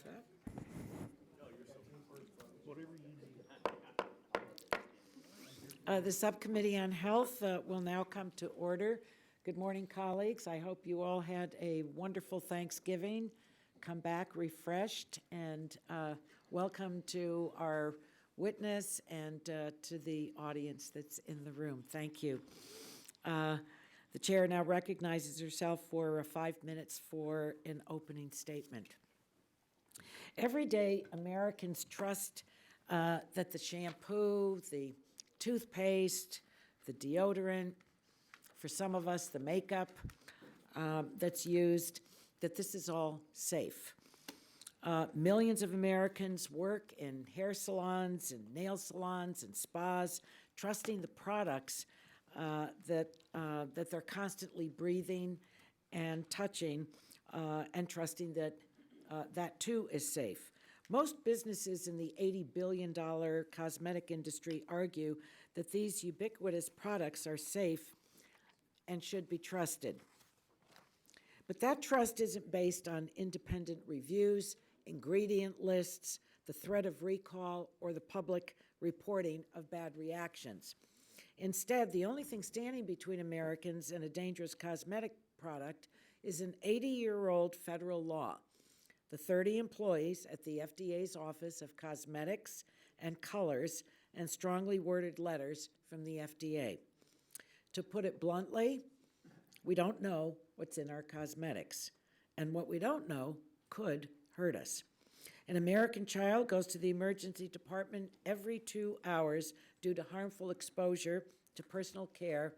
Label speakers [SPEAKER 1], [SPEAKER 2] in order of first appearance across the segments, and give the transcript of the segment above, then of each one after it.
[SPEAKER 1] that. The Subcommittee on Health will now come to order. Good morning, colleagues. I hope you all had a wonderful Thanksgiving. Come back refreshed, and welcome to our witness and to the audience that's in the room. Thank you. The chair now recognizes herself for 5 minutes for an opening statement. Every day, Americans trust that the shampoo, the toothpaste, the deodorant, for some of us, the makeup that's used, that this is all safe. Millions of Americans work in hair salons and nail salons and spas, trusting the products that they're constantly breathing and touching, and trusting that that too is safe. Most businesses in the $80 billion cosmetic industry argue that these ubiquitous products are safe and should be trusted. But that trust isn't based on independent reviews, ingredient lists, the threat of recall, or the public reporting of bad reactions. Instead, the only thing standing between Americans and a dangerous cosmetic product is an 80-year-old federal law. The 30 employees at the FDA's Office of Cosmetics and Colors and strongly worded letters from the FDA. To put it bluntly, we don't know what's in our cosmetics, and what we don't know could hurt us. An American child goes to the emergency department every 2 hours due to harmful exposure to personal care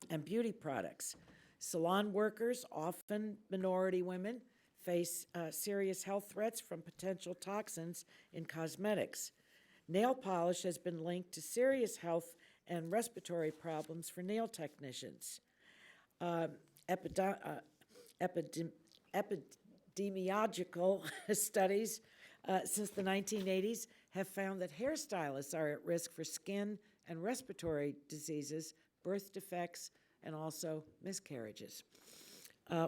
[SPEAKER 1] and beauty products. Salon workers, often minority women, face serious health threats from potential toxins in cosmetics. Nail polish has been linked to serious health and respiratory problems for nail technicians. Epidemiological studies since the 1980s have found that hairstylists are at risk for skin and respiratory diseases, birth defects, and also miscarriages.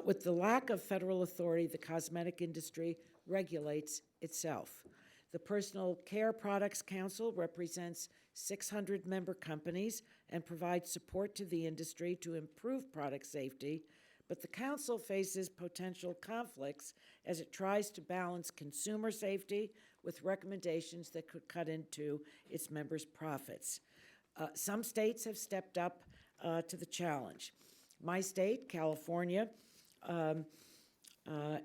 [SPEAKER 1] With the lack of federal authority, the cosmetic industry regulates itself. The Personal Care Products Council represents 600 member companies and provides support to the industry to improve product safety, but the council faces potential conflicts as it tries to balance consumer safety with recommendations that could cut into its members' profits. Some states have stepped up to the challenge. My state, California,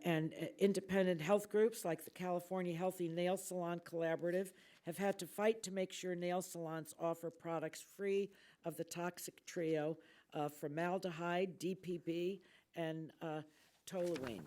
[SPEAKER 1] and independent health groups like the California Healthy Nail Salon Collaborative have had to fight to make sure nail salons offer products free of the toxic trio of formaldehyde, DPB, and toluene.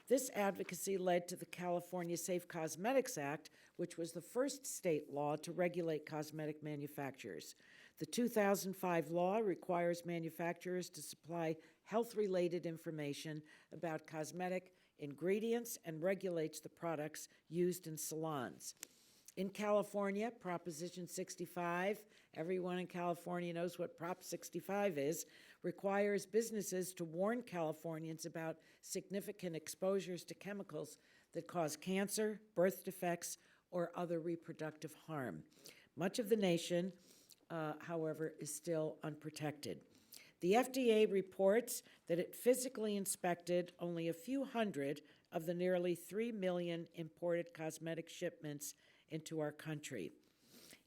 [SPEAKER 1] This advocacy led to the California Safe Cosmetics Act, which was the first state law to regulate cosmetic manufacturers. The 2005 law requires manufacturers to supply health-related information about cosmetic ingredients and regulates the products used in salons. In California, Proposition 65, everyone in California knows what Prop 65 is, requires businesses to warn Californians about significant exposures to chemicals that cause cancer, birth defects, or other reproductive harm. Much of the nation, however, is still unprotected. The FDA reports that it physically inspected only a few hundred of the nearly 3 million imported cosmetic shipments into our country.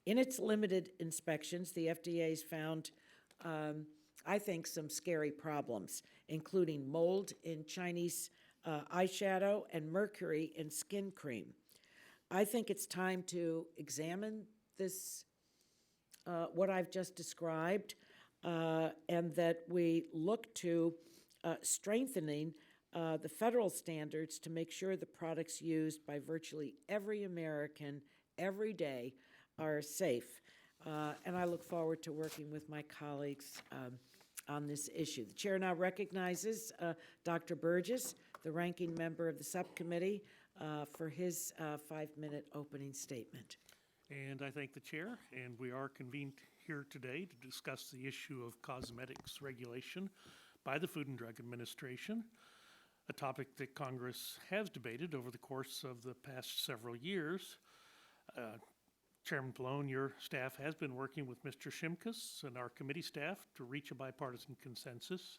[SPEAKER 1] In its limited inspections, the FDA's found, I think, some scary problems, including mold in Chinese eyeshadow and mercury in skin cream. I think it's time to examine this, what I've just described, and that we look to strengthening the federal standards to make sure the products used by virtually every American every day are safe. And I look forward to working with my colleagues on this issue. The chair now recognizes Dr. Burgess, the ranking member of the subcommittee, for his 5-minute opening statement.
[SPEAKER 2] And I thank the chair, and we are convened here today to discuss the issue of cosmetics regulation by the Food and Drug Administration. a topic that Congress has debated over the course of the past several years. Chairman Pallone, your staff has been working with Mr. Shimkus and our committee staff to reach a bipartisan consensus.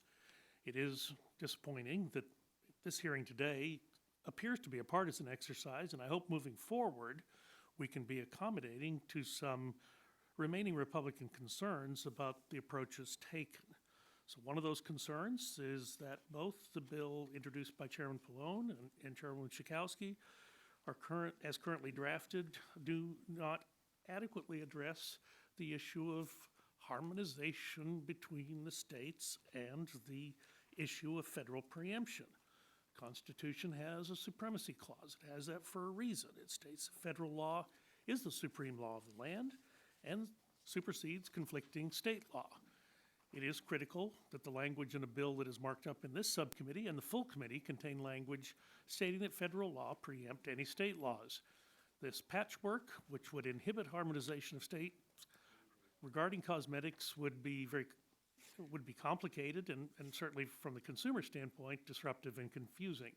[SPEAKER 2] It is disappointing that this hearing today appears to be a partisan exercise, and I hope moving forward we can be accommodating to some remaining Republican concerns about the approaches taken. So one of those concerns is that both the bill introduced by Chairman Pallone and Chairwoman Schakowsky are currently drafted do not adequately address the issue of harmonization between the states and the issue of federal preemption. Constitution has a supremacy clause. It has that for a reason. It states federal law is the supreme law of the land and supersedes conflicting state law. It is critical that the language in a bill that is marked up in this subcommittee and the full committee contain language stating that federal law preempt any state laws. This patchwork, which would inhibit harmonization of states regarding cosmetics, would be complicated and certainly from the consumer standpoint, disruptive and confusing.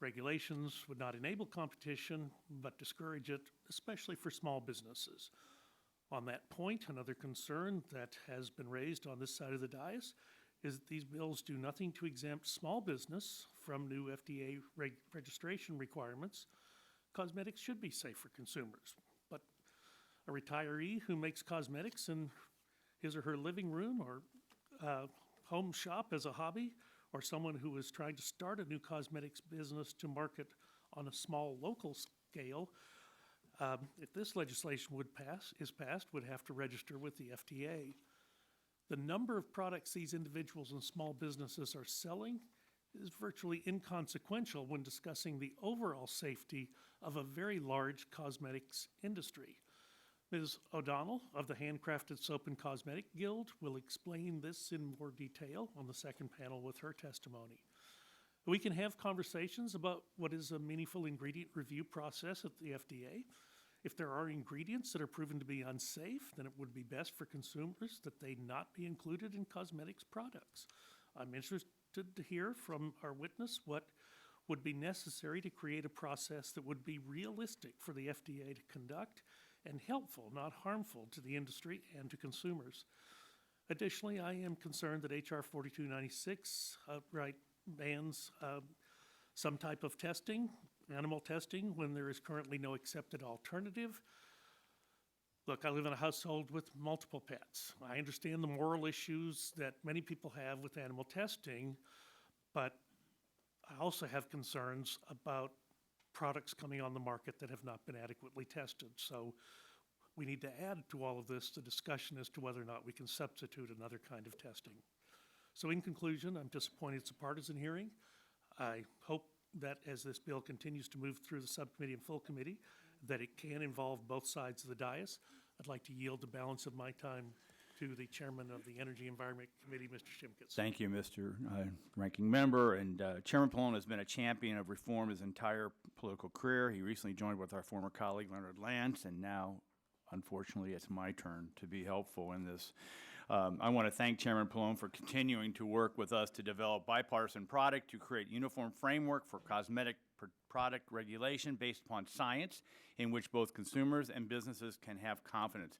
[SPEAKER 2] Regulations would not enable competition, but discourage it, especially for small businesses. On that point, another concern that has been raised on this side of the dais is that these bills do nothing to exempt small business from new FDA registration requirements. Cosmetics should be safe for consumers, but a retiree who makes cosmetics in his or her living room or home shop as a hobby, or someone who is trying to start a new cosmetics business to market on a small local scale, if this legislation is passed, would have to register with the FDA. The number of products these individuals and small businesses are selling is virtually inconsequential when discussing the overall safety of a very large cosmetics industry. Ms. O'Donnell of the Handcrafted Soap and Cosmetic Guild will explain this in more detail on the second panel with her testimony. We can have conversations about what is a meaningful ingredient review process at the FDA. If there are ingredients that are proven to be unsafe, then it would be best for consumers that they not be included in cosmetics products. I'm interested to hear from our witness what would be necessary to create a process that would be realistic for the FDA to conduct and helpful, not harmful, to the industry and to consumers. Additionally, I am concerned that H.R. 4296 outright bans some type of testing, animal testing, when there is currently no accepted alternative. Look, I live in a household with multiple pets. I understand the moral issues that many people have with animal testing, but I also have concerns about products coming on the market that have not been adequately tested. So we need to add to all of this the discussion as to whether or not we can substitute another kind of testing. So in conclusion, I'm disappointed it's a partisan hearing. I hope that as this bill continues to move through the subcommittee and full committee, that it can involve both sides of the dais. I'd like to yield the balance of my time to the chairman of the Energy Environment Committee, Mr. Shimkus.
[SPEAKER 3] Thank you, Mr. Ranking Member. And Chairman Pallone has been a champion of reform his entire political career. He recently joined with our former colleague, Leonard Lance, and now, unfortunately, it's my turn to be helpful in this. I want to thank Chairman Pallone for continuing to work with us to develop bipartisan product to create uniform framework for cosmetic product regulation based upon science in which both consumers and businesses can have confidence.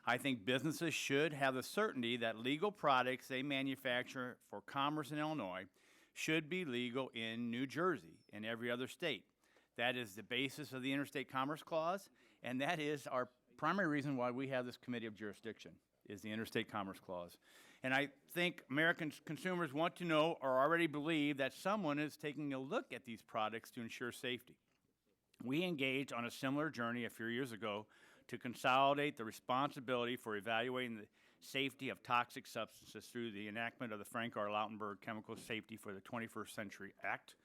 [SPEAKER 3] I think businesses should have the certainty that legal products they manufacture for commerce in Illinois should be legal in New Jersey and every other state. That is the basis of the Interstate Commerce Clause, and that is our primary reason why we have this committee of jurisdiction, is the Interstate Commerce Clause. And I think American consumers want to know or already believe that someone is taking a look at these products to ensure safety. We engaged on a similar journey a few years ago to consolidate the responsibility for evaluating the safety of toxic substances through the enactment of the Frank R. Lautenberg Chemical Safety for the 21st Century Act.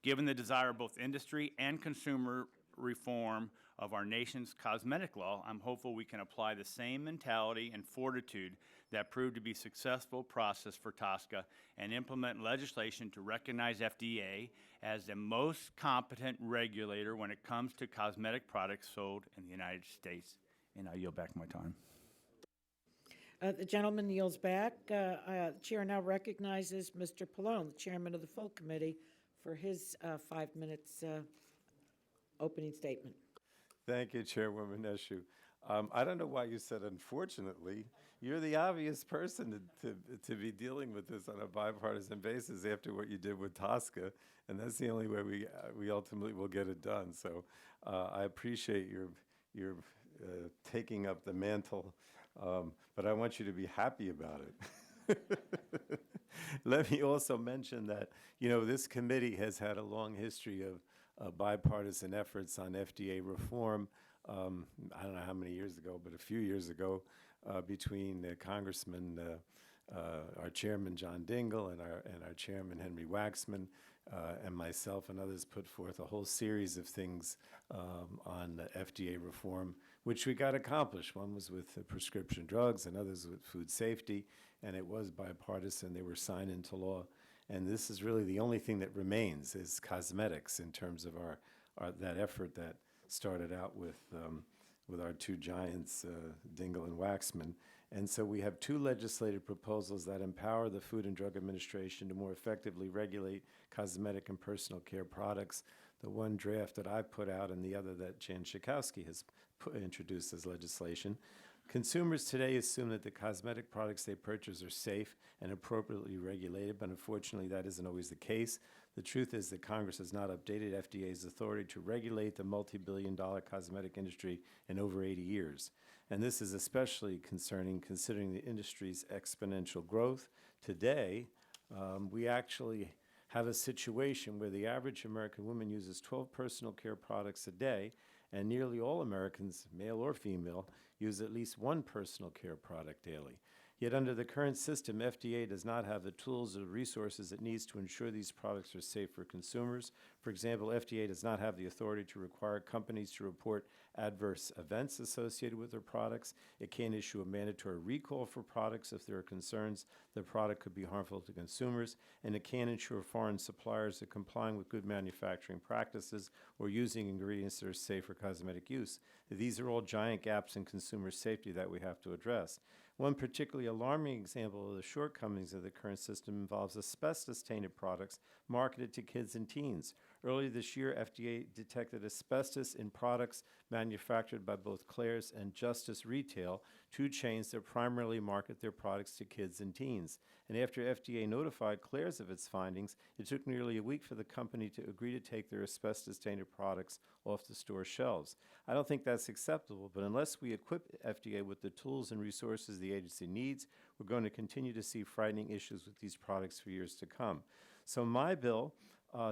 [SPEAKER 3] Given the desire of both industry and consumer reform of our nation's cosmetic law, I'm hopeful we can apply the same mentality and fortitude that proved to be successful process for TSCA and implement legislation to recognize FDA as the most competent regulator when it comes to cosmetic products sold in the United States. And I yield back my time.
[SPEAKER 1] The gentleman yields back. The chair now recognizes Mr. Pallone, the chairman of the full committee, for his 5 minutes opening statement.
[SPEAKER 4] Thank you, Chairwoman Eshoo. I don't know why you said unfortunately. You're the obvious person to be dealing with this on a bipartisan basis after what you did with Tosca, and that's the only way we ultimately will get it done. So I appreciate your taking up the mantle, but I want you to be happy about it. Let me also mention that, this committee has had a long history of bipartisan efforts on FDA reform. I don't know how many years ago, but a few years ago, between Congressman, our chairman, John Dingell, and our chairman, Henry Waxman, and myself and others put forth a whole series of things on FDA reform, which we got accomplished. One was with prescription drugs and others with food safety, and it was bipartisan. They were signed into law. And this is really the only thing that remains is cosmetics in terms of that effort that started out with our two giants, Dingell and Waxman. And so we have two legislative proposals that empower the Food and Drug Administration to more effectively regulate cosmetic and personal care products. The one draft that I put out and the other that Jan Schakowsky has introduced as legislation. Consumers today assume that the cosmetic products they purchase are safe and appropriately regulated, but unfortunately that isn't always the case. The truth is that Congress has not updated FDA's authority to regulate the multi-billion-dollar cosmetic industry in over 80 years. And this is especially concerning considering the industry's exponential growth. Today, we actually have a situation where the average American woman uses 12 personal care products a day, and nearly all Americans, male or female, use at least one personal care product daily. Yet under the current system, FDA does not have the tools or resources it needs to ensure these products are safe for consumers. For example, FDA does not have the authority to require companies to report adverse events associated with their products. It can't issue a mandatory recall for products if there are concerns the product could be harmful to consumers, and it can't ensure foreign suppliers are complying with good manufacturing practices or using ingredients that are safe for cosmetic use. These are all giant gaps in consumer safety that we have to address. One particularly alarming example of the shortcomings of the current system involves asbestos-tainted products marketed to kids and teens. Earlier this year, FDA detected asbestos in products manufactured by both Claire's and Justice Retail, two chains that primarily market their products to kids and teens. And after FDA notified Claire's of its findings, it took nearly a week for the company to agree to take their asbestos-tainted products off the store shelves. I don't think that's acceptable, but unless we equip FDA with the tools and resources the agency needs, we're going to continue to see frightening issues with these products for years to come. So my bill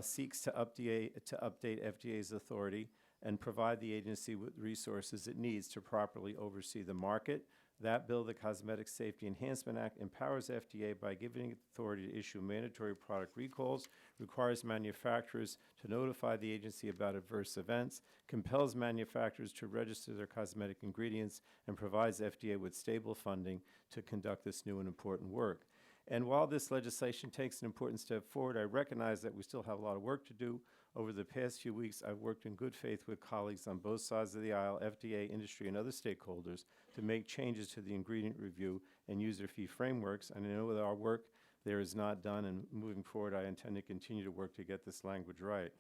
[SPEAKER 4] seeks to update FDA's authority and provide the agency with resources it needs to properly oversee the market. That bill, the Cosmetic Safety Enhancement Act, empowers FDA by giving it authority to issue mandatory product recalls, requires manufacturers to notify the agency about adverse events, compels manufacturers to register their cosmetic ingredients, and provides FDA with stable funding to conduct this new and important work. And while this legislation takes an important step forward, I recognize that we still have a lot of work to do. Over the past few weeks, I've worked in good faith with colleagues on both sides of the aisle, FDA, industry, and other stakeholders, to make changes to the ingredient review and user fee frameworks. And I know with our work, there is not done, and moving forward, I intend to continue to work to get this language right.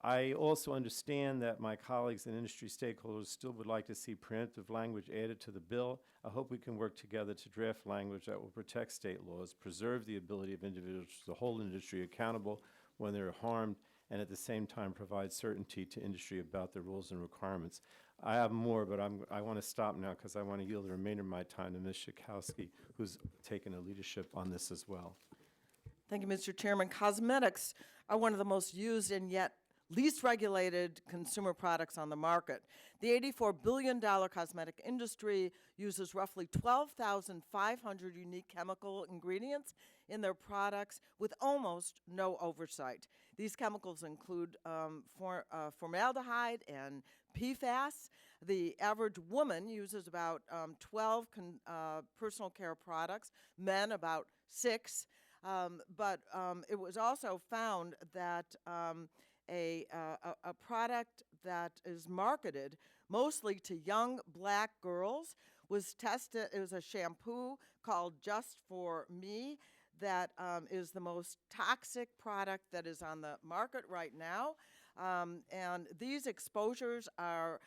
[SPEAKER 4] I also understand that my colleagues and industry stakeholders still would like to see preemptive language added to the bill. I hope we can work together to draft language that will protect state laws, preserve the ability of individuals to hold industry accountable when they're harmed, and at the same time provide certainty to industry about the rules and requirements. I have more, but I want to stop now because I want to yield the remainder of my time to Ms. Schakowsky, who's taken a leadership on this as well.
[SPEAKER 5] Thank you, Mr. Chairman. Cosmetics are one of the most used and yet least regulated consumer products on the market. The $84 billion cosmetic industry uses roughly 12,500 unique chemical ingredients in their products with almost no oversight. These chemicals include formaldehyde and PFAS. The average woman uses about 12 personal care products, men about 6. But it was also found that a product that is marketed mostly to young black girls was tested. It was a shampoo called Just For Me that is the most toxic product that is on the market right now. And these exposures are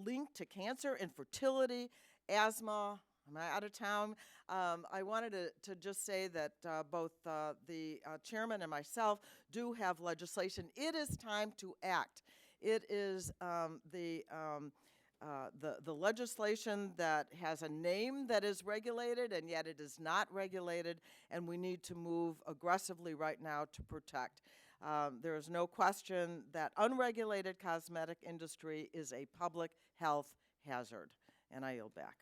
[SPEAKER 5] linked to cancer, infertility, asthma. Am I out of town? I wanted to just say that both the chairman and myself do have legislation. It is time to act. It is the legislation that has a name that is regulated, and yet it is not regulated, and we need to move aggressively right now to protect. There is no question that unregulated cosmetic industry is a public health hazard. And I yield back.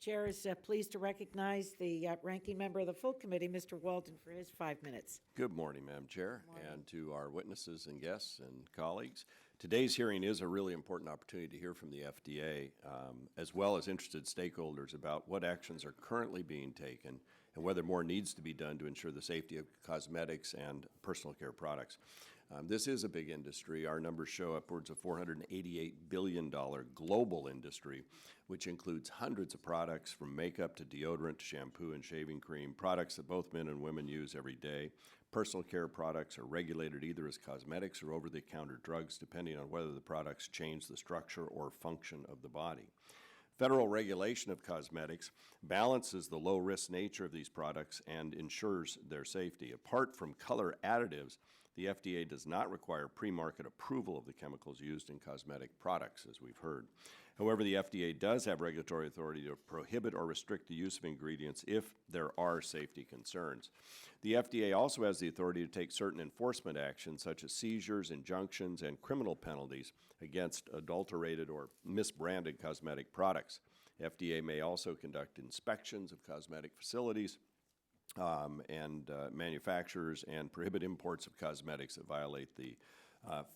[SPEAKER 1] Chair is pleased to recognize the ranking member of the full committee, Mr. Walden, for his 5 minutes.
[SPEAKER 6] Good morning, Madam Chair, and to our witnesses and guests and colleagues. Today's hearing is a really important opportunity to hear from the FDA, as well as interested stakeholders about what actions are currently being taken and whether more needs to be done to ensure the safety of cosmetics and personal care products. This is a big industry. Our numbers show upwards of $488 billion global industry, which includes hundreds of products from makeup to deodorant to shampoo and shaving cream, products that both men and women use every day. Personal care products are regulated either as cosmetics or over-the-counter drugs, depending on whether the products change the structure or function of the body. Federal regulation of cosmetics balances the low-risk nature of these products and ensures their safety. Apart from color additives, the FDA does not require pre-market approval of the chemicals used in cosmetic products, as we've heard. However, the FDA does have regulatory authority to prohibit or restrict the use of ingredients if there are safety concerns. The FDA also has the authority to take certain enforcement actions, such as seizures, injunctions, and criminal penalties against adulterated or misbranded cosmetic products. FDA may also conduct inspections of cosmetic facilities and manufacturers and prohibit imports of cosmetics that violate the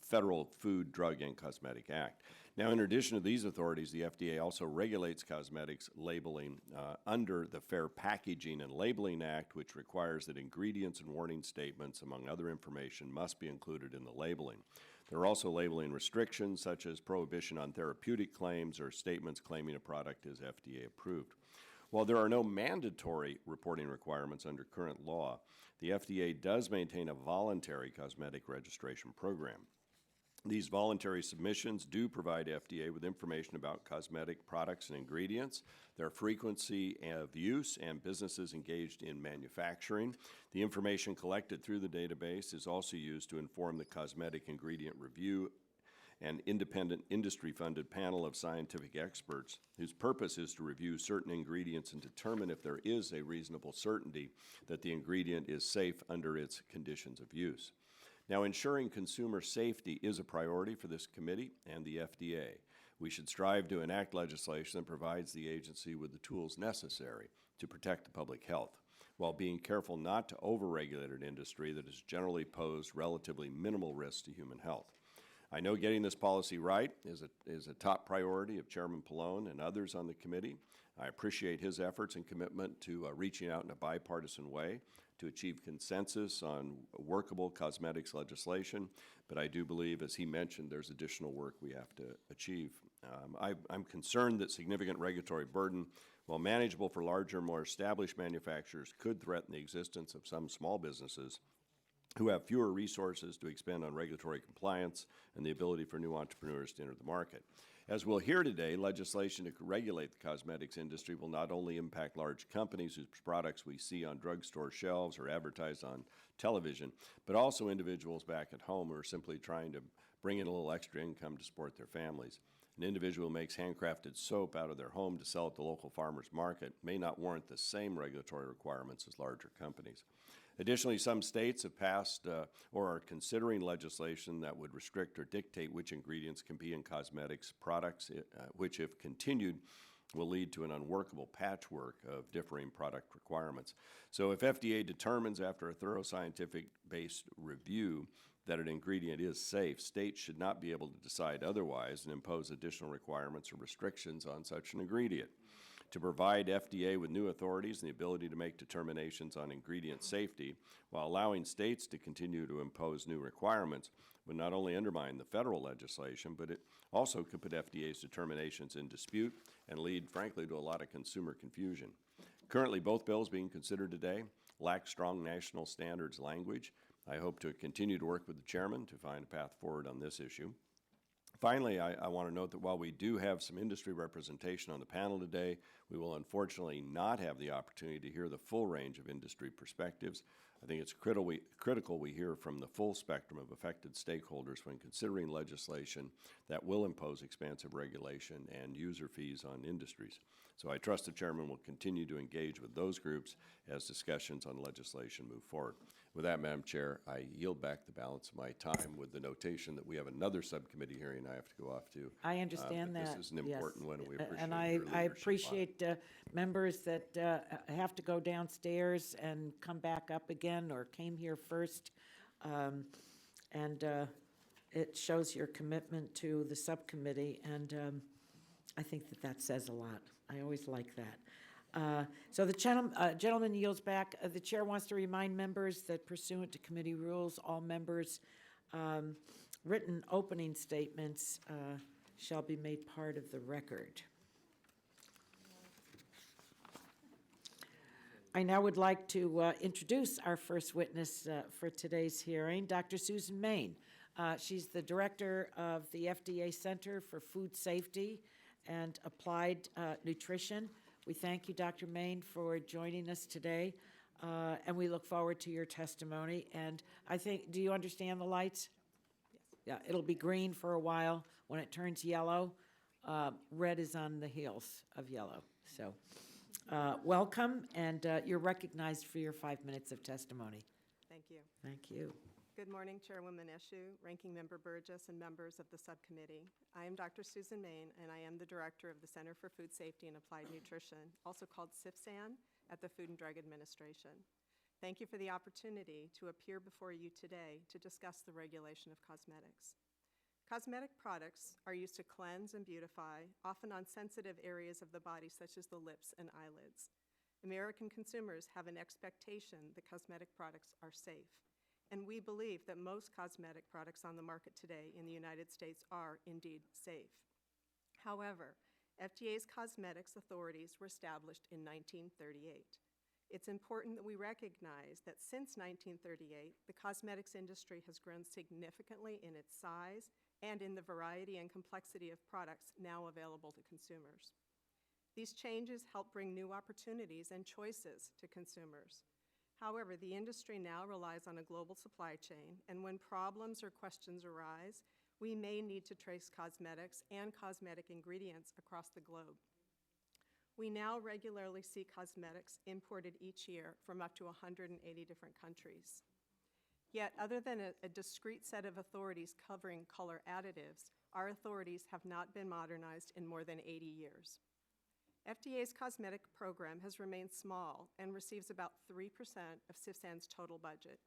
[SPEAKER 6] Federal Food, Drug, and Cosmetic Act. Now, in addition to these authorities, the FDA also regulates cosmetics labeling under the Fair Packaging and Labeling Act, which requires that ingredients and warning statements, among other information, must be included in the labeling. There are also labeling restrictions, such as prohibition on therapeutic claims or statements claiming a product is FDA approved. While there are no mandatory reporting requirements under current law, the FDA does maintain a voluntary cosmetic registration program. These voluntary submissions do provide FDA with information about cosmetic products and ingredients, their frequency of use, and businesses engaged in manufacturing. The information collected through the database is also used to inform the Cosmetic Ingredient Review, an independent industry-funded panel of scientific experts whose purpose is to review certain ingredients and determine if there is a reasonable certainty that the ingredient is safe under its conditions of use. Now, ensuring consumer safety is a priority for this committee and the FDA. We should strive to enact legislation that provides the agency with the tools necessary to protect the public health, while being careful not to overregulate an industry that has generally posed relatively minimal risk to human health. I know getting this policy right is a top priority of Chairman Pallone and others on the committee. I appreciate his efforts and commitment to reaching out in a bipartisan way to achieve consensus on workable cosmetics legislation, but I do believe, as he mentioned, there's additional work we have to achieve. I'm concerned that significant regulatory burden, while manageable for larger, more established manufacturers, could threaten the existence of some small businesses who have fewer resources to expend on regulatory compliance and the ability for new entrepreneurs to enter the market. As we'll hear today, legislation to regulate the cosmetics industry will not only impact large companies whose products we see on drugstore shelves or advertised on television, but also individuals back at home who are simply trying to bring in a little extra income to support their families. An individual who makes handcrafted soap out of their home to sell at the local farmer's market may not warrant the same regulatory requirements as larger companies. Additionally, some states have passed or are considering legislation that would restrict or dictate which ingredients can be in cosmetics products, which, if continued, will lead to an unworkable patchwork of differing product requirements. So if FDA determines after a thorough scientific-based review that an ingredient is safe, states should not be able to decide otherwise and impose additional requirements or restrictions on such an ingredient. to provide FDA with new authorities and the ability to make determinations on ingredient safety while allowing states to continue to impose new requirements would not only undermine the federal legislation, but it also could put FDA's determinations in dispute and lead, frankly, to a lot of consumer confusion. Currently, both bills being considered today lack strong national standards language. I hope to continue to work with the chairman to find a path forward on this issue. Finally, I want to note that while we do have some industry representation on the panel today, we will unfortunately not have the opportunity to hear the full range of industry perspectives. I think it's critical we hear from the full spectrum of affected stakeholders when considering legislation that will impose expansive regulation and user fees on industries. So I trust the chairman will continue to engage with those groups as discussions on legislation move forward. With that, Madam Chair, I yield back the balance of my time with the notation that we have another subcommittee hearing I have to go off to.
[SPEAKER 1] I understand
[SPEAKER 6] but
[SPEAKER 1] that.
[SPEAKER 6] This is an important one, and we appreciate
[SPEAKER 1] And
[SPEAKER 6] your
[SPEAKER 1] I
[SPEAKER 6] leadership on it.
[SPEAKER 1] appreciate members that have to go downstairs and come back up again or came here first. And it shows your commitment to the subcommittee, and I think that that says a lot. I always like that. So the gentleman yields back. The chair wants to remind members that pursuant to committee rules, all members' written opening statements shall be made part of the record. I now would like to introduce our first witness for today's hearing, Dr. Susan Main. She's the director of the FDA Center for Food Safety and Applied Nutrition. We thank you, Dr. Main, for joining us today, and we look forward to your testimony. And I think, do you understand the lights? Yes. Yeah, it'll be green for a while. When it turns yellow, red is on the heels of yellow. So welcome, and you're recognized for your 5 minutes of testimony.
[SPEAKER 7] Thank you.
[SPEAKER 1] Thank you.
[SPEAKER 7] Good morning, Chairwoman Eshoo, Ranking Member Burgess, and members of the subcommittee. I am Dr. Susan Main, and I am the director of the Center for Food Safety and Applied Nutrition, also called CFSAN, at the Food and Drug Administration. Thank you for the opportunity to appear before you today to discuss the regulation of cosmetics. Cosmetic products are used to cleanse and beautify, often on sensitive areas of the body such as the lips and eyelids. American consumers have an expectation that cosmetic products are safe, and we believe that most cosmetic products on the market today in the United States are indeed safe. However, FDA's cosmetics authorities were established in 1938. It's important that we recognize that since 1938, the cosmetics industry has grown significantly in its size and in the variety and complexity of products now available to consumers. These changes help bring new opportunities and choices to consumers. However, the industry now relies on a global supply chain, and when problems or questions arise, we may need to trace cosmetics and cosmetic ingredients across the globe. We now regularly see cosmetics imported each year from up to 180 different countries. Yet, other than a discrete set of authorities covering color additives, our authorities have not been modernized in more than 80 years. FDA's cosmetic program has remained small and receives about 3% of CFSAN's total budget.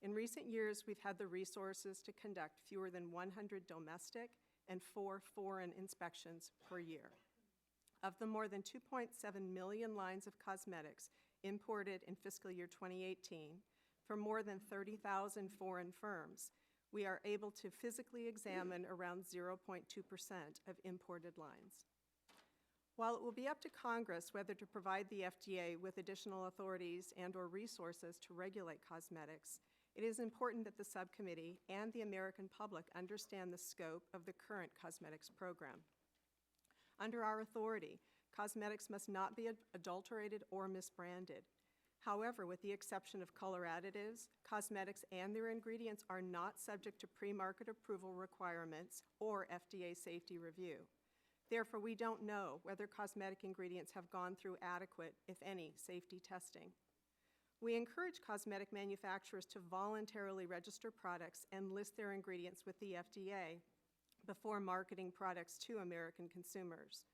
[SPEAKER 7] In recent years, we've had the resources to conduct fewer than 100 domestic and 4 foreign inspections per year. Of the more than 2.7 million lines of cosmetics imported in fiscal year 2018 from more than 30,000 foreign firms, we are able to physically examine around 0.2% of imported lines. While it will be up to Congress whether to provide the FDA with additional authorities and/or resources to regulate cosmetics, it is important that the subcommittee and the American public understand the scope of the current cosmetics program. Under our authority, cosmetics must not be adulterated or misbranded. However, with the exception of color additives, cosmetics and their ingredients are not subject to pre-market approval requirements or FDA safety review. Therefore, we don't know whether cosmetic ingredients have gone through adequate, if any, safety testing. We encourage cosmetic manufacturers to voluntarily register products and list their ingredients with the FDA before marketing products to American consumers.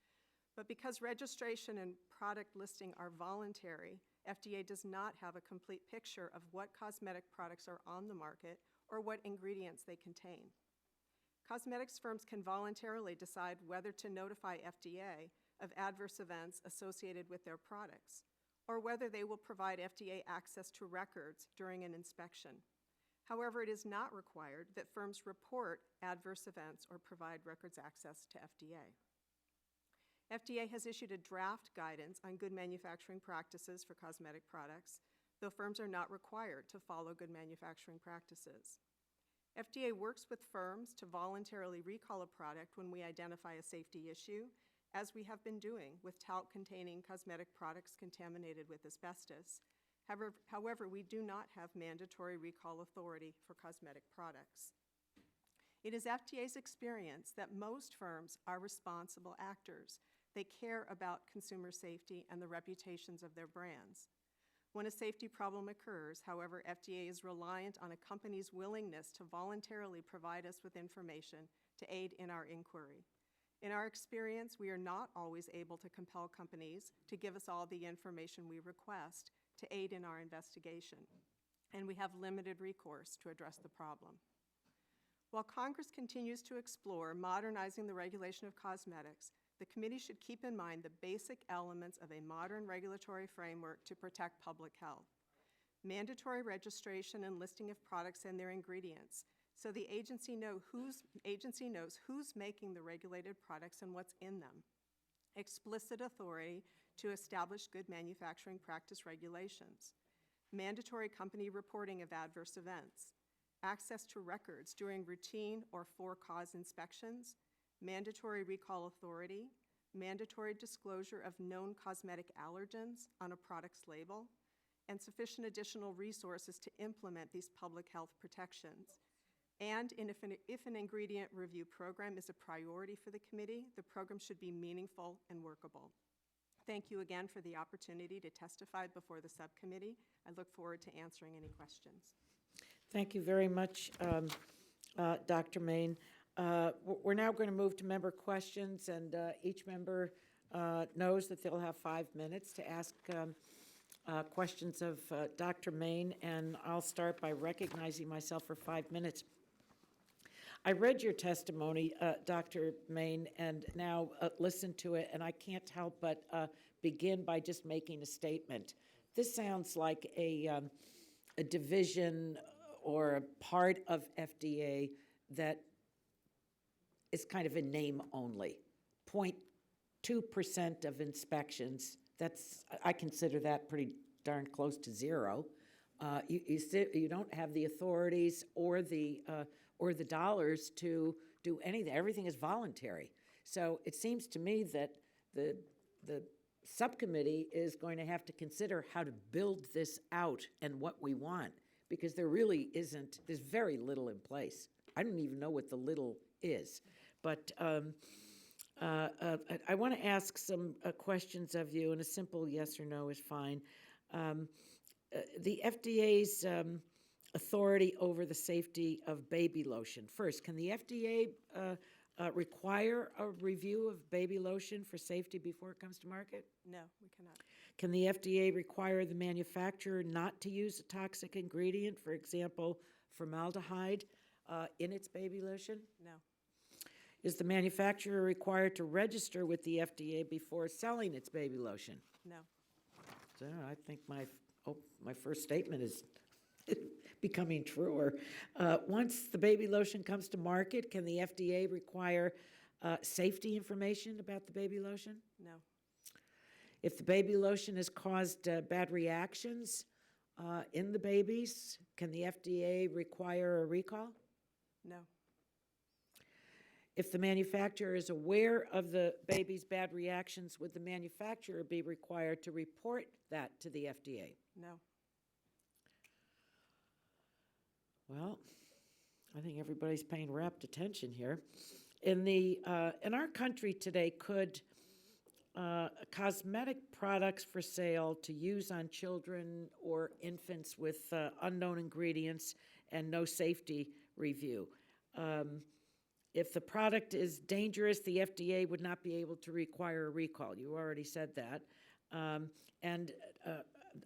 [SPEAKER 7] But because registration and product listing are voluntary, FDA does not have a complete picture of what cosmetic products are on the market or what ingredients they contain. Cosmetics firms can voluntarily decide whether to notify FDA, of adverse events associated with their products, or whether they will provide FDA access to records during an inspection. However, it is not required that firms report adverse events or provide records access to FDA. FDA has issued a draft guidance on good manufacturing practices for cosmetic products, though firms are not required to follow good manufacturing practices. FDA works with firms to voluntarily recall a product when we identify a safety issue, as we have been doing with talc-containing cosmetic products contaminated with asbestos. However, we do not have mandatory recall authority for cosmetic products. It is FDA's experience that most firms are responsible actors. They care about consumer safety and the reputations of their brands. When a safety problem occurs, however, FDA is reliant on a company's willingness to voluntarily provide us with information to aid in our inquiry. In our experience, we are not always able to compel companies to give us all the information we request to aid in our investigation, and we have limited recourse to address the problem. While Congress continues to explore modernizing the regulation of cosmetics, the committee should keep in mind the basic elements of a modern regulatory framework to protect public health. Mandatory registration and listing of products and their ingredients, so the agency knows who's making the regulated products and what's in them. Explicit authority to establish good manufacturing practice regulations. Mandatory company reporting of adverse events. Access to records during routine or for-cause inspections. Mandatory recall authority. Mandatory disclosure of known cosmetic allergens on a product's label. And sufficient additional resources to implement these public health protections. And if an ingredient review program is a priority for the committee, the program should be meaningful and workable. Thank you again for the opportunity to testify before the subcommittee. I look forward to answering any questions.
[SPEAKER 1] Thank you very much, Dr. Main. We're now going to move to member questions, and each member knows that they'll have 5 minutes to ask questions of Dr. Main, and I'll start by recognizing myself for 5 minutes. I read your testimony, Dr. Main, and now listened to it, and I can't help but begin by just making a statement. This sounds like a division or a part of FDA that is kind of in name only. 0.2% of inspections, I consider that pretty darn close to zero. You don't have the authorities or the dollars to do anything. Everything is voluntary. So it seems to me that the subcommittee is going to have to consider how to build this out and what we want, because there really isn't, there's very little in place. I don't even know what the little is. But I want to ask some questions of you, and a simple yes or no is fine. The FDA's authority over the safety of baby lotion. First, can the FDA require a review of baby lotion for safety before it comes to market?
[SPEAKER 7] No, we cannot.
[SPEAKER 1] Can the FDA require the manufacturer not to use a toxic ingredient, for example, formaldehyde, in its baby lotion?
[SPEAKER 7] No.
[SPEAKER 1] Is the manufacturer required to register with the FDA before selling its baby lotion?
[SPEAKER 7] No.
[SPEAKER 1] So I think my first statement is becoming truer. Once the baby lotion comes to market, can the FDA require safety information about the baby lotion?
[SPEAKER 7] No.
[SPEAKER 1] If the baby lotion has caused bad reactions in the babies, can the FDA require a recall?
[SPEAKER 7] No.
[SPEAKER 1] If the manufacturer is aware of the baby's bad reactions, would the manufacturer be required to report that to the FDA?
[SPEAKER 7] No.
[SPEAKER 1] Well, I think everybody's paying rapt attention here. In our country today, could cosmetic products for sale to use on children or infants with unknown ingredients and no safety review? If the product is dangerous, the FDA would not be able to require a recall. You already said that.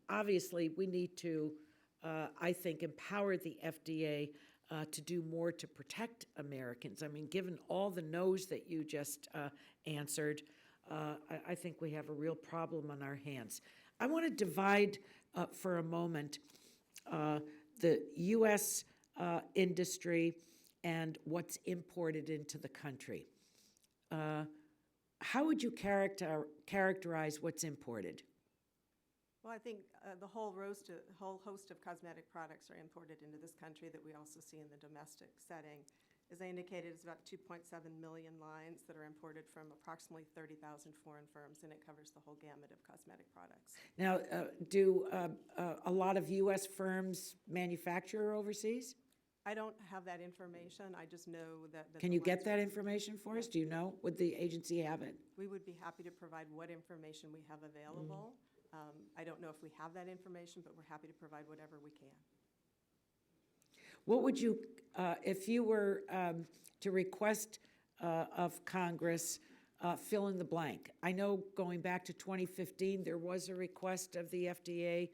[SPEAKER 1] Obviously, we need to, I think, empower the FDA to do more to protect Americans. I mean, given all the no's that you just answered, I think we have a real problem on our hands. I want to divide for a moment the U.S. Industry and what's imported into the country. How would you characterize what's imported?
[SPEAKER 7] Well, I think the whole host of cosmetic products are imported into this country that we also see in the domestic setting. As I indicated, it's about 2.7 million lines that are imported from approximately 30,000 foreign firms, and it covers the whole gamut of cosmetic products.
[SPEAKER 1] Now, do a lot of U.S. firms manufacture overseas?
[SPEAKER 7] I don't have that information. I just know that.
[SPEAKER 1] Can you get that information for us? Do you know? Would the agency have it?
[SPEAKER 7] We would be happy to provide what information we have available. I don't know if we have that information, but we're happy to provide whatever we can.
[SPEAKER 1] What would you, if you were to request of Congress, fill in the blank? I know going back to 2015, there was a request of the FDA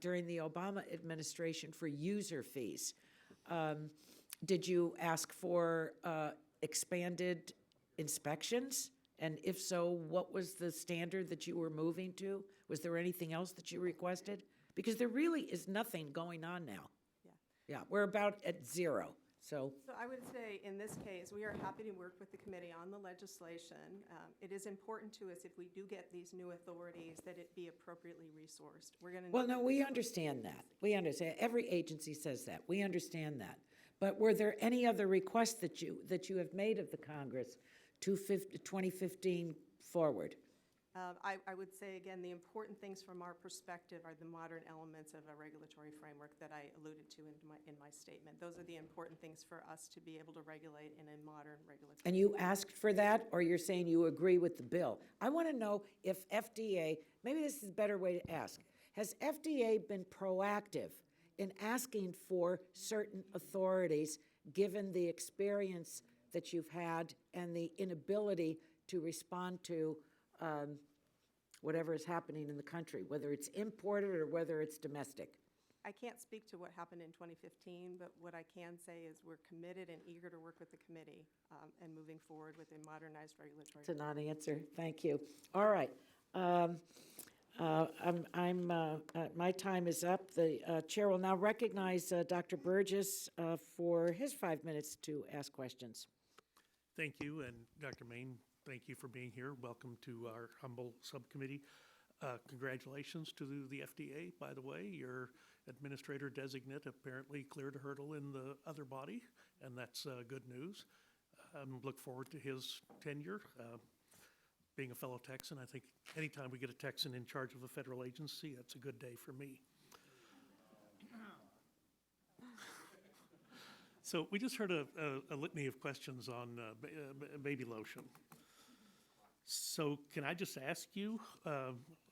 [SPEAKER 1] during the Obama administration for user fees. Did you ask for expanded inspections? And if so, what was the standard that you were moving to? Was there anything else that you requested? Because there really is nothing going on now. Yeah, we're about at zero, so.
[SPEAKER 7] So I would say, in this case, we are happy to work with the committee on the legislation. It is important to us, if we do get these new authorities, that it be appropriately resourced. We're going to.
[SPEAKER 1] Well, no, we understand that. We understand. Every agency says that. We understand that. But were there any other requests that you have made of the Congress 2015 forward?
[SPEAKER 7] I would say, again, the important things from our perspective are the modern elements of a regulatory framework that I alluded to in my statement. Those are the important things for us to be able to regulate in a modern regulatory.
[SPEAKER 1] And you asked for that, or you're saying you agree with the bill? I want to know if FDA, maybe this is a better way to ask, has FDA been proactive in asking for certain authorities, given the experience that you've had and the inability to respond to whatever is happening in the country, whether it's imported or whether it's domestic?
[SPEAKER 7] I can't speak to what happened in 2015, but what I can say is we're committed and eager to work with the committee and moving forward with a modernized regulatory.
[SPEAKER 1] It's a non-answer. Thank you. All right. My time is up. The chair will now recognize Dr. Burgess for his 5 minutes to ask questions.
[SPEAKER 2] Thank you, and Dr. Main, thank you for being here. Welcome to our humble subcommittee. Congratulations to the FDA, by the way. Your administrator designate apparently cleared a hurdle in the other body, and that's good news. Look forward to his tenure. Being a fellow Texan, I think anytime we get a Texan in charge of a federal agency, that's a good day for me. So we just heard a litany of questions on baby lotion. So can I just ask you,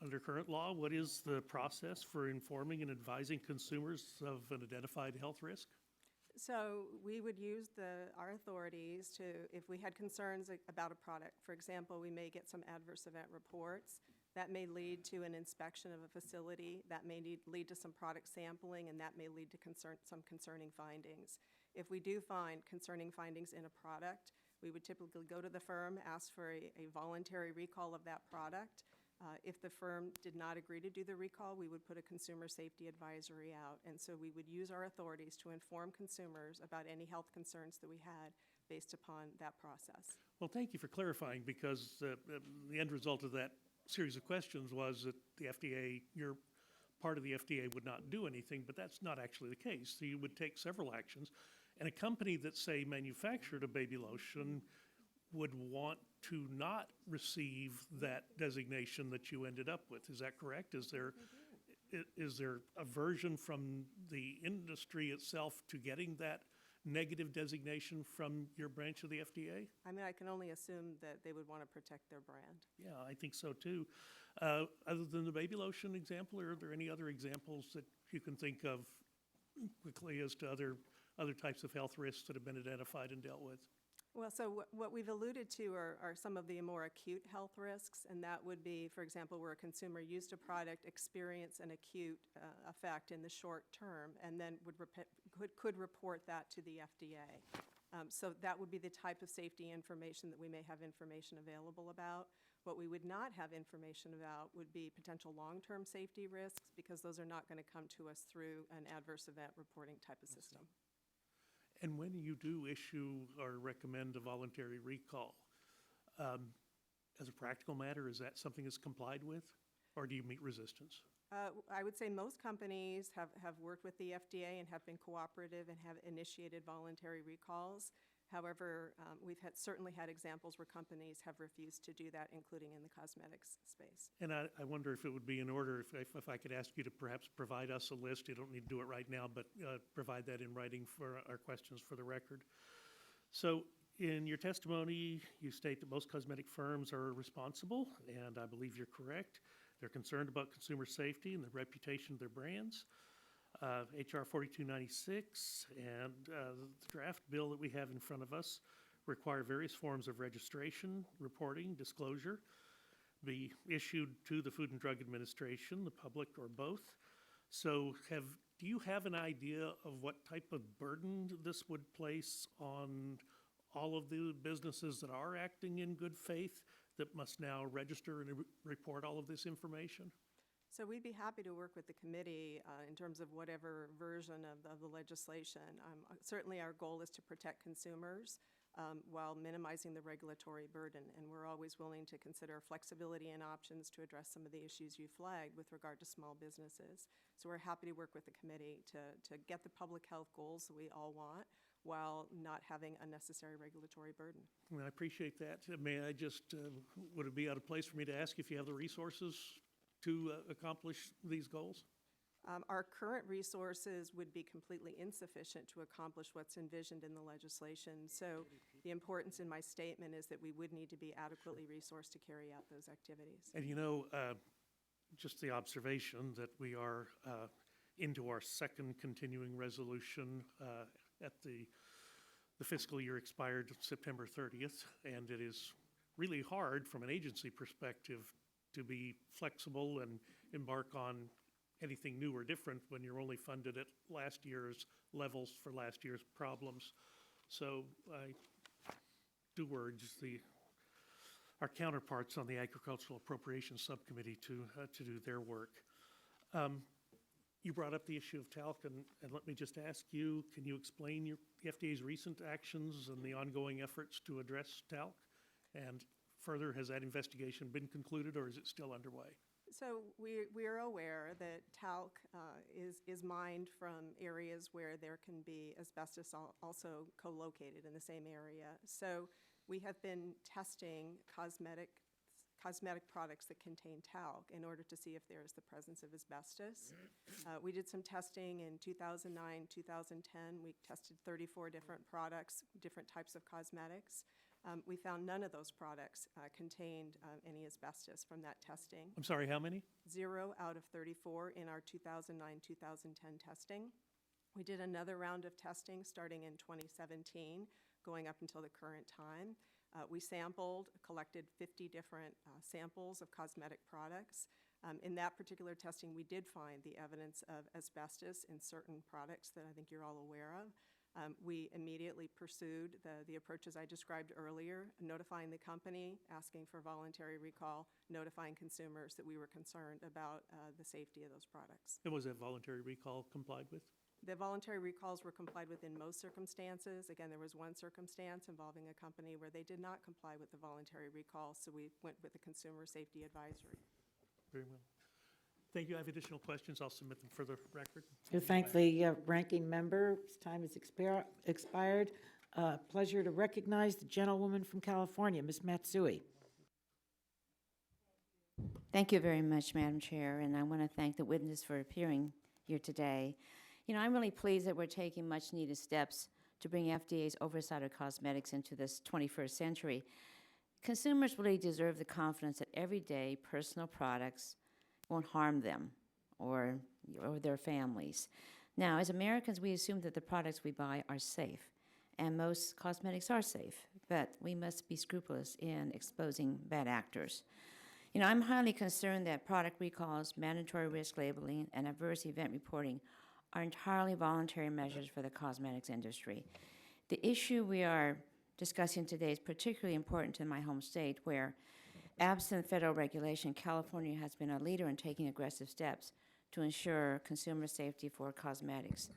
[SPEAKER 2] under current law, what is the process for informing and advising consumers of an identified health risk?
[SPEAKER 7] So we would use our authorities to, if we had concerns about a product, for example, we may get some adverse event reports. That may lead to an inspection of a facility. That may lead to some product sampling, and that may lead to some concerning findings. If we do find concerning findings in a product, we would typically go to the firm, ask for a voluntary recall of that product. If the firm did not agree to do the recall, we would put a consumer safety advisory out. And so we would use our authorities to inform consumers about any health concerns that we had based upon that process.
[SPEAKER 2] Well, thank you for clarifying, because the end result of that series of questions was that the FDA, your part of the FDA would not do anything, but that's not actually the case. So you would take several actions. And a company that, say, manufactured a baby lotion would want to not receive that designation that you ended up with. Is that correct? Is there aversion from the industry itself to getting that negative designation from your branch of the FDA?
[SPEAKER 7] I mean, I can only assume that they would want to protect their brand.
[SPEAKER 2] Yeah, I think so too. Other than the baby lotion example, are there any other examples that you can think of quickly as to other types of health risks that have been identified and dealt with?
[SPEAKER 7] Well, so what we've alluded to are some of the more acute health risks, and that would be, for example, where a consumer used a product, experienced an acute effect in the short term, and then could report that to the FDA. So that would be the type of safety information that we may have information available about. What we would not have information about would be potential long-term safety risks, because those are not going to come to us through an adverse event reporting type of system.
[SPEAKER 2] And when you do issue or recommend a voluntary recall, as a practical matter, is that something that's complied with, or do you meet resistance?
[SPEAKER 7] I would say most companies have worked with the FDA and have been cooperative and have initiated voluntary recalls. However, we've certainly had examples where companies have refused to do that, including in the cosmetics space.
[SPEAKER 2] And I wonder if it would be in order, if I could ask you to perhaps provide us a list. You don't need to do it right now, but provide that in writing for our questions for the record. So in your testimony, you state that most cosmetic firms are responsible, and I believe you're correct. They're concerned about consumer safety and the reputation of their brands. HR 4296 and the draft bill that we have in front of us require various forms of registration, reporting, disclosure, be issued to the Food and Drug Administration, the public, or both. So do you have an idea of what type of burden this would place on all of the businesses that are acting in good faith that must now register and report all of this information?
[SPEAKER 7] So we'd be happy to work with the committee in terms of whatever version of the legislation. Certainly our goal is to protect consumers while minimizing the regulatory burden, and we're always willing to consider flexibility and options to address some of the issues you flagged with regard to small businesses. So we're happy to work with the committee to get the public health goals that we all want while not having unnecessary regulatory burden.
[SPEAKER 2] And I appreciate that. May I just, would it be out of place for me to ask if you have the resources to accomplish these goals?
[SPEAKER 7] Our current resources would be completely insufficient to accomplish what's envisioned in the legislation. So the importance in my statement is that we would need to be adequately resourced to carry out those activities.
[SPEAKER 2] And just the observation that we are into our second continuing resolution at the fiscal year expired September 30th, and it is really hard from an agency perspective to be flexible and embark on anything new or different when you're only funded at last year's levels for last year's problems. So I do urge our counterparts on the Agricultural Appropriations Subcommittee to do their work. You brought up the issue of talc, and let me just ask you, can you explain the FDA's recent actions and the ongoing efforts to address talc? And further, has that investigation been concluded, or is it still underway?
[SPEAKER 7] So we are aware that talc is mined from areas where there can be asbestos also co-located in the same area. So we have been testing cosmetic products that contain talc in order to see if there is the presence of asbestos. We did some testing in 2009, 2010. We tested 34 different products, different types of cosmetics. We found none of those products contained any asbestos from that testing.
[SPEAKER 2] I'm sorry, how many?
[SPEAKER 7] 0 out of 34 in our 2009-2010 testing. We did another round of testing starting in 2017, going up until the current time. We collected 50 different samples of cosmetic products. In that particular testing, we did find the evidence of asbestos in certain products that I think you're all aware of. We immediately pursued the approaches I described earlier, notifying the company, asking for voluntary recall, notifying consumers that we were concerned about the safety of those products.
[SPEAKER 2] And was that voluntary recall complied with?
[SPEAKER 7] The voluntary recalls were complied with in most circumstances. Again, there was one circumstance involving a company where they did not comply with the voluntary recall, so we went with the Consumer Safety Advisory.
[SPEAKER 2] Very well. Thank you. I have additional questions. I'll submit them for the record.
[SPEAKER 1] To thank the ranking member. His time has expired. Pleasure to recognize the gentlewoman from California, Ms. Matsui.
[SPEAKER 8] Thank you very much, Madam Chair, and I want to thank the witness for appearing here today. You know, I'm really pleased that we're taking much-needed steps to bring FDA's oversight of cosmetics into this 21st century. Consumers really deserve the confidence that everyday personal products won't harm them or their families. Now, as Americans, we assume that the products we buy are safe, and most cosmetics are safe, but we must be scrupulous in exposing bad actors. You know, I'm highly concerned that product recalls, mandatory risk labeling, and adverse event reporting are entirely voluntary measures for the cosmetics industry. The issue we are discussing today is particularly important to my home state, where Absent federal regulation, California has been a leader in taking aggressive steps to ensure consumer safety for cosmetics.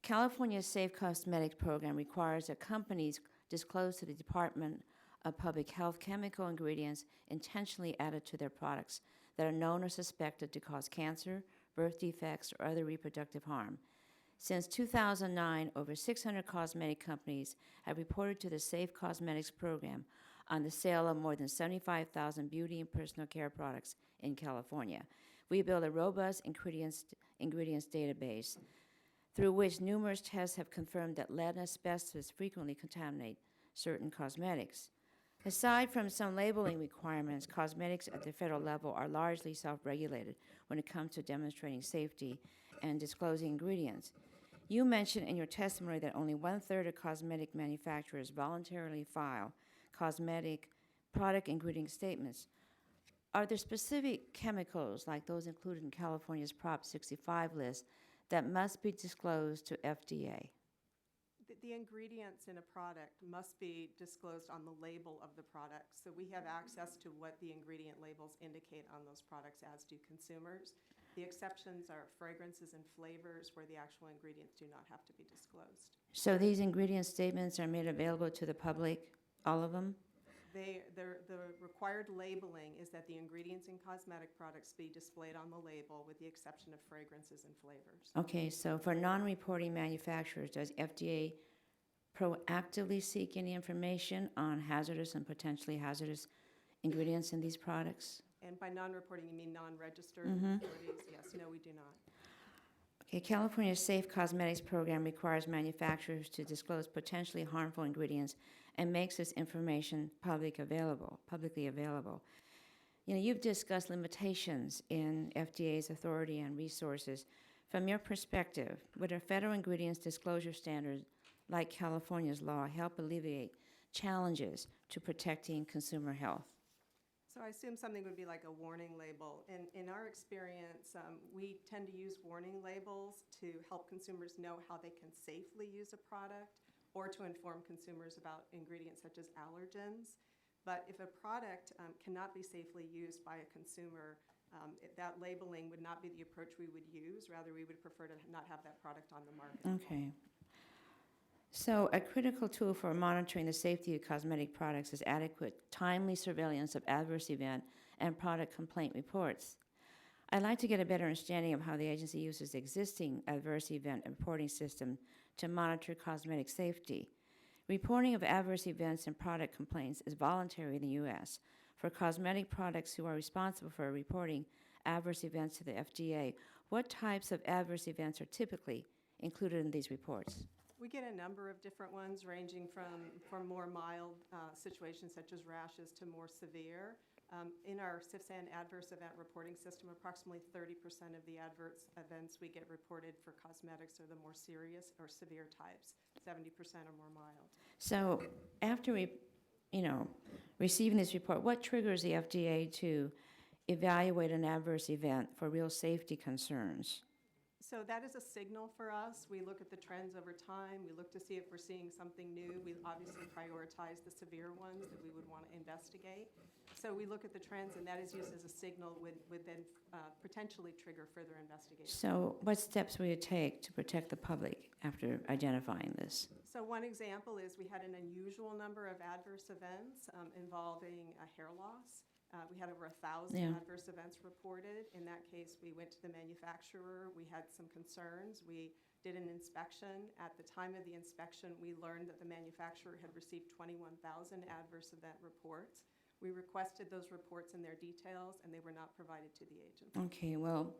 [SPEAKER 8] California's Safe Cosmetics program requires that companies disclose to the Department of Public Health chemical ingredients intentionally added to their products that are known or suspected to cause cancer, birth defects, or other reproductive harm. Since 2009, over 600 cosmetic companies have reported to the Safe Cosmetics program on the sale of more than 75,000 beauty and personal care products in California. We build a robust ingredients database through which numerous tests have confirmed that lead and asbestos frequently contaminate certain cosmetics. Aside from some labeling requirements, cosmetics at the federal level are largely self-regulated when it comes to demonstrating safety and disclosing ingredients. You mentioned in your testimony that only 1/3 of cosmetic manufacturers voluntarily file cosmetic product ingredient statements. Are there specific chemicals, like those included in California's Prop 65 list, that must be disclosed to FDA?
[SPEAKER 7] The ingredients in a product must be disclosed on the label of the product, so we have access to what the ingredient labels indicate on those products, as do consumers. The exceptions are fragrances and flavors where the actual ingredients do not have to be disclosed.
[SPEAKER 8] So these ingredient statements are made available to the public, all of them?
[SPEAKER 7] The required labeling is that the ingredients in cosmetic products be displayed on the label, with the exception of fragrances and flavors.
[SPEAKER 8] Okay, so for non-reporting manufacturers, does FDA proactively seek any information on hazardous and potentially hazardous ingredients in these products?
[SPEAKER 7] And by non-reporting, you mean non-registered facilities? Yes, no, we do not.
[SPEAKER 8] Okay, California's Safe Cosmetics program requires manufacturers to disclose potentially harmful ingredients and makes this information publicly available. You know, you've discussed limitations in FDA's authority and resources. From your perspective, would a federal ingredients disclosure standard like California's law help alleviate challenges to protecting consumer health?
[SPEAKER 7] So I assume something would be like a warning label. In our experience, we tend to use warning labels to help consumers know how they can safely use a product, or to inform consumers about ingredients such as allergens. But if a product cannot be safely used by a consumer, that labeling would not be the approach we would use. Rather, we would prefer to not have that product on the market.
[SPEAKER 8] Okay. So a critical tool for monitoring the safety of cosmetic products is adequate, timely surveillance of adverse event and product complaint reports. I'd like to get a better understanding of how the agency uses the existing adverse event reporting system to monitor cosmetic safety. Reporting of adverse events and product complaints is voluntary in the U.S. For cosmetic products who are responsible for reporting adverse events to the FDA, what types of adverse events are typically included in these reports?
[SPEAKER 7] We get a number of different ones, ranging from more mild situations such as rashes to more severe. In our CIFSAN adverse event reporting system, approximately 30% of the adverse events we get reported for cosmetics are the more serious or severe types. 70% are more mild.
[SPEAKER 8] So after receiving this report, what triggers the FDA to evaluate an adverse event for real safety concerns?
[SPEAKER 7] So that is a signal for us. We look at the trends over time. We look to see if we're seeing something new. We obviously prioritize the severe ones that we would want to investigate. So we look at the trends, and that is used as a signal would then potentially trigger further investigation.
[SPEAKER 8] So what steps will you take to protect the public after identifying this?
[SPEAKER 7] So one example is we had an unusual number of adverse events involving hair loss. We had over 1,000 adverse events reported. In that case, we went to the manufacturer. We had some concerns. We did an inspection. At the time of the inspection, we learned that the manufacturer had received 21,000 adverse event reports. We requested those reports and their details, and they were not provided to the agency.
[SPEAKER 8] Okay, well,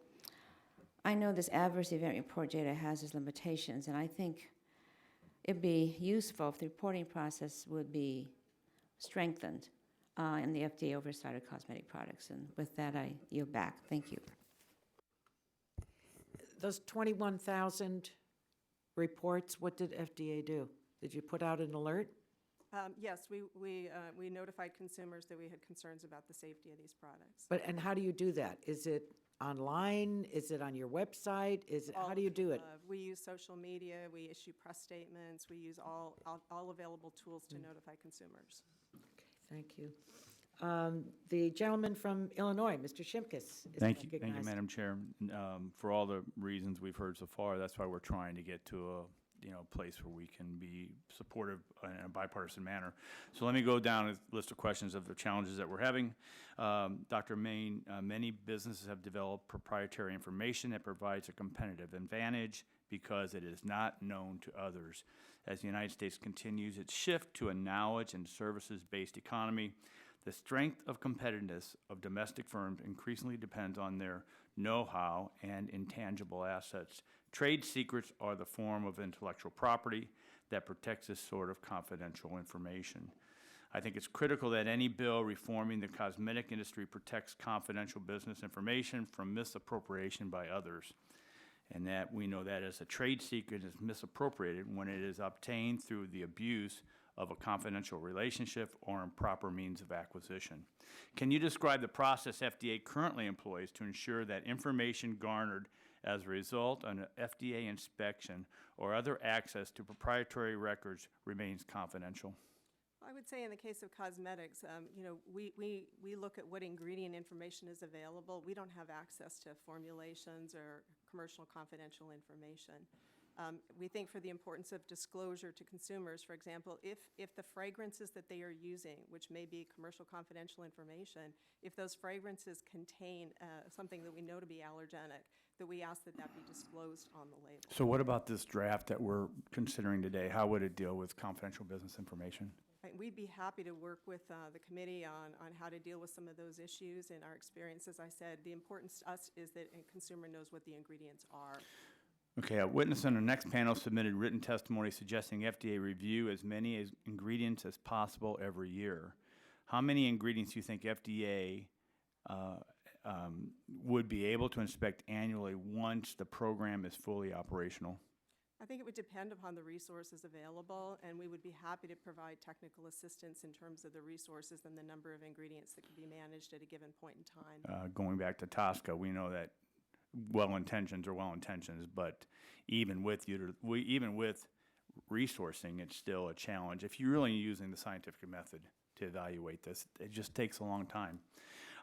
[SPEAKER 8] I know this adverse event report data has its limitations, and I think it'd be useful if the reporting process would be strengthened in the FDA oversight of cosmetic products. And with that, I yield back. Thank you.
[SPEAKER 1] Those 21,000 reports, what did FDA do? Did you put out an alert?
[SPEAKER 7] Yes, we notified consumers that we had concerns about the safety of these products.
[SPEAKER 1] And how do you do that? Is it online? Is it on your website? How do you do it?
[SPEAKER 7] We use social media. We issue press statements. We use all available tools to notify consumers.
[SPEAKER 1] Okay, thank you. The gentleman from Illinois, Mr. Shimkus, is
[SPEAKER 3] Thank you,
[SPEAKER 1] recognized.
[SPEAKER 3] Madam Chair. For all the reasons we've heard so far, that's why we're trying to get to a place where we can be supportive in a bipartisan manner. So let me go down a list of questions of the challenges that we're having. Dr. Main, many businesses have developed proprietary information that provides a competitive advantage because it is not known to others. As the United States continues its shift to a knowledge and services-based economy, the strength of competitiveness of domestic firms increasingly depends on their know-how and intangible assets. Trade secrets are the form of intellectual property that protects this sort of confidential information. I think it's critical that any bill reforming the cosmetic industry protects confidential business information from misappropriation by others, and that we know that as a trade secret is misappropriated when it is obtained through the abuse of a confidential relationship or improper means of acquisition. Can you describe the process FDA currently employs to ensure that information garnered as a result of an FDA inspection or other access to proprietary records remains confidential?
[SPEAKER 7] I would say in the case of cosmetics, we look at what ingredient information is available. We don't have access to formulations or commercial confidential information. We think for the importance of disclosure to consumers, for example, if the fragrances that they are using, which may be commercial confidential information, if those fragrances contain something that we know to be allergenic, that we ask that that be disclosed on the label.
[SPEAKER 3] So what about this draft that we're considering today? How would it deal with confidential business information?
[SPEAKER 7] We'd be happy to work with the committee on how to deal with some of those issues. In our experience, as I said, the importance to us is that a consumer knows what the ingredients are.
[SPEAKER 3] Okay, a witness on the next panel submitted written testimony suggesting FDA review as many ingredients as possible every year. How many ingredients do you think FDA would be able to inspect annually once the program is fully operational?
[SPEAKER 7] I think it would depend upon the resources available, and we would be happy to provide technical assistance in terms of the resources and the number of ingredients that could be managed at a given point in time.
[SPEAKER 3] Going back to Tosca, we know that well-intentions are well-intentions, but even with resourcing, it's still a challenge. If you're really using the scientific method to evaluate this, it just takes a long time.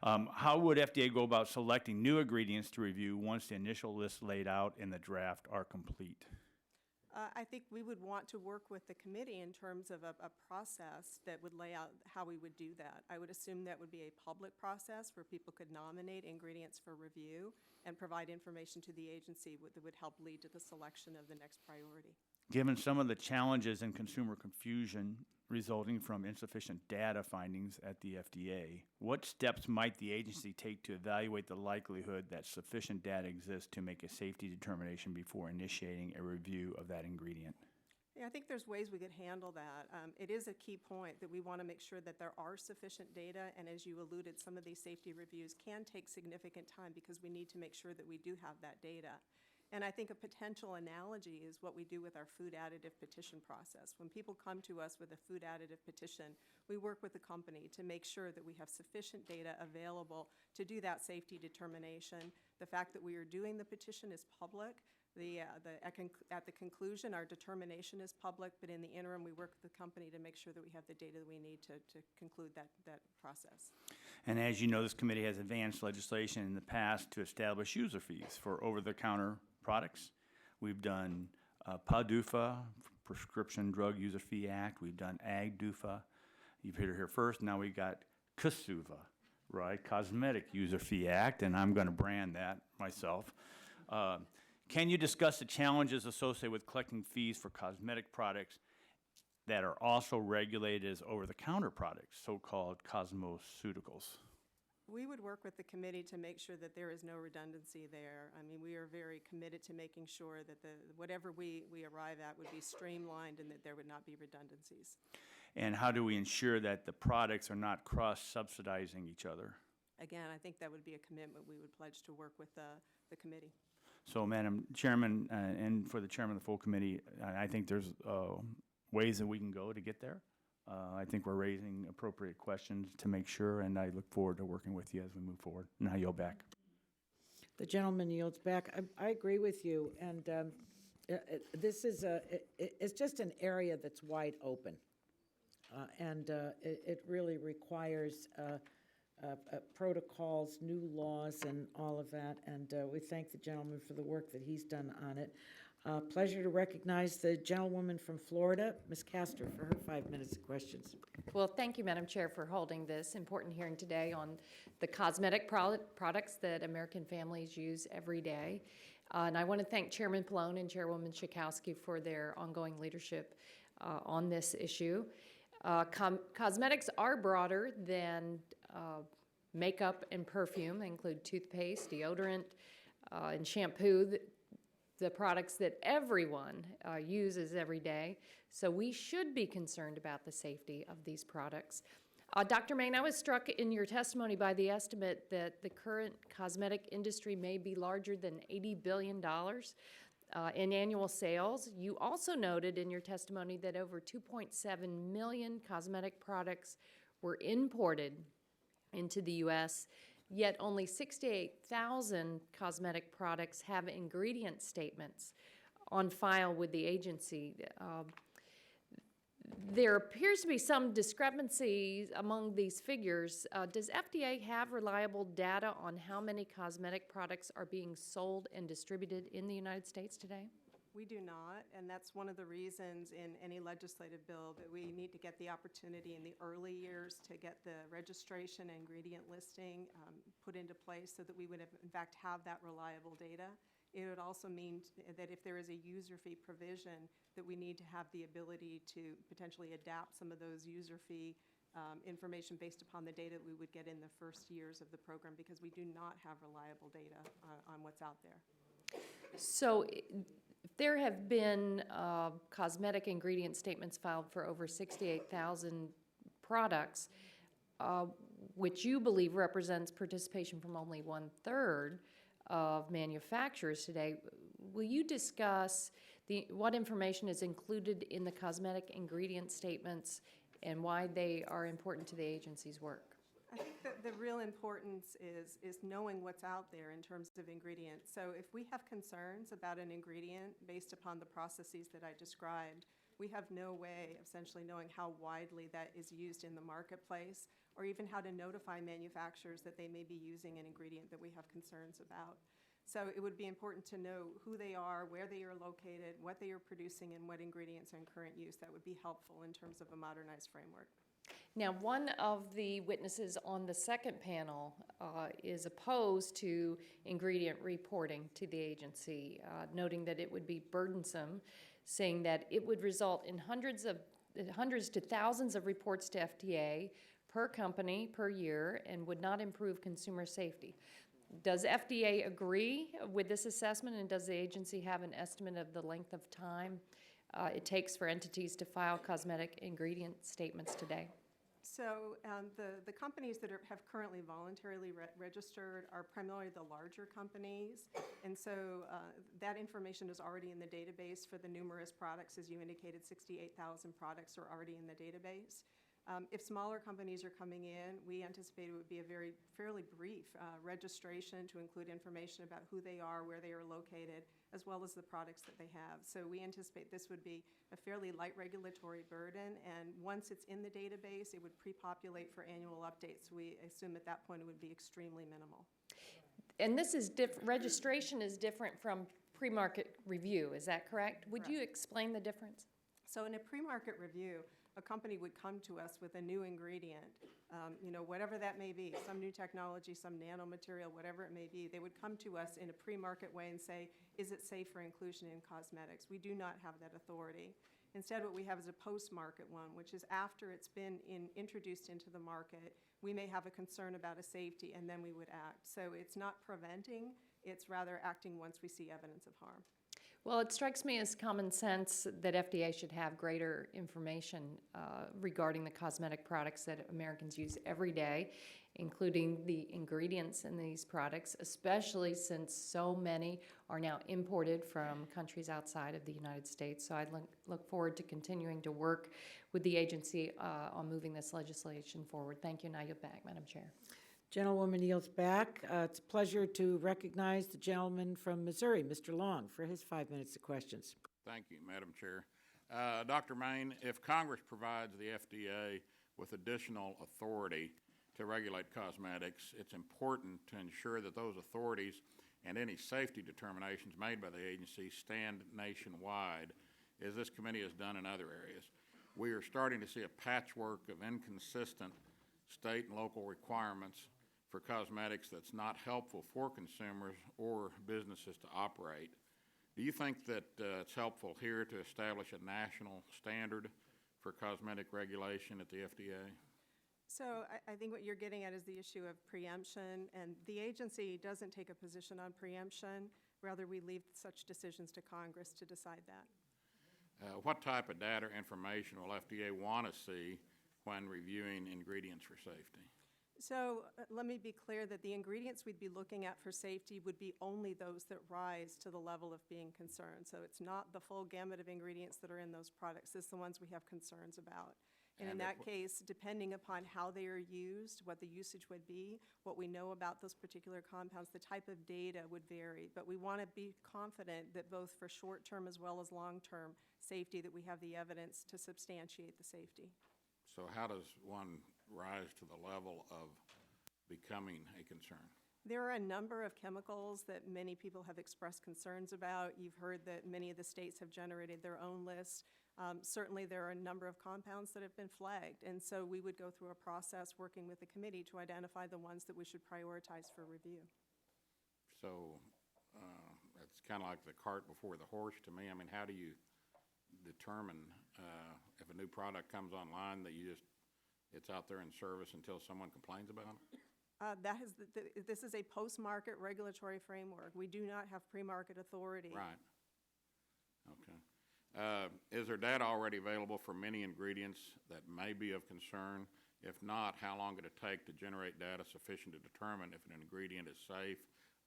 [SPEAKER 3] How would FDA go about selecting new ingredients to review once the initial list laid out in the draft are complete?
[SPEAKER 7] I think we would want to work with the committee in terms of a process that would lay out how we would do that. I would assume that would be a public process where people could nominate ingredients for review and provide information to the agency that would help lead to the selection of the next priority.
[SPEAKER 3] Given some of the challenges and consumer confusion resulting from insufficient data findings at the FDA, what steps might the agency take to evaluate the likelihood that sufficient data exists to make a safety determination before initiating a review of that ingredient?
[SPEAKER 7] Yeah, I think there's ways we could handle that. It is a key point that we want to make sure that there are sufficient data, and as you alluded, some of these safety reviews can take significant time because we need to make sure that we do have that data. And I think a potential analogy is what we do with our food additive petition process. When people come to us with a food additive petition, we work with the company to make sure that we have sufficient data available to do that safety determination. The fact that we are doing the petition is public. At the conclusion, our determination is public, but in the interim, we work with the company to make sure that we have the data that we need to conclude that process.
[SPEAKER 3] And as you know, this committee has advanced legislation in the past to establish user fees for over-the-counter products. We've done PDUFA, Prescription Drug User Fee Act. We've done AgDUFA. You've heard it here first. Now we've got CUSUVA, right? Cosmetic User Fee Act, and I'm going to brand that myself. Can you discuss the challenges associated with collecting fees for cosmetic products that are also regulated as over-the-counter products, so-called cosmeceuticals?
[SPEAKER 7] We would work with the committee to make sure that there is no redundancy there. I mean, we are very committed to making sure that whatever we arrive at would be streamlined and that there would not be redundancies.
[SPEAKER 3] And how do we ensure that the products are not cross-subsidizing each other?
[SPEAKER 7] Again, I think that would be a commitment we would pledge to work with the committee.
[SPEAKER 3] So, Madam Chairman, and for the Chairman of the full committee, I think there's ways that we can go to get there. I think we're raising appropriate questions to make sure, and I look forward to working with you as we move forward. Now you'll back.
[SPEAKER 1] The gentleman yields back. I agree with you, and this is it's just an area that's wide open. It really requires protocols, new laws, and all of that, and we thank the gentleman for the work that he's done on it. Pleasure to recognize the gentlewoman from Florida, Ms. Castor, for her 5 minutes of questions.
[SPEAKER 9] Well, thank you, Madam Chair, for holding this important hearing today on the cosmetic products that American families use every day. And I want to thank Chairman Pallone and Chairwoman Schakowsky for their ongoing leadership on this issue. Cosmetics are broader than makeup and perfume. They include toothpaste, deodorant, and shampoo, the products that everyone uses every day. So we should be concerned about the safety of these products. Dr. Main, I was struck in your testimony by the estimate that the current cosmetic industry may be larger than $80 billion in annual sales. You also noted in your testimony that over 2.7 million cosmetic products were imported into the U.S., yet only 68,000 cosmetic products have ingredient statements on file with the agency. There appears to be some discrepancies among these figures. Does FDA have reliable data on how many cosmetic products are being sold and distributed in the United States today?
[SPEAKER 7] We do not, and that's one of the reasons in any legislative bill that we need to get the opportunity in the early years to get the registration and ingredient listing put into place so that we would in fact have that reliable data. It would also mean that if there is a user fee provision, that we need to have the ability to potentially adapt some of those user fee information based upon the data we would get in the first years of the program, because we do not have reliable data on what's out there.
[SPEAKER 9] So there have been cosmetic ingredient statements filed for over 68,000 products, which you believe represents participation from only 1/3 of manufacturers today. Will you discuss what information is included in the cosmetic ingredient statements and why they are important to the agency's work?
[SPEAKER 7] I think that the real importance is knowing what's out there in terms of ingredients. So if we have concerns about an ingredient based upon the processes that I described, we have no way of essentially knowing how widely that is used in the marketplace, or even how to notify manufacturers that they may be using an ingredient that we have concerns about. So it would be important to know who they are, where they are located, what they are producing, and what ingredients are in current use. That would be helpful in terms of a modernized framework.
[SPEAKER 9] Now, one of the witnesses on the second panel is opposed to ingredient reporting to the agency, noting that it would be burdensome, saying that it would result in hundreds to thousands of reports to FDA per company per year and would not improve consumer safety. Does FDA agree with this assessment, and does the agency have an estimate of the length of time it takes for entities to file cosmetic ingredient statements today?
[SPEAKER 7] So the companies that have currently voluntarily registered are primarily the larger companies, and so that information is already in the database for the numerous products. As you indicated, 68,000 products are already in the database. If smaller companies are coming in, we anticipate it would be a fairly brief registration to include information about who they are, where they are located, as well as the products that they have. So we anticipate this would be a fairly light regulatory burden, and once it's in the database, it would pre-populate for annual updates. We assume at that point it would be extremely minimal.
[SPEAKER 9] And this is registration is different from pre-market review, is that correct? Would you explain the difference?
[SPEAKER 7] So in a pre-market review, a company would come to us with a new ingredient, whatever that may be, some new technology, some nanomaterial, whatever it may be. They would come to us in a pre-market way and say, is it safe for inclusion in cosmetics? We do not have that authority. Instead, what we have is a post-market one, which is after it's been introduced into the market, we may have a concern about a safety, and then we would act. So it's not preventing, it's rather acting once we see evidence of harm.
[SPEAKER 9] Well, it strikes me as common sense that FDA should have greater information regarding the cosmetic products that Americans use every day, including the ingredients in these products, especially since so many are now imported from countries outside of the United States. So I look forward to continuing to work with the agency on moving this legislation forward. Thank you, and I yield back, Madam Chair.
[SPEAKER 1] Gentlewoman yields back. It's a pleasure to recognize the gentleman from Missouri, Mr. Long, for his 5 minutes of questions.
[SPEAKER 10] Thank you, Madam Chair. Dr. Main, if Congress provides the FDA with additional authority to regulate cosmetics, it's important to ensure that those authorities and any safety determinations made by the agency stand nationwide, as this committee has done in other areas. We are starting to see a patchwork of inconsistent state and local requirements for cosmetics that's not helpful for consumers or businesses to operate. Do you think that it's helpful here to establish a national standard for cosmetic regulation at the FDA?
[SPEAKER 7] So I think what you're getting at is the issue of preemption, and the agency doesn't take a position on preemption. Rather, we leave such decisions to Congress to decide that.
[SPEAKER 10] What type of data or information will FDA want to see when reviewing ingredients for safety?
[SPEAKER 7] So let me be clear that the ingredients we'd be looking at for safety would be only those that rise to the level of being concerned. So it's not the full gamut of ingredients that are in those products. It's the ones we have concerns about. And in that case, depending upon how they are used, what the usage would be, what we know about those particular compounds, the type of data would vary. But we want to be confident that both for short-term as well as long-term safety, that we have the evidence to substantiate the safety.
[SPEAKER 10] So how does one rise to the level of becoming a concern?
[SPEAKER 7] There are a number of chemicals that many people have expressed concerns about. You've heard that many of the states have generated their own list. Certainly, there are a number of compounds that have been flagged, and so we would go through a process working with the committee to identify the ones that we should prioritize for review.
[SPEAKER 10] So it's kind of like the cart before the horse to me. I mean, how do you determine if a new product comes online that it's out there in service until someone complains about it?
[SPEAKER 7] This is a post-market regulatory framework. We do not have pre-market authority.
[SPEAKER 10] Right. Okay. Is there data already available for many ingredients that may be of concern? If not, how long would it take to generate data sufficient to determine if an ingredient is safe,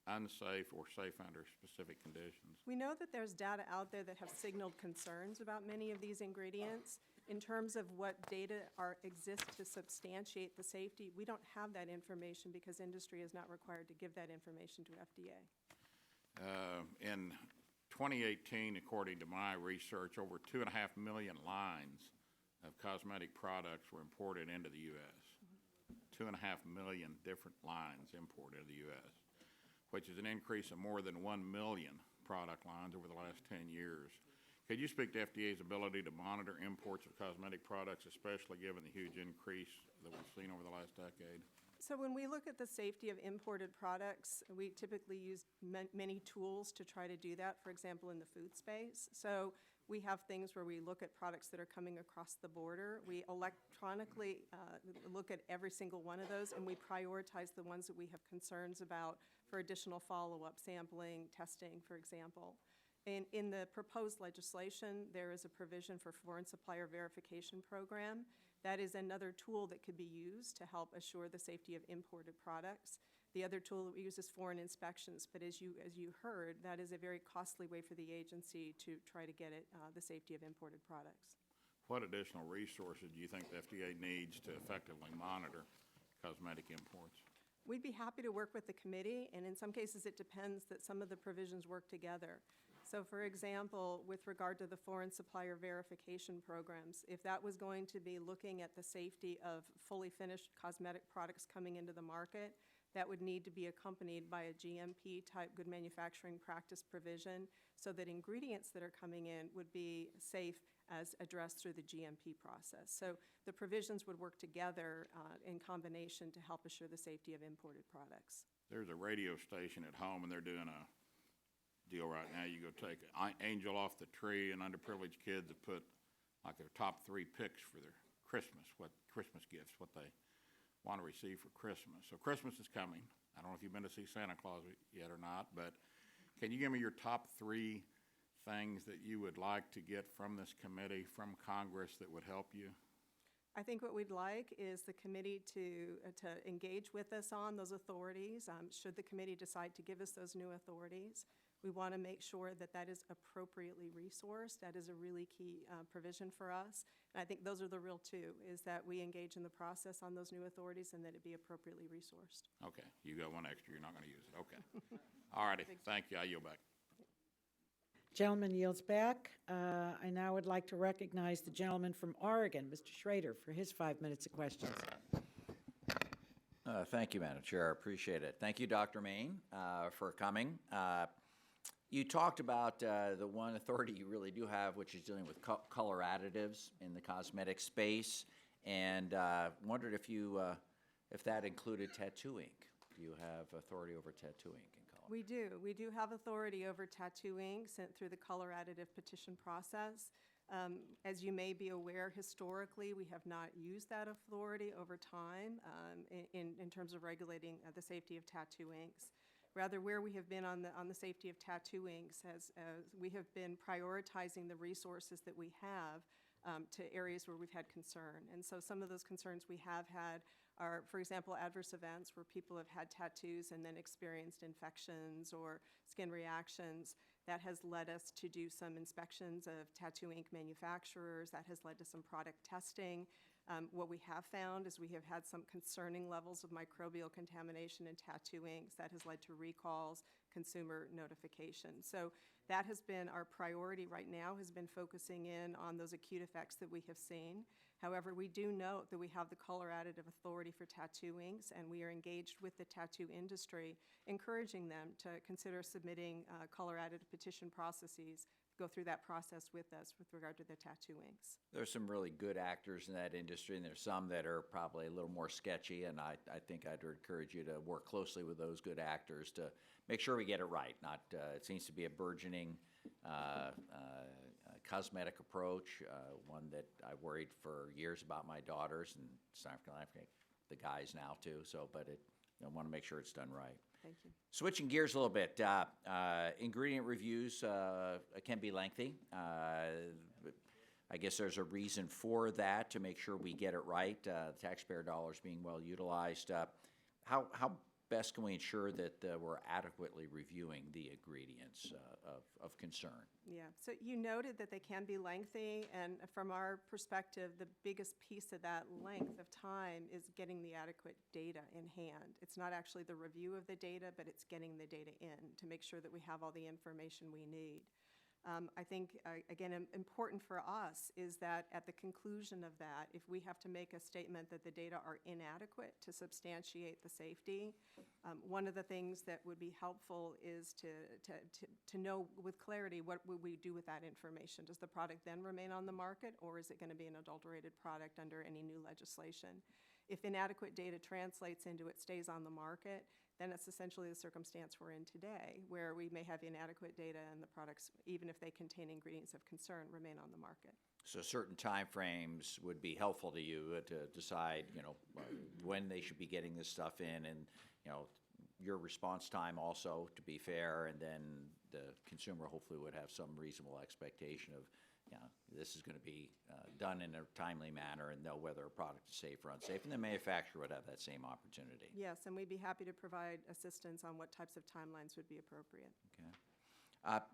[SPEAKER 10] unsafe, or safe under specific conditions?
[SPEAKER 7] We know that there's data out there that have signaled concerns about many of these ingredients. In terms of what data exist to substantiate the safety, we don't have that information because industry is not required to give that information to FDA.
[SPEAKER 10] In 2018, according to my research, over 2.5 million lines of cosmetic products were imported into the U.S. 2.5 million different lines imported into the U.S., which is an increase of more than 1 million product lines over the last 10 years. Could you speak to FDA's ability to monitor imports of cosmetic products, especially given the huge increase that we've seen over the last decade?
[SPEAKER 7] So when we look at the safety of imported products, we typically use many tools to try to do that, for example, in the food space. So we have things where we look at products that are coming across the border. We electronically look at every single one of those, and we prioritize the ones that we have concerns about for additional follow-up sampling, testing, for example. In the proposed legislation, there is a provision for foreign supplier verification program. That is another tool that could be used to help assure the safety of imported products. The other tool that we use is foreign inspections, but as you heard, that is a very costly way for the agency to try to get the safety of imported products.
[SPEAKER 10] What additional resources do you think the FDA needs to effectively monitor cosmetic imports?
[SPEAKER 7] We'd be happy to work with the committee, and in some cases it depends that some of the provisions work together. So for example, with regard to the foreign supplier verification programs, if that was going to be looking at the safety of fully finished cosmetic products coming into the market, that would need to be accompanied by a GMP-type good manufacturing practice provision so that ingredients that are coming in would be safe as addressed through the GMP process. So the provisions would work together in combination to help assure the safety of imported products.
[SPEAKER 10] There's a radio station at home, and they're doing a deal right now. You go take an angel off the tree, and underprivileged kids have put like their top 3 picks for their Christmas gifts, what they want to receive for Christmas. So Christmas is coming. I don't know if you've been to see Santa Claus yet or not, but can you give me your top 3 things that you would like to get from this committee, from Congress, that would help you?
[SPEAKER 7] I think what we'd like is the committee to engage with us on those authorities. Should the committee decide to give us those new authorities, we want to make sure that that is appropriately resourced. That is a really key provision for us. And I think those are the real 2, is that we engage in the process on those new authorities and that it be appropriately resourced.
[SPEAKER 10] Okay, you got 1 extra. You're not going to use it. Okay. All righty. Thank you. I yield back.
[SPEAKER 1] Gentleman yields back. I now would like to recognize the gentleman from Oregon, Mr. Schrader, for his 5 minutes of questions.
[SPEAKER 11] Thank you, Madam Chair. I appreciate it. Thank you, Dr. Main, for coming. You talked about the one authority you really do have, which is dealing with color additives in the cosmetic space, and wondered if that included tattoo ink. Do you have authority over tattoo ink in color?
[SPEAKER 7] We do. We do have authority over tattoo ink sent through the color additive petition process. As you may be aware, historically, we have not used that authority over time in terms of regulating the safety of tattoo inks. Rather, where we have been on the safety of tattoo inks, we have been prioritizing the resources that we have to areas where we've had concern. And so some of those concerns we have had are, for example, adverse events where people have had tattoos and then experienced infections or skin reactions. That has led us to do some inspections of tattoo ink manufacturers. That has led to some product testing. What we have found is we have had some concerning levels of microbial contamination in tattoo inks. That has led to recalls, consumer notifications. So that has been our priority right now, has been focusing in on those acute effects that we have seen. However, we do note that we have the color additive authority for tattoo inks, and we are engaged with the tattoo industry, encouraging them to consider submitting color additive petition processes, go through that process with us with regard to the tattoo inks.
[SPEAKER 11] There's some really good actors in that industry, and there's some that are probably a little more sketchy, and I think I'd encourage you to work closely with those good actors to make sure we get it right. It seems to be a burgeoning cosmetic approach, one that I worried for years about my daughters, and it's time for the guys now too, but I want to make sure it's done right.
[SPEAKER 7] Thank you.
[SPEAKER 11] Switching gears a little bit, ingredient reviews can be lengthy. I guess there's a reason for that, to make sure we get it right, taxpayer dollars being well utilized. How best can we ensure that we're adequately reviewing the ingredients of concern?
[SPEAKER 7] Yeah, so you noted that they can be lengthy, and from our perspective, the biggest piece of that length of time is getting the adequate data in hand. It's not actually the review of the data, but it's getting the data in to make sure that we have all the information we need. I think, again, important for us is that at the conclusion of that, if we have to make a statement that the data are inadequate to substantiate the safety, one of the things that would be helpful is to know with clarity what would we do with that information. Does the product then remain on the market, or is it going to be an adulterated product under any new legislation? If inadequate data translates into it stays on the market, then it's essentially the circumstance we're in today, where we may have inadequate data and the products, even if they contain ingredients of concern, remain on the market.
[SPEAKER 11] So certain timeframes would be helpful to you to decide, when they should be getting this stuff in, and, your response time also, to be fair, and then the consumer hopefully would have some reasonable expectation of, this is going to be done in a timely manner, and know whether a product is safe or unsafe, and the manufacturer would have that same opportunity.
[SPEAKER 7] Yes, and we'd be happy to provide assistance on what types of timelines would be appropriate.
[SPEAKER 11] Okay.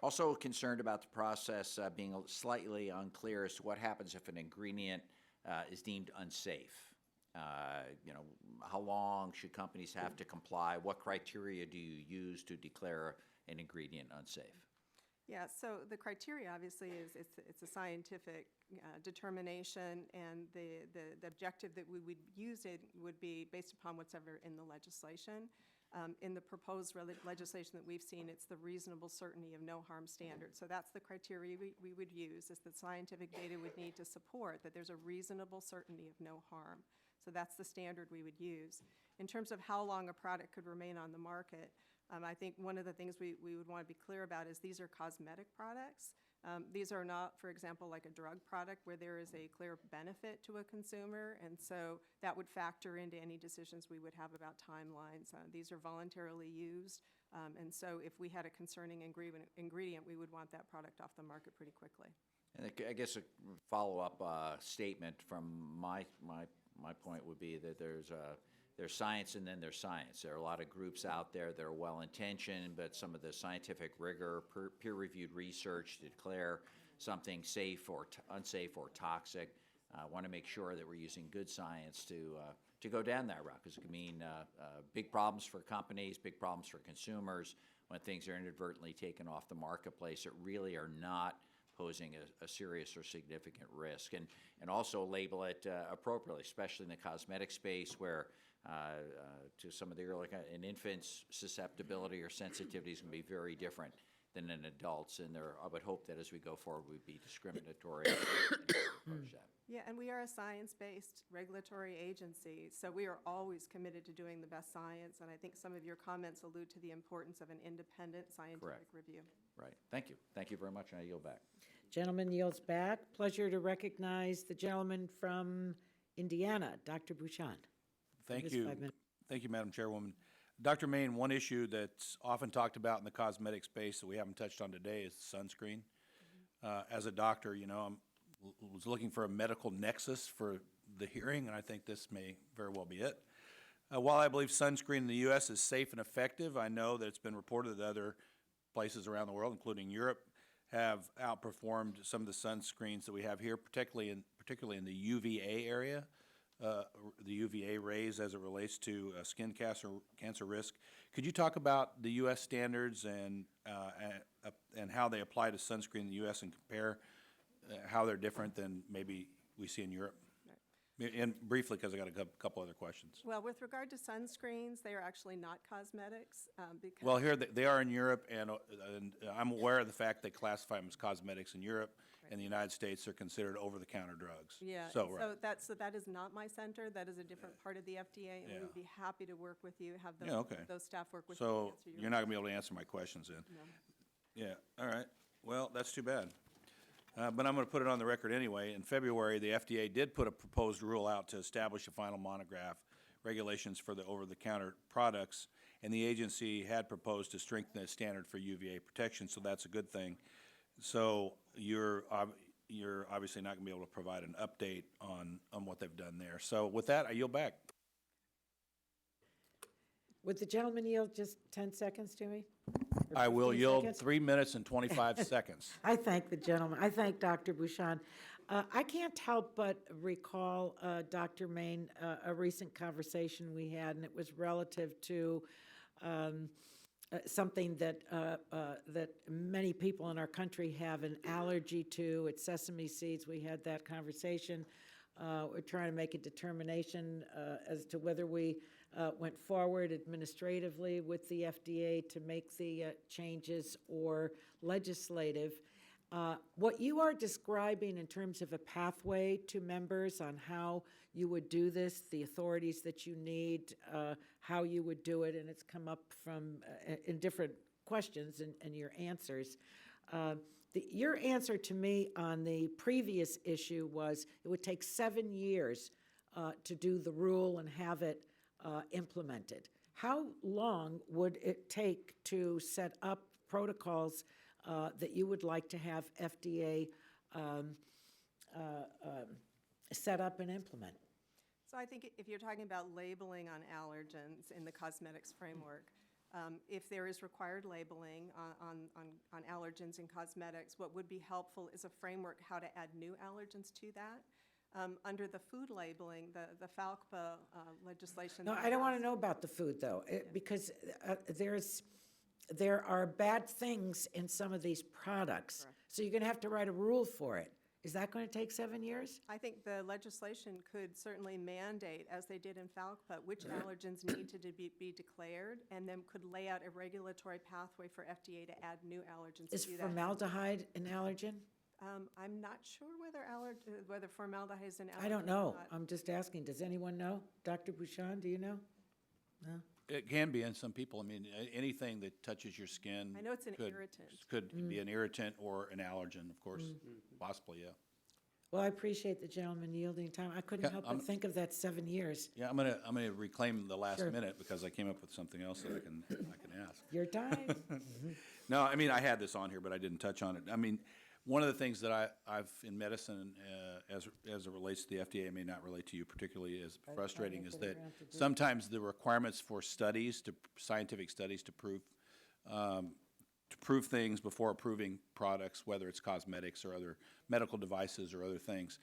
[SPEAKER 11] Also concerned about the process being slightly unclear as to what happens if an ingredient is deemed unsafe. How long should companies have to comply? What criteria do you use to declare an ingredient unsafe?
[SPEAKER 7] Yeah, so the criteria obviously is it's a scientific determination, and the objective that we would use it would be based upon what's ever in the legislation. In the proposed legislation that we've seen, it's the reasonable certainty of no harm standard. So that's the criteria we would use, is that scientific data would need to support that there's a reasonable certainty of no harm. So that's the standard we would use. In terms of how long a product could remain on the market, I think one of the things we would want to be clear about is these are cosmetic products. These are not, for example, like a drug product where there is a clear benefit to a consumer, and so that would factor into any decisions we would have about timelines. These are voluntarily used, and so if we had a concerning ingredient, we would want that product off the market pretty quickly.
[SPEAKER 11] And I guess a follow-up statement from my point would be that there's science, and then there's science. There are a lot of groups out there that are well-intentioned, but some of the scientific rigor, peer-reviewed research to declare something safe or unsafe or toxic. I want to make sure that we're using good science to go down that route, because it can mean big problems for companies, big problems for consumers. when things are inadvertently taken off the marketplace that really are not posing a serious or significant risk, and also label it appropriately, especially in the cosmetic space where to some of the early, an infant's susceptibility or sensitivity is going to be very different than an adult's, and I would hope that as we go forward, we'd be discriminatory and approach that.
[SPEAKER 7] Yeah, and we are a science-based regulatory agency, so we are always committed to doing the best science, and I think some of your comments allude to the importance of an independent scientific
[SPEAKER 11] Correct.
[SPEAKER 7] review.
[SPEAKER 11] Right. Thank you. Thank you very much, and I yield back.
[SPEAKER 1] Gentleman yields back. Pleasure to recognize the gentleman from Indiana, Dr. Bouchon.
[SPEAKER 3] Thank
[SPEAKER 1] His
[SPEAKER 3] you.
[SPEAKER 1] 5 minutes.
[SPEAKER 3] Thank you, Madam Chairwoman. Dr. Main, one issue that's often talked about in the cosmetic space that we haven't touched on today is sunscreen. As a doctor, you know, I was looking for a medical nexus for the hearing, and I think this may very well be it. While I believe sunscreen in the U.S. is safe and effective, I know that it's been reported that other places around the world, including Europe, have outperformed some of the sunscreens that we have here, particularly in the UVA area, the UVA rays as it relates to skin cancer risk. Could you talk about the U.S. standards and how they apply to sunscreen in the U.S. and compare how they're different than maybe we see in Europe? And briefly, because I got a couple other questions.
[SPEAKER 7] Well, with regard to sunscreens, they are actually not cosmetics because.
[SPEAKER 3] Well, here they are in Europe, and I'm aware of the fact they classify them as cosmetics in Europe. In the United States, they're considered over-the-counter drugs.
[SPEAKER 7] Yeah,
[SPEAKER 3] So,
[SPEAKER 7] so that is not my center. That is a different part of the FDA, and we would be happy to work with you, have
[SPEAKER 3] Yeah, okay.
[SPEAKER 7] those staff work with you. to
[SPEAKER 3] So
[SPEAKER 7] answer your
[SPEAKER 3] you're not going to be able to answer my questions then?
[SPEAKER 7] No.
[SPEAKER 3] Yeah, all right. Well, that's too bad. But I'm going to put it on the record anyway. In February, the FDA did put a proposed rule out to establish a final monograph regulations for the over-the-counter products, and the agency had proposed to strengthen the standard for UVA protection, so that's a good thing. So you're obviously not going to be able to provide an update on what they've done there. So with that, I yield back.
[SPEAKER 1] Would the gentleman yield just 10 seconds to me? Or
[SPEAKER 3] I will
[SPEAKER 1] 15
[SPEAKER 3] yield
[SPEAKER 1] seconds?
[SPEAKER 3] 3 minutes and 25 seconds.
[SPEAKER 1] I thank the gentleman. I thank Dr. Bouchon. I can't help but recall, Dr. Main, a recent conversation we had, and it was relative to something that that many people in our country have an allergy to. It's sesame seeds. We had that conversation. We're trying to make a determination as to whether we went forward administratively with the FDA to make the changes or legislative. What you are describing in terms of a pathway to members on how you would do this, the authorities that you need, how you would do it, and it's come up from in different questions and your answers. Your answer to me on the previous issue was it would take 7 years to do the rule and have it implemented. How long would it take to set up protocols that you would like to have FDA set up and implement?
[SPEAKER 7] So I think if you're talking about labeling on allergens in the cosmetics framework, if there is required labeling on allergens in cosmetics, what would be helpful is a framework how to add new allergens to that. Under the food labeling, the FALCPA legislation.
[SPEAKER 1] No, I don't want to know about the food, though, because there are bad things in some of these products.
[SPEAKER 7] Correct.
[SPEAKER 1] So you're going to have to write a rule for it. Is that going to take 7 years?
[SPEAKER 7] I think the legislation could certainly mandate, as they did in FALCPA, which allergens need to be declared, and then could lay out a regulatory pathway for FDA to add new allergens.
[SPEAKER 1] Is
[SPEAKER 7] to do that.
[SPEAKER 1] formaldehyde an allergen?
[SPEAKER 7] I'm not sure whether formaldehyde is an allergen.
[SPEAKER 1] I don't
[SPEAKER 7] or
[SPEAKER 1] know.
[SPEAKER 7] not.
[SPEAKER 1] I'm just asking. Does anyone know? Dr. Bouchon, do you know? No?
[SPEAKER 3] It can be in some people. I mean, anything that touches your skin.
[SPEAKER 7] I know it's an
[SPEAKER 3] could-
[SPEAKER 7] irritant.
[SPEAKER 3] Could be an irritant or an allergen, of course, possibly, yeah.
[SPEAKER 1] Well, I appreciate the gentleman yielding time. I couldn't
[SPEAKER 3] Yeah,
[SPEAKER 1] help but think of that 7 years.
[SPEAKER 3] Yeah, I'm gonna reclaim the last
[SPEAKER 1] Sure.
[SPEAKER 3] minute because I came up with something else that I can ask.
[SPEAKER 1] Your time.
[SPEAKER 3] No, I mean, I had this on here, but I didn't touch on it. I mean, one of the things that I've in medicine, as it relates to the FDA, may not relate to you particularly as frustrating, is that sometimes the requirements for studies, scientific studies to prove things before approving products, whether it's cosmetics or other medical devices or other things,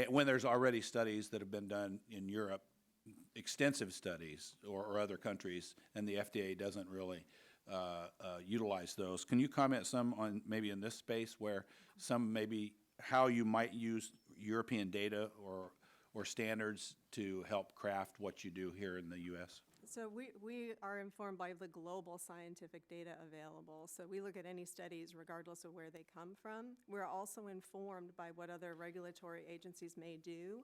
[SPEAKER 3] when there's already studies that have been done in Europe, extensive studies or other countries, and the FDA doesn't really utilize those. Can you comment some on maybe in this space where some maybe how you might use European data or standards to help craft what you do here in the U.S.?
[SPEAKER 7] So we are informed by the global scientific data available. So we look at any studies regardless of where they come from. We're also informed by what other regulatory agencies may do.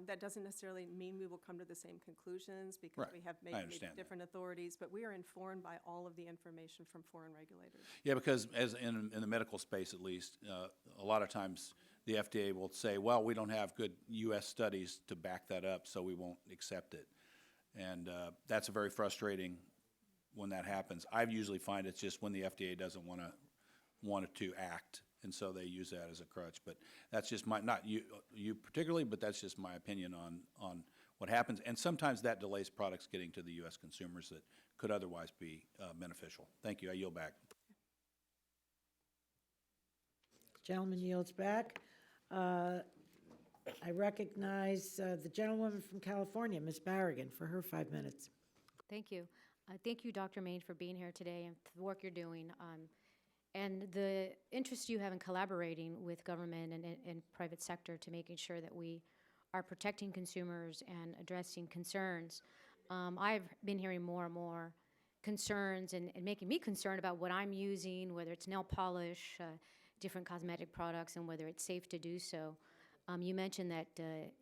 [SPEAKER 7] That doesn't necessarily mean we will come to the same conclusions because
[SPEAKER 3] Right.
[SPEAKER 7] we have
[SPEAKER 3] I
[SPEAKER 7] maybe
[SPEAKER 3] understand that.
[SPEAKER 7] different authorities, but we are informed by all of the information from foreign regulators.
[SPEAKER 3] Yeah, because as in the medical space at least, a lot of times the FDA will say, well, we don't have good U.S. studies to back that up, so we won't accept it. And that's very frustrating when that happens. I usually find it's just when the FDA doesn't want to act, and so they use that as a crutch. But that's just not you particularly, but that's just my opinion on what happens. And sometimes that delays products getting to the U.S. consumers that could otherwise be beneficial. Thank you. I yield back.
[SPEAKER 1] Gentleman yields back. I recognize the gentlewoman from California, Ms. Barragan, for her 5 minutes.
[SPEAKER 12] Thank you. Thank you, Dr. Main, for being here today and the work you're doing. And the interest you have in collaborating with government and private sector to making sure that we are protecting consumers and addressing concerns. I've been hearing more and more concerns and making me concerned about what I'm using, whether it's nail polish, different cosmetic products, and whether it's safe to do so. You mentioned that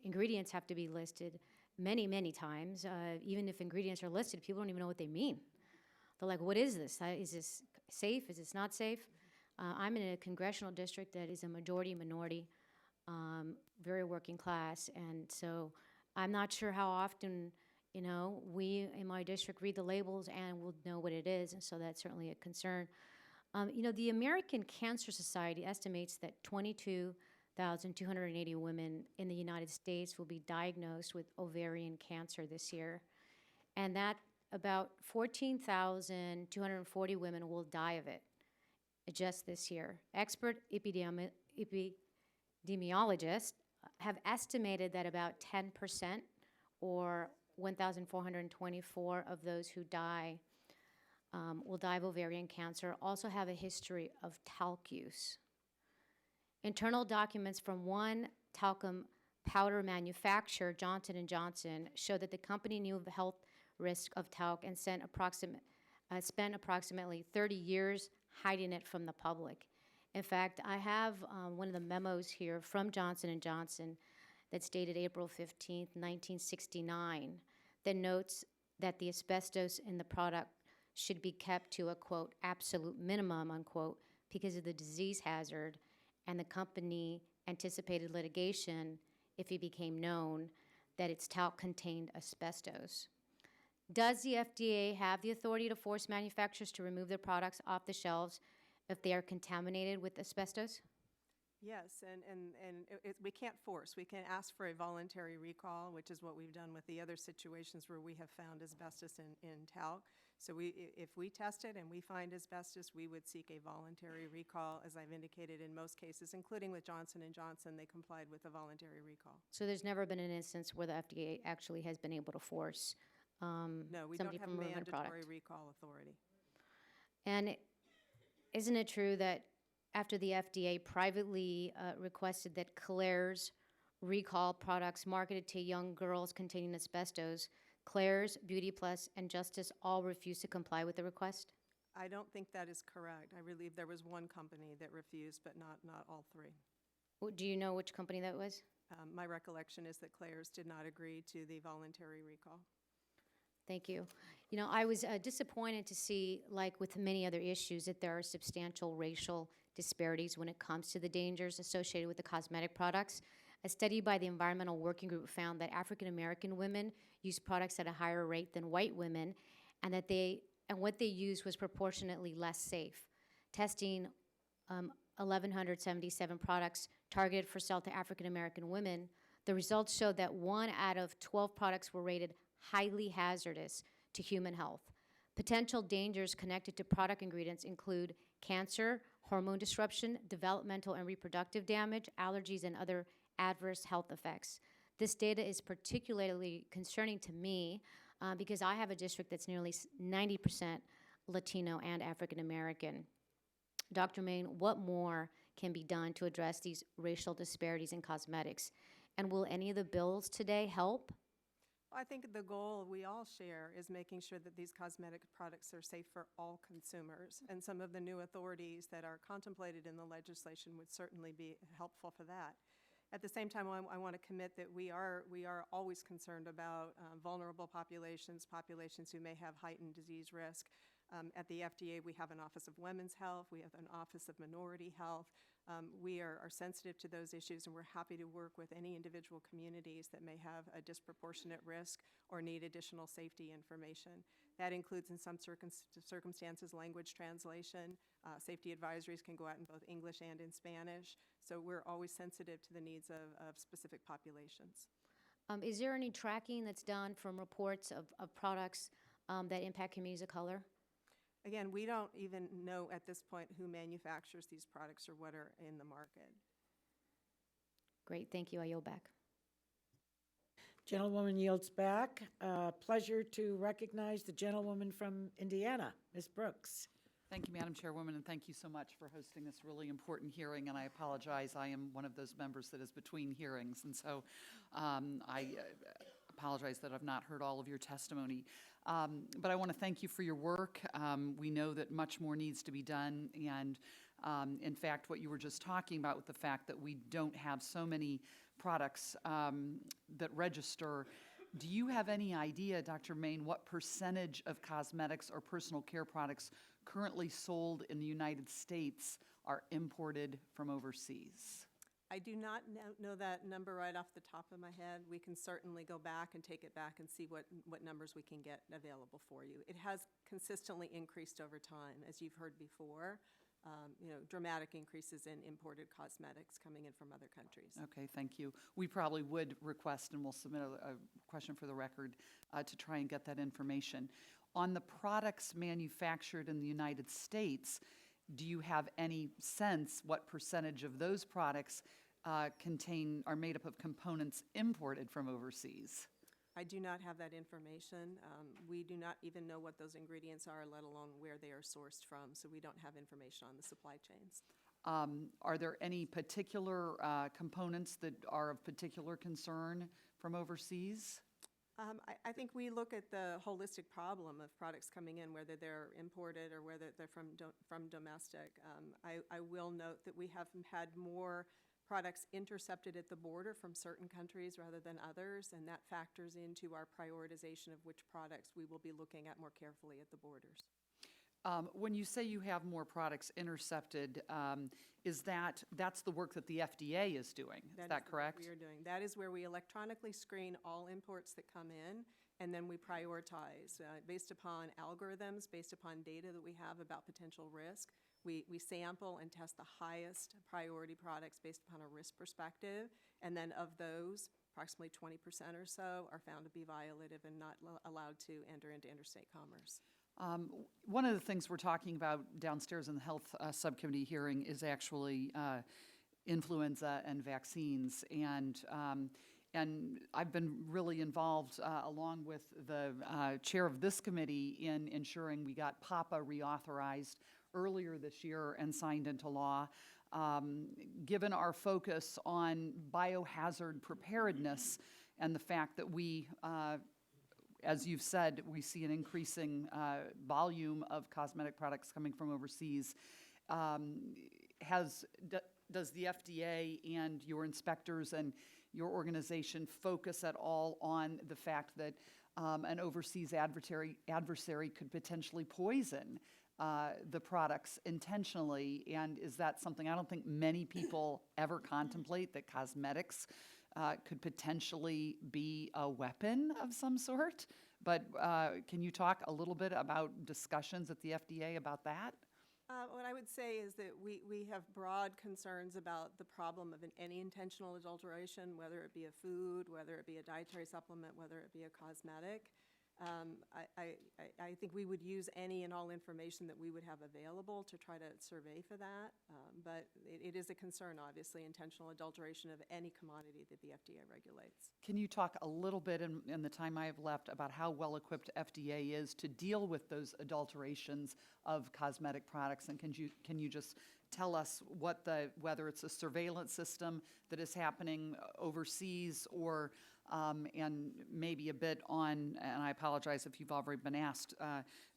[SPEAKER 12] ingredients have to be listed many, many times. Even if ingredients are listed, people don't even know what they mean. They're like, what is this? Is this safe? Is this not safe? I'm in a congressional district that is a majority minority, very working class, and so I'm not sure how often, we in my district read the labels and we'll know what it is, and so that's certainly a concern. The American Cancer Society estimates that 22,280 women in the United States will be diagnosed with ovarian cancer this year, and that about 14,240 women will die of it just this year. Expert epidemiologists have estimated that about 10% or 1,424 of those who die will die of ovarian cancer, also have a history of talc use. Internal documents from one talcum powder manufacturer, Johnson & Johnson, show that the company knew of the health risk of talc and spent approximately 30 years hiding it from the public. In fact, I have one of the memos here from Johnson & Johnson that's dated April 15th, 1969, that notes that the asbestos in the product should be kept to a, quote, absolute minimum, unquote, because of the disease hazard, and the company anticipated litigation if it became known that its talc contained asbestos. Does the FDA have the authority to force manufacturers to remove their products off the shelves if they are contaminated with asbestos?
[SPEAKER 7] Yes, and we can't force. We can ask for a voluntary recall, which is what we've done with the other situations where we have found asbestos in talc. So if we test it and we find asbestos, we would seek a voluntary recall, as I've indicated in most cases, including with Johnson & Johnson. They complied with a voluntary recall.
[SPEAKER 12] So there's never been an instance where the FDA actually has been able to force
[SPEAKER 7] No, we don't
[SPEAKER 12] somebody
[SPEAKER 7] have
[SPEAKER 12] from removing a
[SPEAKER 7] mandatory
[SPEAKER 12] product.
[SPEAKER 7] recall authority.
[SPEAKER 12] And isn't it true that after the FDA privately requested that Claire's recall products marketed to young girls containing asbestos, Claire's, Beauty Plus, and Justice all refused to comply with the request?
[SPEAKER 7] I don't think that is correct. I believe there was one company that refused, but not all three.
[SPEAKER 12] Do you know which company that was?
[SPEAKER 7] My recollection is that Claire's did not agree to the voluntary recall.
[SPEAKER 12] Thank you. I was disappointed to see, like with many other issues, that there are substantial racial disparities when it comes to the dangers associated with the cosmetic products. A study by the Environmental Working Group found that African American women use products at a higher rate than white women, and what they used was proportionately less safe. Testing 1,177 products targeted for sale to African American women, the results showed that 1 out of 12 products were rated highly hazardous to human health. Potential dangers connected to product ingredients include cancer, hormone disruption, developmental and reproductive damage, allergies, and other adverse health effects. This data is particularly concerning to me because I have a district that's nearly 90% Latino, and African American. Dr. Main, what more can be done to address these racial disparities in cosmetics? And will any of the bills today help?
[SPEAKER 7] I think the goal we all share is making sure that these cosmetic products are safe for all consumers. And some of the new authorities that are contemplated in the legislation would certainly be helpful for that. At the same time, I want to commit that we are always concerned about vulnerable populations, populations who may have heightened disease risk. At the FDA, we have an Office of Women's Health. We have an Office of Minority Health. We are sensitive to those issues, and we're happy to work with any individual communities that may have a disproportionate risk or need additional safety information. That includes, in some circumstances, language translation. Safety advisories can go out in both English and in Spanish. So we're always sensitive to the needs of specific populations.
[SPEAKER 12] Is there any tracking that's done from reports of products that impact communities of color?
[SPEAKER 7] Again, we don't even know at this point who manufactures these products or what are in the market.
[SPEAKER 12] Great, thank you. I yield back.
[SPEAKER 1] Gentlewoman yields back. Pleasure to recognize the gentlewoman from Indiana, Ms. Brooks.
[SPEAKER 13] Thank you, Madam Chairwoman, and thank you so much for hosting this really important hearing. And I apologize, I am one of those members that is between hearings, and so I apologize that I've not heard all of your testimony. But I want to thank you for your work. We know that much more needs to be done, and in fact, what you were just talking about with the fact that we don't have so many products that register. Do you have any idea, Dr. Main, what percentage of cosmetics or personal care products currently sold in the United States are imported from overseas?
[SPEAKER 7] I do not know that number right off the top of my head. We can certainly go back and take it back and see what numbers we can get available for you. It has consistently increased over time, as you've heard before. Dramatic increases in imported cosmetics coming in from other countries.
[SPEAKER 13] Okay, thank you. We probably would request, and we'll submit a question for the record to try and get that information. On the products manufactured in the United States, do you have any sense what percentage of those products are made up of components imported from overseas?
[SPEAKER 7] I do not have that information. We do not even know what those ingredients are, let alone where they are sourced from, so we don't have information on the supply chains.
[SPEAKER 13] Are there any particular components that are of particular concern from overseas?
[SPEAKER 7] I think we look at the holistic problem of products coming in, whether they're imported or whether they're from domestic. I will note that we have had more products intercepted at the border from certain countries rather than others, and that factors into our prioritization of which products we will be looking at more carefully at the borders.
[SPEAKER 13] When you say you have more products intercepted, that's the work that the FDA is doing? Is that correct?
[SPEAKER 7] We are doing. That is where we electronically screen all imports that come in, and then we prioritize based upon algorithms, based upon data that we have about potential risk. We sample and test the highest priority products based upon a risk perspective, and then of those, approximately 20% or so are found to be violative and not allowed to enter into interstate commerce.
[SPEAKER 13] One of the things we're talking about downstairs in the Health Subcommittee hearing is actually influenza and vaccines. And I've been really involved, along with the chair of this committee, in ensuring we got PAPA reauthorized earlier this year and signed into law. Given our focus on biohazard preparedness and the fact that we, as you've said, we see an increasing volume of cosmetic products coming from overseas. Does the FDA and your inspectors and your organization focus at all on the fact that an overseas adversary could potentially poison the products intentionally? And is that something I don't think many people ever contemplate, that cosmetics could potentially be a weapon of some sort? But can you talk a little bit about discussions at the FDA about that?
[SPEAKER 7] What I would say is that we have broad concerns about the problem of any intentional adulteration, whether it be a food, whether it be a dietary supplement, whether it be a cosmetic. I think we would use any and all information that we would have available to try to survey for that. But it is a concern, obviously, intentional adulteration of any commodity that the FDA regulates.
[SPEAKER 13] Can you talk a little bit in the time I have left about how well-equipped FDA is to deal with those adulterations of cosmetic products? And can you just tell us whether it's a surveillance system that is happening overseas or and maybe a bit on, and I apologize if you've already been asked,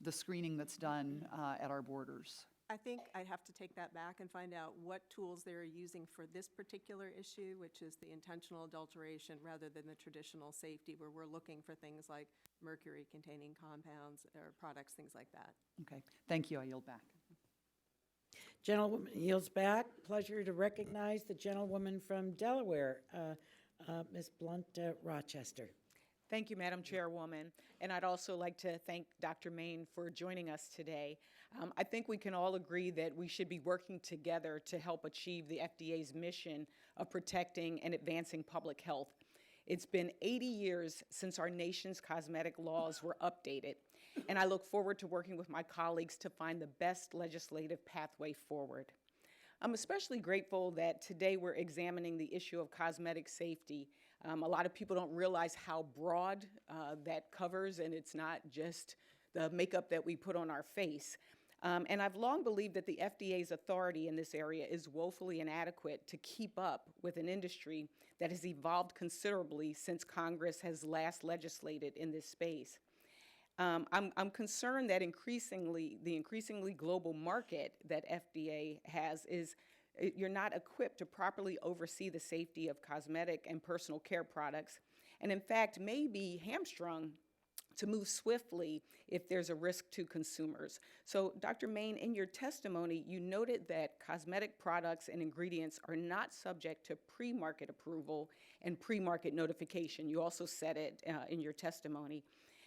[SPEAKER 13] the screening that's done at our borders?
[SPEAKER 7] I think I'd have to take that back and find out what tools they're using for this particular issue, which is the intentional adulteration rather than the traditional safety, where we're looking for things like mercury-containing compounds or products, things like that.
[SPEAKER 13] Okay, thank you. I yield back.
[SPEAKER 1] Gentlewoman yields back. Pleasure to recognize the gentlewoman from Delaware, Ms. Blunt Rochester.
[SPEAKER 14] Thank you, Madam Chairwoman. And I'd also like to thank Dr. Main for joining us today. I think we can all agree that we should be working together to help achieve the FDA's mission of protecting and advancing public health. It's been 80 years since our nation's cosmetic laws were updated, and I look forward to working with my colleagues to find the best legislative pathway forward. I'm especially grateful that today we're examining the issue of cosmetic safety. A lot of people don't realize how broad that covers, and it's not just the makeup that we put on our face. And I've long believed that the FDA's authority in this area is woefully inadequate to keep up with an industry that has evolved considerably since Congress has last legislated in this space. I'm concerned that the increasingly global market that FDA has is you're not equipped to properly oversee the safety of cosmetic and personal care products, and in fact may be hamstrung to move swiftly if there's a risk to consumers. So, Dr. Main, in your testimony, you noted that cosmetic products and ingredients are not subject to pre-market approval and pre-market notification. You also said it in your testimony.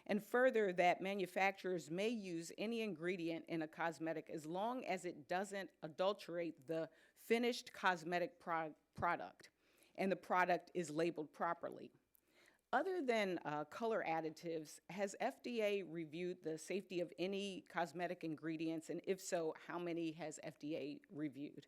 [SPEAKER 14] And further, that manufacturers may use any ingredient in a cosmetic as long as it doesn't adulterate the finished cosmetic product and the product is labeled properly. Other than color additives, has FDA reviewed the safety of any cosmetic ingredients, and if so, how many has FDA reviewed?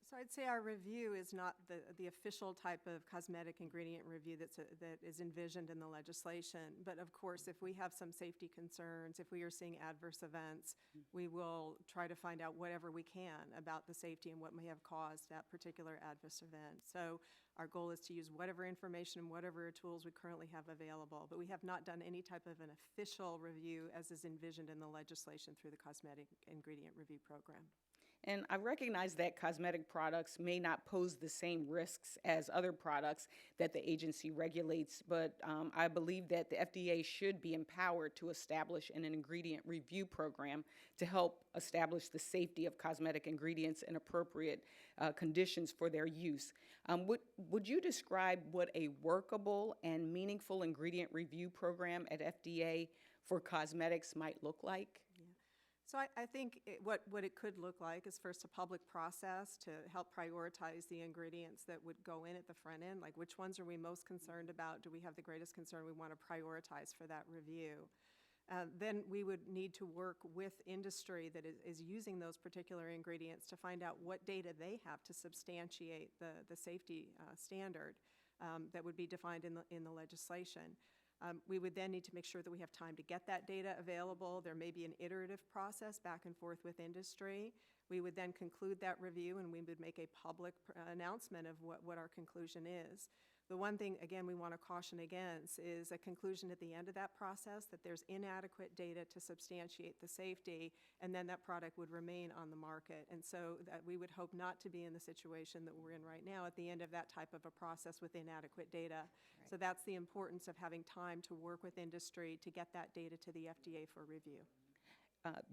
[SPEAKER 7] So I'd say our review is not the official type of cosmetic ingredient review that is envisioned in the legislation. But of course, if we have some safety concerns, if we are seeing adverse events, we will try to find out whatever we can about the safety and what may have caused that particular adverse event. So our goal is to use whatever information and whatever tools we currently have available. But we have not done any type of an official review as is envisioned in the legislation through the Cosmetic Ingredient Review Program.
[SPEAKER 14] And I recognize that cosmetic products may not pose the same risks as other products that the agency regulates, but I believe that the FDA should be empowered to establish an ingredient review program to help establish the safety of cosmetic ingredients and appropriate conditions for their use. Would you describe what a workable and meaningful ingredient review program at FDA for cosmetics might look like?
[SPEAKER 7] So I think what it could look like is first a public process to help prioritize the ingredients that would go in at the front end, like which ones are we most concerned about? Do we have the greatest concern we want to prioritize for that review? Then we would need to work with industry that is using those particular ingredients to find out what data they have to substantiate the safety standard that would be defined in the legislation. We would then need to make sure that we have time to get that data available. There may be an iterative process back and forth with industry. We would then conclude that review and we would make a public announcement of what our conclusion is. The one thing, again, we want to caution against is a conclusion at the end of that process that there's inadequate data to substantiate the safety, and then that product would remain on the market. And so that we would hope not to be in the situation that we're in right now at the end of that type of a process with inadequate data. Right. So that's the importance of having time to work with industry to get that data to the FDA for review.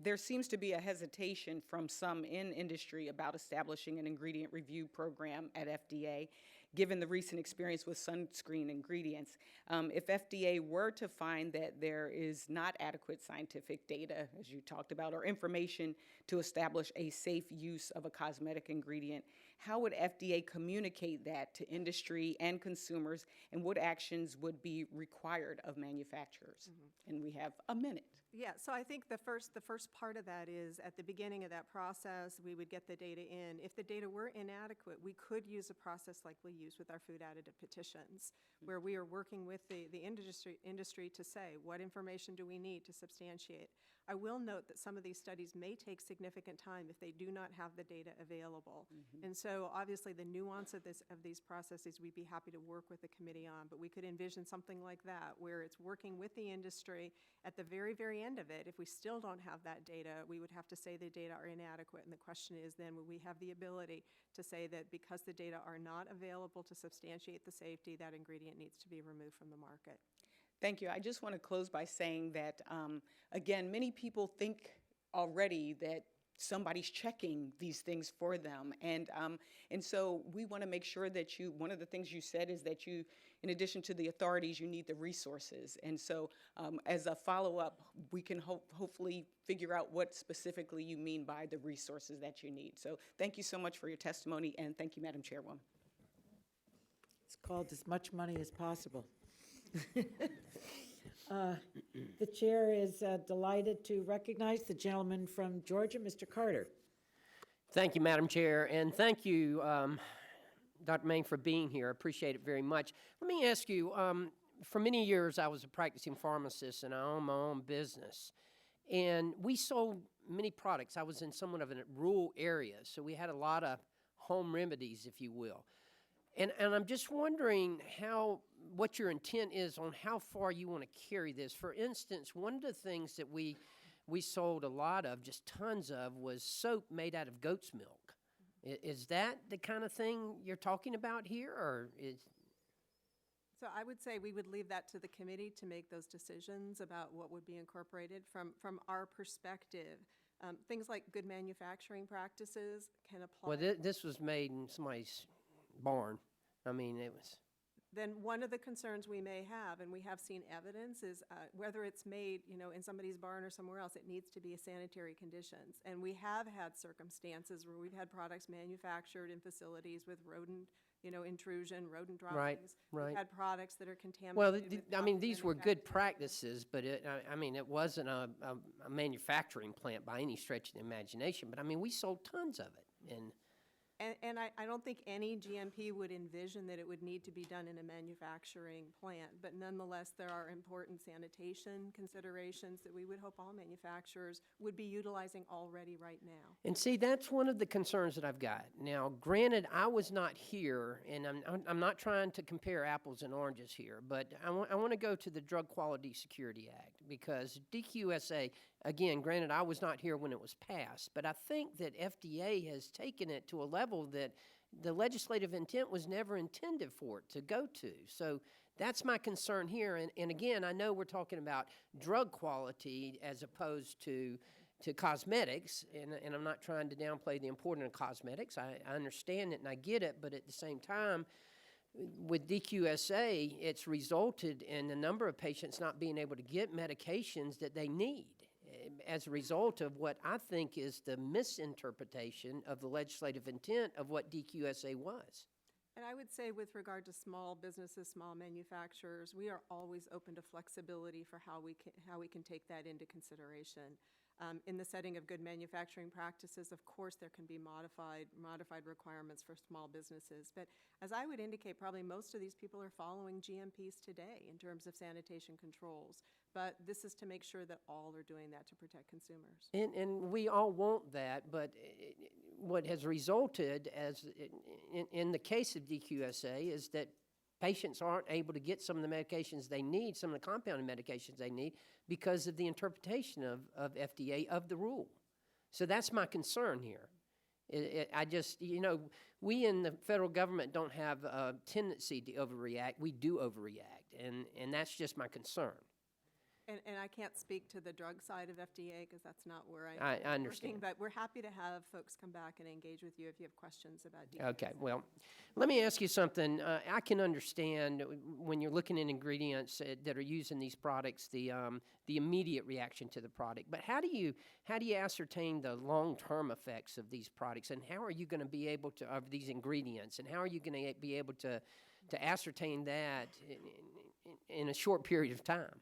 [SPEAKER 14] There seems to be a hesitation from some in industry about establishing an ingredient review program at FDA, given the recent experience with sunscreen ingredients. If FDA were to find that there is not adequate scientific data, as you talked about, or information to establish a safe use of a cosmetic ingredient, how would FDA communicate that to industry and consumers, and what actions would be required of manufacturers? And we have a minute.
[SPEAKER 7] Yeah, so I think the first part of that is at the beginning of that process, we would get the data in. If the data were inadequate, we could use a process like we use with our food additive petitions, where we are working with the industry to say, what information do we need to substantiate? I will note that some of these studies may take significant time if they do not have the data available. And so obviously the nuance of these processes, we'd be happy to work with the committee on, but we could envision something like that, where it's working with the industry. At the very, very end of it, if we still don't have that data, we would have to say the data are inadequate. And the question is then, will we have the ability to say that because the data are not available to substantiate the safety, that ingredient needs to be removed from the market?
[SPEAKER 14] Thank you. I just want to close by saying that, again, many people think already that somebody's checking these things for them. And so we want to make sure that one of the things you said is that you, in addition to the authorities, you need the resources. And so as a follow-up, we can hopefully figure out what specifically you mean by the resources that you need. So thank you so much for your testimony, and thank you, Madam Chairwoman.
[SPEAKER 1] It's called as much money as possible. The chair is delighted to recognize the gentleman from Georgia, Mr. Carter.
[SPEAKER 15] Thank you, Madam Chair, and thank you, Dr. Main, for being here. I appreciate it very much. Let me ask you, for many years I was a practicing pharmacist and I owned my own business. And we sold many products. I was in somewhat of a rural area, so we had a lot of home remedies, if you will. And I'm just wondering what your intent is on how far you want to carry this. For instance, one of the things that we sold a lot of, just tons of, was soap made out of goat's milk. Is that the kind of thing you're talking about here, or is?
[SPEAKER 7] So I would say we would leave that to the committee to make those decisions about what would be incorporated. From our perspective, things like good manufacturing practices can apply.
[SPEAKER 15] Well, this was made in somebody's barn. I mean, it was.
[SPEAKER 7] Then one of the concerns we may have, and we have seen evidence, is whether it's made, in somebody's barn or somewhere else, it needs to be a sanitary conditions. And we have had circumstances where we've had products manufactured in facilities with rodent, intrusion, rodent droppings.
[SPEAKER 15] Right.
[SPEAKER 7] We've had products that are contaminated.
[SPEAKER 15] Well,
[SPEAKER 7] with
[SPEAKER 15] these were good
[SPEAKER 7] manufacturing.
[SPEAKER 15] practices, but it wasn't a manufacturing plant by any stretch of the imagination. But we sold tons of it, and
[SPEAKER 7] And I don't think any GMP would envision that it would need to be done in a manufacturing plant, but nonetheless, there are important sanitation considerations that we would hope all manufacturers would be utilizing already right now.
[SPEAKER 15] And see, that's one of the concerns that I've got. Now, granted, I was not here, and I'm not trying to compare apples and oranges here, but I want to go to the Drug Quality Security Act, because DQSA, again, granted, I was not here when it was passed, but I think that FDA has taken it to a level that the legislative intent was never intended for it to go to. So that's my concern here. And again, I know we're talking about drug quality as opposed to cosmetics, and I'm not trying to downplay the importance of cosmetics. I understand it and I get it, but at the same time, with DQSA, it's resulted in a number of patients not being able to get medications that they need as a result of what I think is the misinterpretation of the legislative intent of what DQSA was.
[SPEAKER 7] And I would say with regard to small businesses, small manufacturers, we are always open to flexibility for how we can take that into consideration. In the setting of good manufacturing practices, of course, there can be modified requirements for small businesses. But as I would indicate, probably most of these people are following GMPs today in terms of sanitation controls. But this is to make sure that all are doing that to protect consumers.
[SPEAKER 15] And we all want that, but what has resulted in the case of DQSA is that patients aren't able to get some of the medications they need, some of the compounded medications they need, because of the interpretation of FDA of the rule. So that's my concern here. I just, we in the federal government don't have a tendency to overreact. We do overreact, and that's just my concern.
[SPEAKER 7] And I can't speak to the drug side of FDA because that's not where
[SPEAKER 15] I
[SPEAKER 7] I'm
[SPEAKER 15] understand.
[SPEAKER 7] working, but we're happy to have folks come back and engage with you if you have questions about details.
[SPEAKER 15] Okay, well, let me ask you something. I can understand when you're looking at ingredients that are used in these products, the immediate reaction to the product. But how do you ascertain the long-term effects of these products, and how are you going to be able to of these ingredients, and how are you going to be able to ascertain that in a short period of time?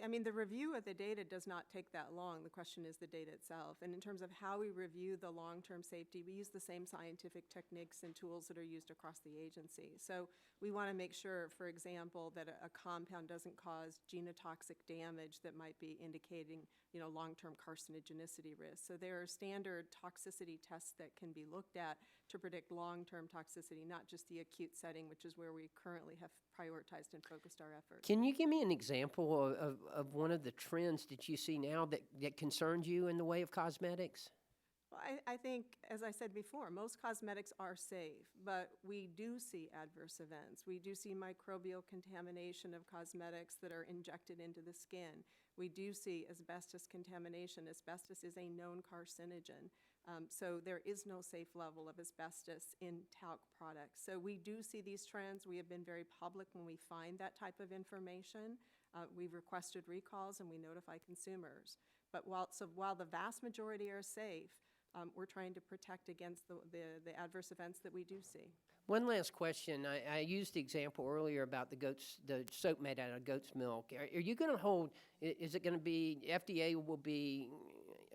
[SPEAKER 7] I mean, the review of the data does not take that long. The question is the data itself. And in terms of how we review the long-term safety, we use the same scientific techniques and tools that are used across the agency. So we want to make sure, for example, that a compound doesn't cause genotoxic damage that might be indicating, long-term carcinogenicity risk. So there are standard toxicity tests that can be looked at to predict long-term toxicity, not just the acute setting, which is where we currently have prioritized and focused our efforts.
[SPEAKER 15] Can you give me an example of one of the trends that you see now that concerns you in the way of cosmetics?
[SPEAKER 7] Well, I think, as I said before, most cosmetics are safe, but we do see adverse events. We do see microbial contamination of cosmetics that are injected into the skin. We do see asbestos contamination. Asbestos is a known carcinogen. So there is no safe level of asbestos in talc products. So we do see these trends. We have been very public when we find that type of information. We've requested recalls and we notify consumers. But while the vast majority are safe, we're trying to protect against the adverse events that we do see.
[SPEAKER 15] One last question. I used the example earlier about the soap made out of goat's milk. Are you going to hold, is it going to be, FDA will be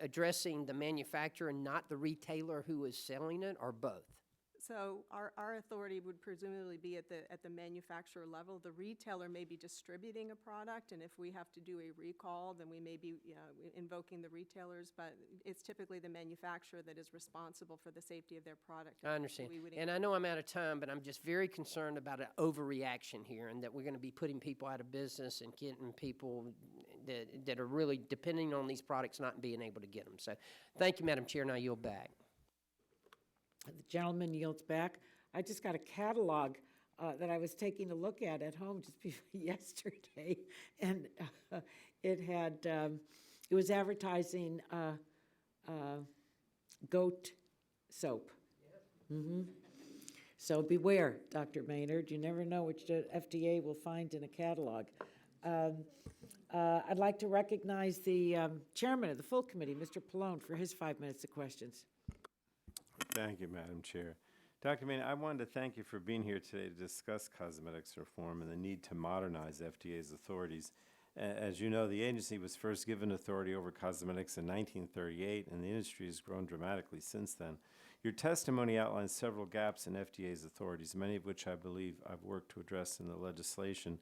[SPEAKER 15] addressing the manufacturer and not the retailer who is selling it, or both?
[SPEAKER 7] So our authority would presumably be at the manufacturer level. The retailer may be distributing a product, and if we have to do a recall, then we may be invoking the retailers, but it's typically the manufacturer that is responsible for the safety of their product.
[SPEAKER 15] I understand. And I know I'm out of time, but I'm just very concerned about an overreaction here, and that we're going to be putting people out of business and getting people that are really depending on these products not being able to get them. So thank you, Madam Chair. Now yield back.
[SPEAKER 1] The gentleman yields back. I just got a catalog that I was taking a look at home just before yesterday, and it was advertising goat soap. Mm-hmm. So beware, Dr. Maynard. You never know which the FDA will find in a catalog. I'd like to recognize the chairman of the full committee, Mr. Pallone, for his 5 minutes of questions.
[SPEAKER 4] Thank you, Madam Chair. Dr. Maynard, I wanted to thank you for being here today to discuss cosmetics reform and the need to modernize FDA's authorities. As you know, the agency was first given authority over cosmetics in 1938, and the industry has grown dramatically since then. Your testimony outlines several gaps in FDA's authorities, many of which I believe I've worked to address in the legislation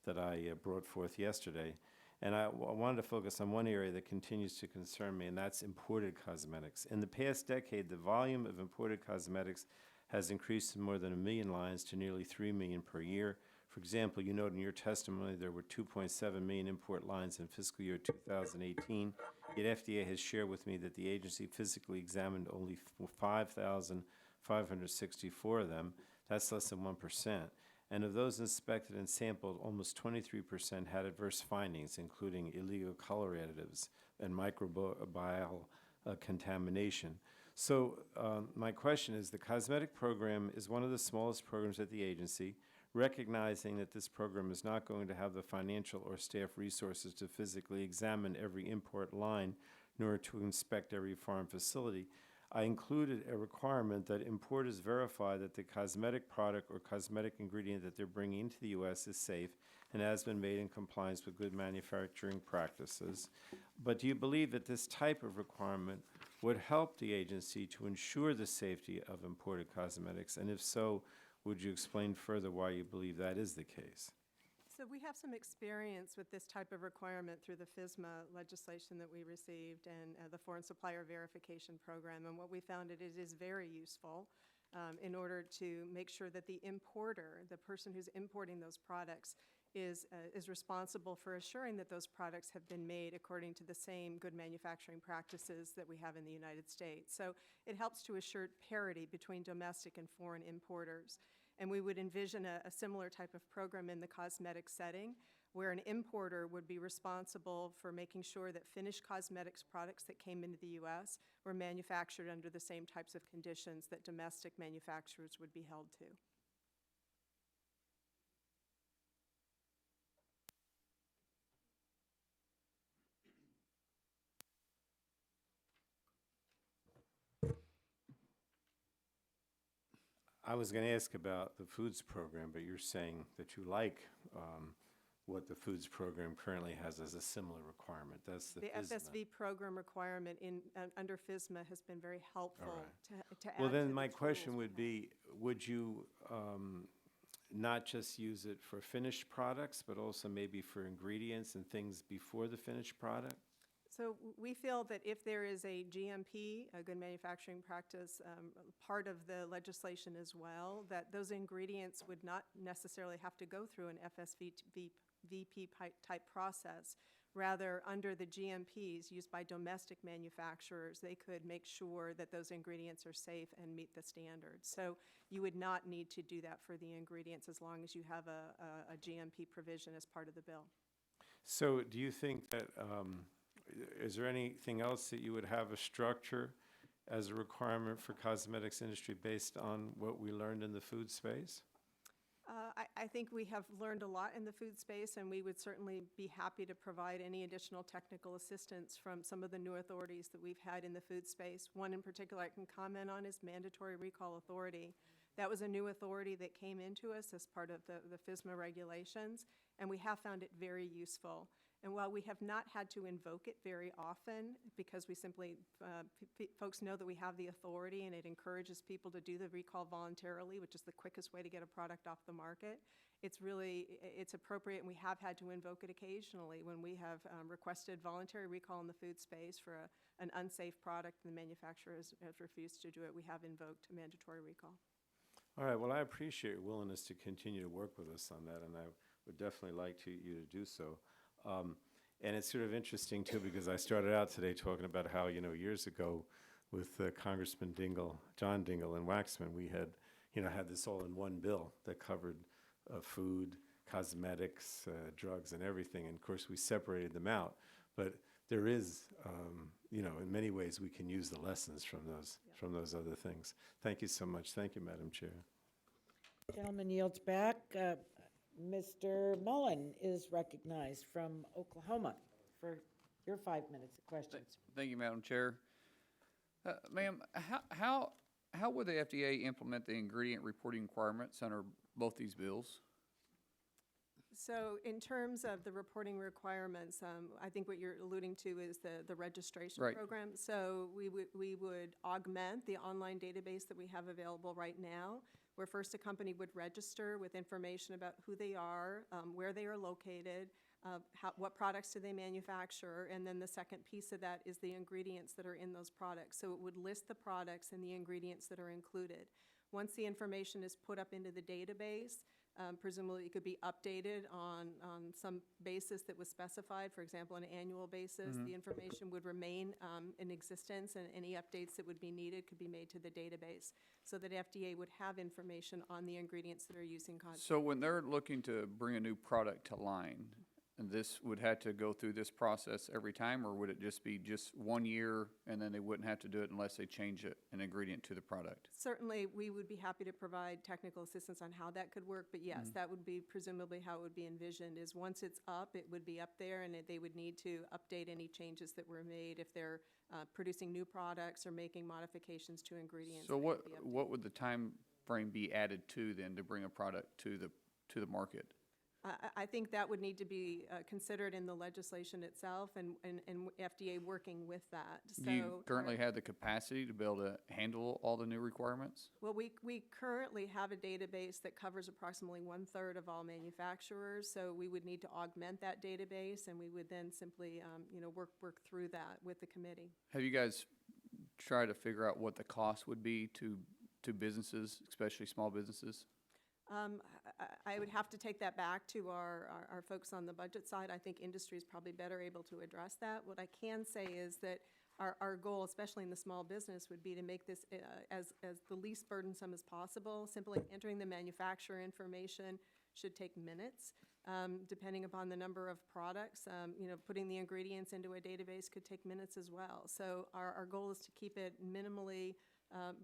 [SPEAKER 4] that I brought forth yesterday. And I wanted to focus on one area that continues to concern me, and that's imported cosmetics. In the past decade, the volume of imported cosmetics has increased from more than 1 million lines to nearly 3 million per year. For example, you noted in your testimony there were 2.7 million import lines in fiscal year 2018, yet FDA has shared with me that the agency physically examined only 5,564 of them. That's less than 1%. And of those inspected and sampled, almost 23% had adverse findings, including illegal color additives and microbial contamination. So my question is, the cosmetic program is one of the smallest programs at the agency. Recognizing that this program is not going to have the financial or staff resources to physically examine every import line, nor to inspect every farm facility, I included a requirement that importers verify that the cosmetic product or cosmetic ingredient that they're bringing into the U.S. is safe and has been made in compliance with good manufacturing practices. But do you believe that this type of requirement would help the agency to ensure the safety of imported cosmetics? And if so, would you explain further why you believe that is the case?
[SPEAKER 7] So we have some experience with this type of requirement through the FSMA legislation that we received and the Foreign Supplier Verification Program. And what we found it is very useful in order to make sure that the importer, the person who's importing those products, is responsible for assuring that those products have been made according to the same good manufacturing practices that we have in the United States. So it helps to assure parity between domestic and foreign importers. And we would envision a similar type of program in the cosmetic setting, where an importer would be responsible for making sure that finished cosmetics products that came into the U.S. were manufactured under the same types of conditions that domestic manufacturers would be held to.
[SPEAKER 4] I was going to ask about the foods program, but you're saying that you like what the foods program currently has as a similar requirement. That's the FSV.
[SPEAKER 7] FSV program requirement under FSMA has been very helpful to add
[SPEAKER 4] Well,
[SPEAKER 7] to
[SPEAKER 4] then
[SPEAKER 7] the
[SPEAKER 4] my
[SPEAKER 7] tools
[SPEAKER 4] question
[SPEAKER 7] we
[SPEAKER 4] would
[SPEAKER 7] have.
[SPEAKER 4] be, would you not just use it for finished products, but also maybe for ingredients and things before the finished product?
[SPEAKER 7] So we feel that if there is a GMP, a good manufacturing practice, part of the legislation as well, that those ingredients would not necessarily have to go through an FSVP type process. Rather, under the GMPs used by domestic manufacturers, they could make sure that those ingredients are safe and meet the standards. So you would not need to do that for the ingredients as long as you have a GMP provision as part of the bill.
[SPEAKER 4] So do you think that, is there anything else that you would have a structure as a requirement for cosmetics industry based on what we learned in the food space?
[SPEAKER 7] I think we have learned a lot in the food space, and we would certainly be happy to provide any additional technical assistance from some of the new authorities that we've had in the food space. One in particular I can comment on is Mandatory Recall Authority. That was a new authority that came into us as part of the FSMA regulations, and we have found it very useful. And while we have not had to invoke it very often, because we simply, folks know that we have the authority and it encourages people to do the recall voluntarily, which is the quickest way to get a product off the market, it's appropriate, and we have had to invoke it occasionally when we have requested voluntary recall in the food space for an unsafe product and the manufacturer has refused to do it. We have invoked a mandatory recall.
[SPEAKER 4] All right, well, I appreciate your willingness to continue to work with us on that, and I would definitely like you to do so. And it's sort of interesting, too, because I started out today talking about how, years ago with Congressman John Dingell and Waxman, we had, had this all in one bill that covered food, cosmetics, drugs, and everything. And, of course, we separated them out. But there is, in many ways, we can use the lessons from those other things. Thank you so much. Thank you, Madam Chair.
[SPEAKER 1] Gentleman yields back. Mr. Mullen is recognized from Oklahoma for your 5 minutes of questions.
[SPEAKER 16] Thank you, Madam Chair. Ma'am, how would the FDA implement the ingredient reporting requirements under both these bills?
[SPEAKER 7] So in terms of the reporting requirements, I think what you're alluding to is the registration
[SPEAKER 16] Right.
[SPEAKER 7] program. So we would augment the online database that we have available right now, where first a company would register with information about who they are, where they are located, what products do they manufacture, and then the second piece of that is the ingredients that are in those products. So it would list the products and the ingredients that are included. Once the information is put up into the database, presumably it could be updated on some basis that was specified, for example, on an annual basis. The information would remain in existence, and any updates that would be needed could be made to the database so that FDA would have information on the ingredients that are used in cosmetics.
[SPEAKER 16] So when they're looking to bring a new product to line, this would have to go through this process every time, or would it just be just 1 year and then they wouldn't have to do it unless they change an ingredient to the product?
[SPEAKER 7] Certainly, we would be happy to provide technical assistance on how that could work, but yes, that would be presumably how it would be envisioned, is once it's up, it would be up there, and they would need to update any changes that were made if they're producing new products or making modifications to ingredients.
[SPEAKER 16] So
[SPEAKER 7] they would be updated.
[SPEAKER 16] what would the time frame be added to then to bring a product to the market?
[SPEAKER 7] I think that would need to be considered in the legislation itself and FDA working with that.
[SPEAKER 16] Do you currently have the capacity to be able to handle all the new requirements?
[SPEAKER 7] Well, we currently have a database that covers approximately 1/3 of all manufacturers, so we would need to augment that database, and we would then simply, work through that with the committee.
[SPEAKER 16] Have you guys tried to figure out what the cost would be to businesses, especially small businesses?
[SPEAKER 7] I would have to take that back to our folks on the budget side. I think industry is probably better able to address that. What I can say is that our goal, especially in the small business, would be to make this as the least burdensome as possible. Simply entering the manufacturer information should take minutes. Depending upon the number of products, putting the ingredients into a database could take minutes as well. So our goal is to keep it minimally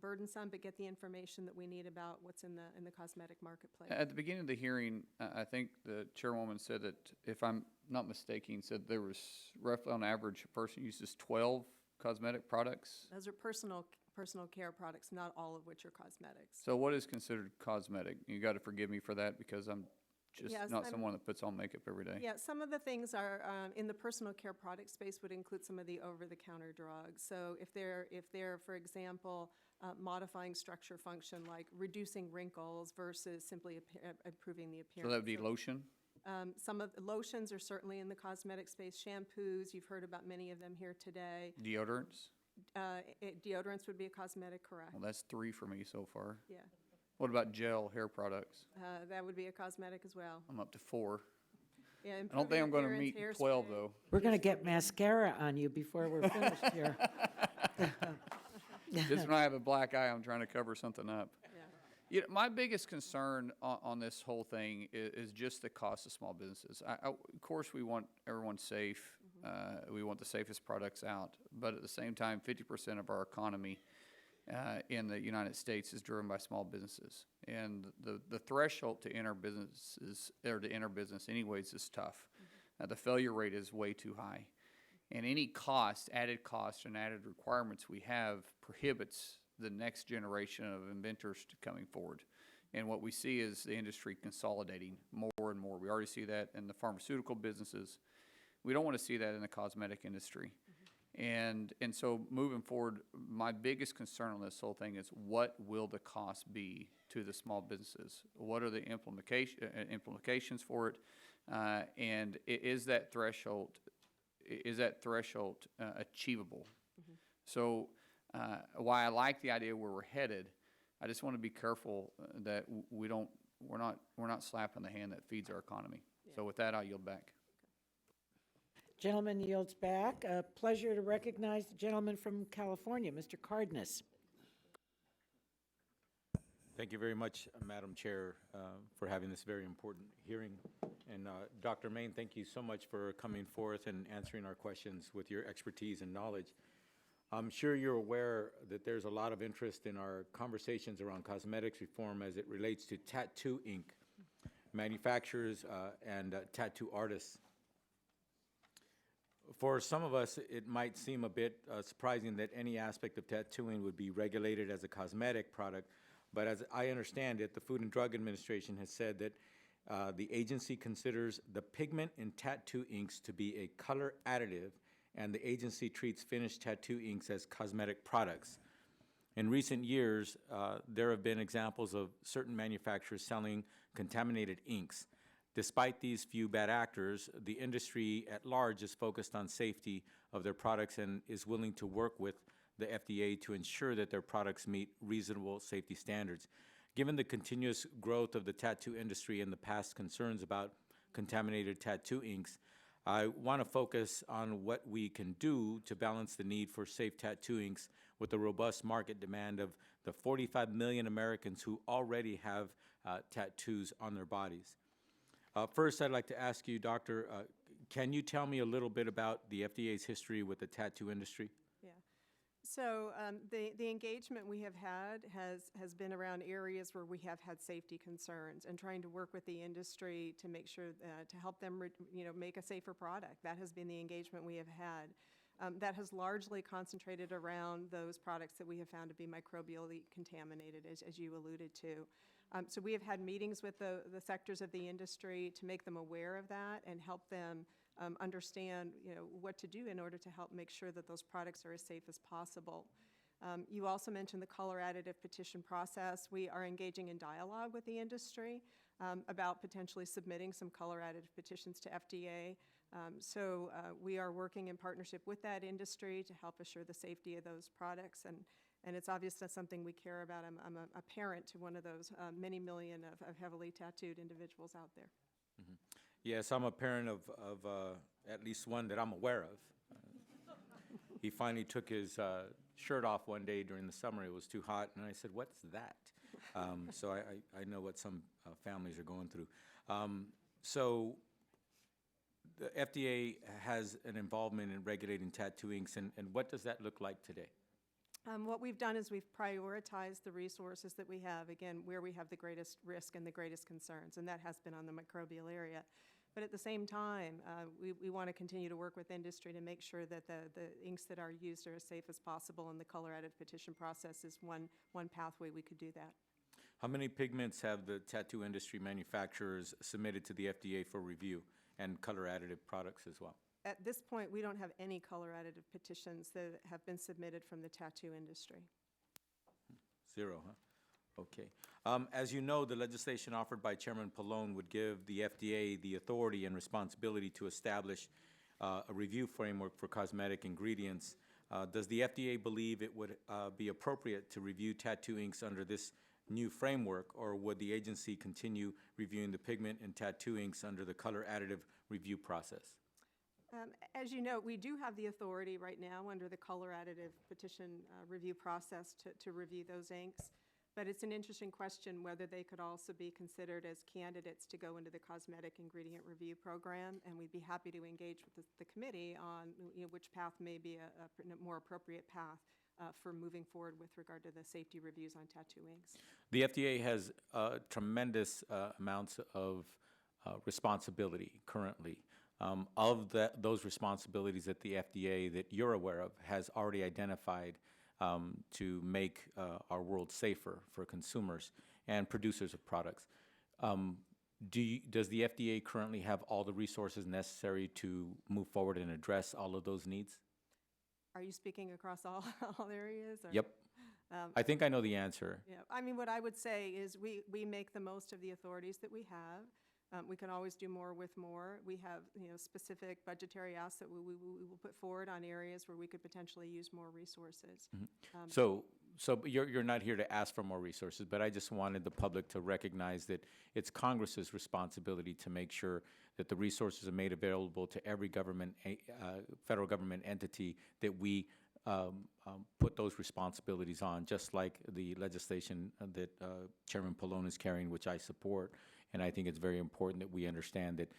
[SPEAKER 7] burdensome, but get the information that we need about what's in the cosmetic marketplace.
[SPEAKER 16] At the beginning of the hearing, I think the chairwoman said that, if I'm not mistaken, said there was roughly on average a person uses 12 cosmetic products.
[SPEAKER 7] Those are personal care products, not all of which are cosmetics.
[SPEAKER 16] So what is considered cosmetic? You got to forgive me for that because I'm just
[SPEAKER 7] Yes,
[SPEAKER 16] not someone that puts on makeup every day.
[SPEAKER 7] Yeah, some of the things are in the personal care product space would include some of the over-the-counter drugs. So if they're, for example, modifying structure function, like reducing wrinkles versus simply improving the appearance.
[SPEAKER 16] So that would be lotion?
[SPEAKER 7] Some of the lotions are certainly in the cosmetic space. Shampoos, you've heard about many of them here today.
[SPEAKER 16] Deodorants?
[SPEAKER 7] Deodorants would be a cosmetic, correct?
[SPEAKER 16] Well, that's 3 for me so far.
[SPEAKER 7] Yeah,
[SPEAKER 16] What about gel hair products?
[SPEAKER 7] that would be a cosmetic as well.
[SPEAKER 16] I'm up to 4.
[SPEAKER 7] Yeah,
[SPEAKER 16] I don't think I'm going to
[SPEAKER 7] improving
[SPEAKER 16] meet
[SPEAKER 7] appearance,
[SPEAKER 16] 12
[SPEAKER 7] hairspray.
[SPEAKER 16] though.
[SPEAKER 1] We're going to get mascara on you before we're finished here.
[SPEAKER 16] Just when I have a black eye, I'm trying to cover something up.
[SPEAKER 7] Yeah.
[SPEAKER 16] My biggest concern on this whole thing is just the cost of small businesses. Of course, we want everyone safe. We want the safest products out. But at the same time, 50% of our economy in the United States is driven by small businesses. And the threshold to enter businesses, or to enter business anyways, is tough. The failure rate is way too high. And any added cost and added requirements we have prohibits the next generation of inventors to coming forward. And what we see is the industry consolidating more and more. We already see that in the pharmaceutical businesses. We don't want to see that in the cosmetic industry. And so moving forward, my biggest concern on this whole thing is, what will the cost be to the small businesses? What are the implications for it? And is that threshold achievable? So while I like the idea where we're headed, I just want to be careful that we're not slapping the hand that feeds our economy. So with that, I'll yield back.
[SPEAKER 1] Gentleman yields back. A pleasure to recognize the gentleman from California, Mr. Cardenas.
[SPEAKER 17] Thank you very much, Madam Chair, for having this very important hearing. And Dr. Main, thank you so much for coming forth and answering our questions with your expertise and knowledge. I'm sure you're aware that there's a lot of interest in our conversations around cosmetics reform as it relates to tattoo ink manufacturers and tattoo artists. For some of us, it might seem a bit surprising that any aspect of tattooing would be regulated as a cosmetic product, but as I understand it, the Food and Drug Administration has said that the agency considers the pigment in tattoo inks to be a color additive, and the agency treats finished tattoo inks as cosmetic products. In recent years, there have been examples of certain manufacturers selling contaminated inks. Despite these few bad actors, the industry at large is focused on safety of their products and is willing to work with the FDA to ensure that their products meet reasonable safety standards. Given the continuous growth of the tattoo industry and the past concerns about contaminated tattoo inks, I want to focus on what we can do to balance the need for safe tattoo inks with the robust market demand of the 45 million Americans who already have tattoos on their bodies. First, I'd like to ask you, Doctor, can you tell me a little bit about the FDA's history with the tattoo industry?
[SPEAKER 7] Yeah. So the engagement we have had has been around areas where we have had safety concerns and trying to work with the industry to make sure to help them make a safer product. That has been the engagement we have had. That has largely concentrated around those products that we have found to be microbially contaminated, as you alluded to. So we have had meetings with the sectors of the industry to make them aware of that and help them understand what to do in order to help make sure that those products are as safe as possible. You also mentioned the color additive petition process. We are engaging in dialogue with the industry about potentially submitting some color additive petitions to FDA. So we are working in partnership with that industry to help assure the safety of those products, and it's obvious that's something we care about. I'm a parent to one of those many million of heavily tattooed individuals out there.
[SPEAKER 17] Mm-hmm. Yes, I'm a parent of at least one that I'm aware of. he finally took his shirt off one day during the summer. It was too hot, and I said, "What's that?" So I know what some families are going through. So the FDA has an involvement in regulating tattoo inks, and what does that look like today?
[SPEAKER 7] What we've done is we've prioritized the resources that we have, again, where we have the greatest risk and the greatest concerns, and that has been on the microbial area. But at the same time, we want to continue to work with industry to make sure that the inks that are used are as safe as possible, and the color-added petition process is one pathway we could do that.
[SPEAKER 17] How many pigments have the tattoo industry manufacturers submitted to the FDA for review, and color additive products as well?
[SPEAKER 7] At this point, we don't have any color-additive petitions that have been submitted from the tattoo industry.
[SPEAKER 17] Zero, huh? Okay. As you know, the legislation offered by Chairman Pallone would give the FDA the authority and responsibility to establish a review framework for cosmetic ingredients. Does the FDA believe it would be appropriate to review tattoo inks under this new framework, or would the agency continue reviewing the pigment and tattoo inks under the color additive review process?
[SPEAKER 7] As you know, we do have the authority right now under the color additive petition review process to review those inks. But it's an interesting question whether they could also be considered as candidates to go into the cosmetic ingredient review program. And we'd be happy to engage with the committee on which path may be a more appropriate path for moving forward with regard to the safety reviews on tattoo inks.
[SPEAKER 17] The FDA has tremendous amounts of responsibility currently. Those responsibilities that the FDA that you're aware of has already identified to make our world safer for consumers and producers of products. Does the FDA currently have all the resources necessary to move forward and address all of those needs?
[SPEAKER 7] Are you speaking across all areas? Or?
[SPEAKER 17] Yep. I think I know the answer.
[SPEAKER 7] Yeah, I mean, what I would say is we make the most of the authorities that we have. We can always do more with more. We have, specific budgetary asks that we will put forward on areas where we could potentially use more resources.
[SPEAKER 17] Mm-hmm. So you're not here to ask for more resources, but I just wanted the public to recognize that it's Congress's responsibility to make sure that the resources are made available to every government, federal government entity that we put those responsibilities on, just like the legislation that Chairman Pallone is carrying, which I support. And I think it's very important that we understand that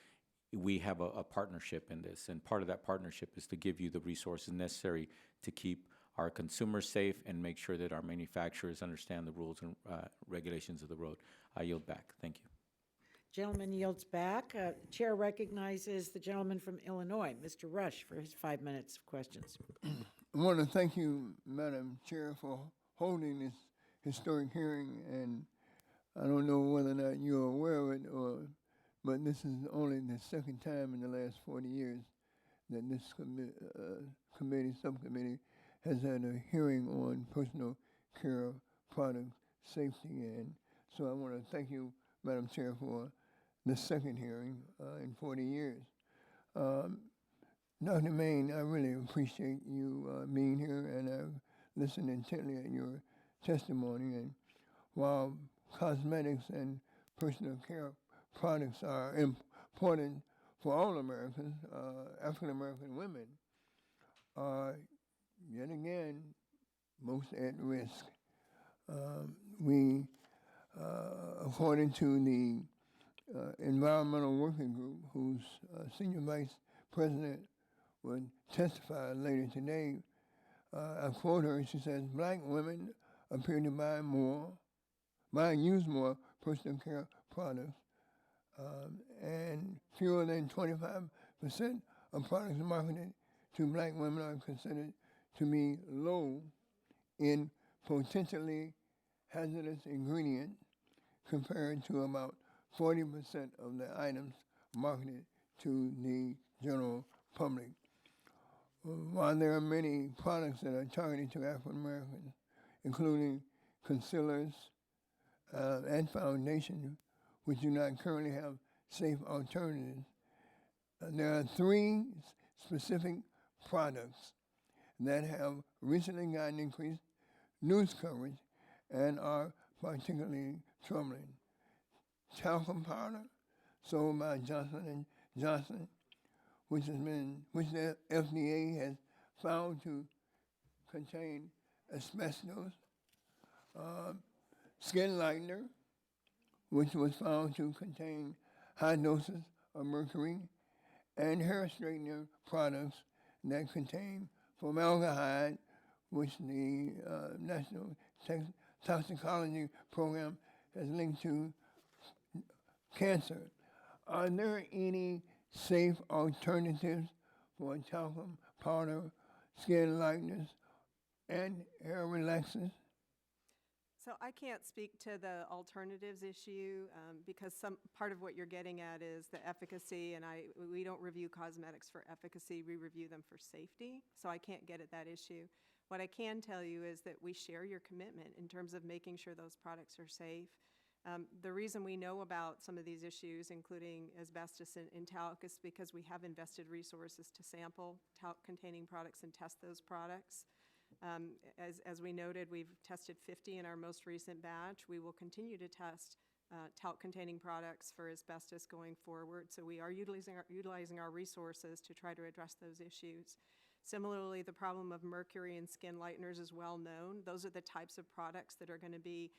[SPEAKER 17] we have a partnership in this. And part of that partnership is to give you the resources necessary to keep our consumers safe and make sure that our manufacturers understand the rules and regulations of the road. I yield back. Thank you.
[SPEAKER 1] Gentleman yields back. Chair recognizes the gentleman from Illinois, Mr. Rush, for his 5 minutes of questions.
[SPEAKER 18] I want to thank you, Madam Chair, for holding this historic hearing, and I don't know whether or not you're aware of it, but this is only the second time in the last 40 years that this subcommittee has had a hearing on personal care product safety. And so I want to thank you, Madam Chair, for the second hearing in 40 years. Dr. Main, I really appreciate you being here, and I've listened intently at your testimony. And while cosmetics and personal care products are important for all Americans, African-American women are, yet again, most at risk. According to the Environmental Working Group, whose Senior Vice President will testify later today, I quote her, she says, "Black women appear to buy and use more personal care products, and fewer than 25% of products marketed to black women are considered to be low in potentially hazardous ingredients compared to about 40% of the items marketed to the general public. While there are many products that are targeted to African Americans, including concealers and foundations, which do not currently have safe alternatives, there are 3 specific products that have recently gotten increased news coverage and are particularly troubling. Talcum powder, sold by Johnson & Johnson, which the FDA has found to contain asbestos, skin lightener, which was found to contain high doses of mercury, and hair straightener products that contain formaldehyde, which the National Toxicology Program has linked to cancer. Are there any safe alternatives for talcum powder, skin lighteners, and hair relaxers?
[SPEAKER 7] So I can't speak to the alternatives issue because some part of what you're getting at is the efficacy, and we don't review cosmetics for efficacy, we review them for safety, so I can't get at that issue. What I can tell you is that we share your commitment in terms of making sure those products are safe. The reason we know about some of these issues, including asbestos in talc, is because we have invested resources to sample talc-containing products and test those products. As we noted, we've tested 50 in our most recent batch. We will continue to test talc-containing products for asbestos going forward. So we are utilizing our resources to try to address those issues. Similarly, the problem of mercury in skin lighteners is well known. Those are the types of products that are going to be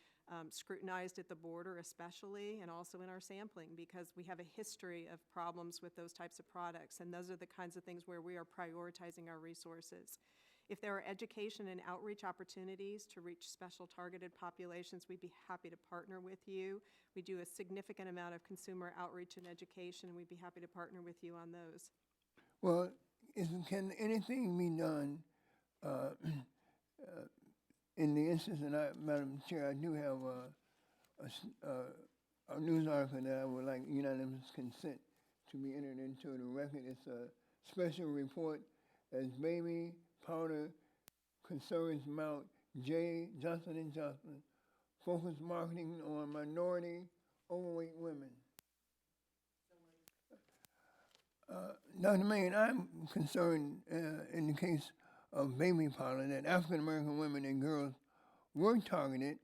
[SPEAKER 7] scrutinized at the border especially, and also in our sampling, because we have a history of problems with those types of products, and those are the kinds of things where we are prioritizing our resources. If there are education and outreach opportunities to reach special targeted populations, we'd be happy to partner with you. We do a significant amount of consumer outreach and education, and we'd be happy to partner with you on those.
[SPEAKER 18] Well, can anything be done in the instance, and Madam Chair, I do have a news article that I would like unanimous consent to be entered into the record. It's a special report as baby powder concerns Mount J. Johnson & Johnson, focus marketing on minority overweight women. Dr. Main, I'm concerned in the case of baby powder that African American women and girls were targeted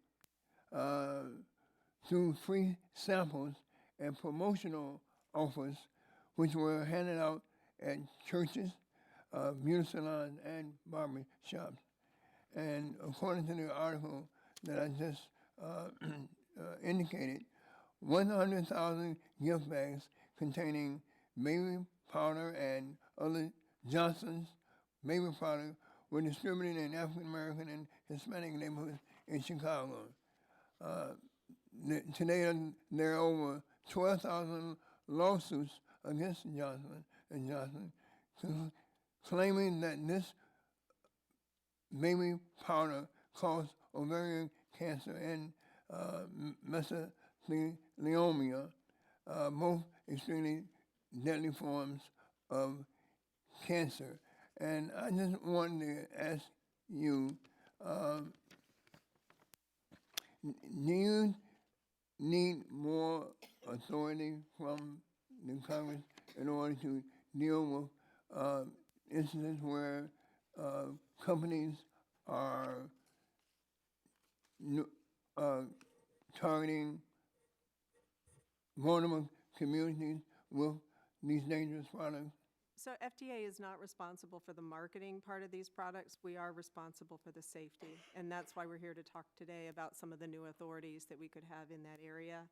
[SPEAKER 18] through free samples and promotional offers which were handed out at churches, beauty salons, and barber shops. And according to the article that I just indicated, 100,000 gift bags containing baby powder and other Johnson's baby products were distributed in African American and Hispanic neighborhoods in Chicago. Today, there are over 12,000 lawsuits against Johnson & Johnson, claiming that this baby powder caused ovarian cancer and mesothelioma, both extremely deadly forms of cancer. And I just wanted to ask you, do you need more authority from the Congress in order to deal with incidents where companies are targeting vulnerable communities with these dangerous products?
[SPEAKER 7] So FDA is not responsible for the marketing part of these products. We are responsible for the safety, and that's why we're here to talk today about some of the new authorities that we could have in that area.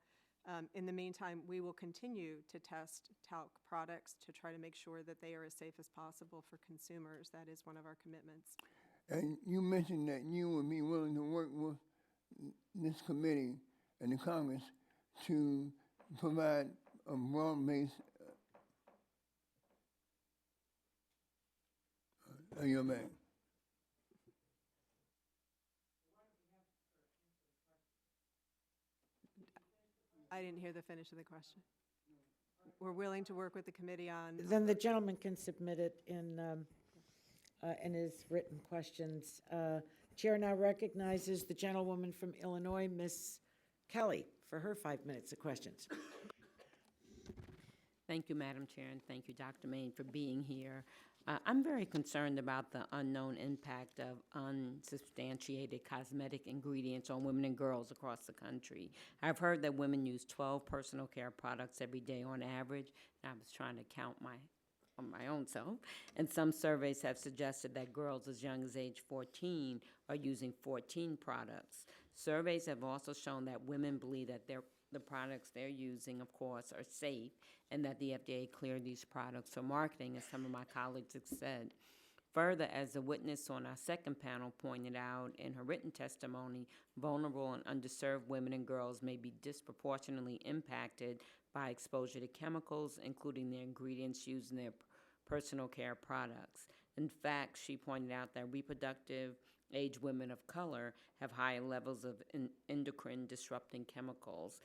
[SPEAKER 7] In the meantime, we will continue to test talc products to try to make sure that they are as safe as possible for consumers. That is one of our commitments.
[SPEAKER 18] And you mentioned that you would be willing to work with this committee and the Congress to provide a broad-based your back.
[SPEAKER 7] I didn't hear the finish of the question. We're willing to work with the committee on.
[SPEAKER 1] Then the gentleman can submit it in his written questions. Chair now recognizes the gentlewoman from Illinois, Ms. Kelly, for her 5 minutes of questions.
[SPEAKER 19] Thank you, Madam Chair, and thank you, Dr. Main, for being here. I'm very concerned about the unknown impact of unsubstantiated cosmetic ingredients on women and girls across the country. I've heard that women use 12 personal care products every day on average, and I was trying to count my on my own self, and some surveys have suggested that girls as young as age 14 are using 14 products. Surveys have also shown that women believe that the products they're using, of course, are safe, and that the FDA cleared these products for marketing, as some of my colleagues have said. Further, as a witness on our second panel pointed out in her written testimony, vulnerable and underserved women and girls may be disproportionately impacted by exposure to chemicals, including the ingredients used in their personal care products. In fact, she pointed out that reproductive age women of color have higher levels of endocrine disrupting chemicals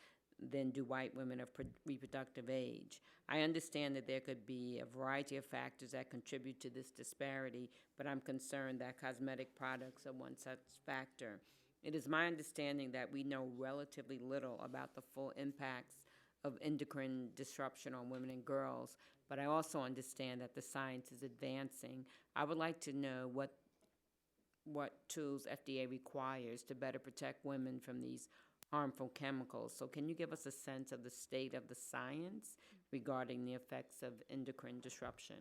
[SPEAKER 19] than do white women of reproductive age. I understand that there could be a variety of factors that contribute to this disparity, but I'm concerned that cosmetic products are one such factor. It is my understanding that we know relatively little about the full impacts of endocrine disruption on women and girls, but I also understand that the science is advancing. I would like to know what tools FDA requires to better protect women from these harmful chemicals. So can you give us a sense of the state of the science regarding the effects of endocrine disruption?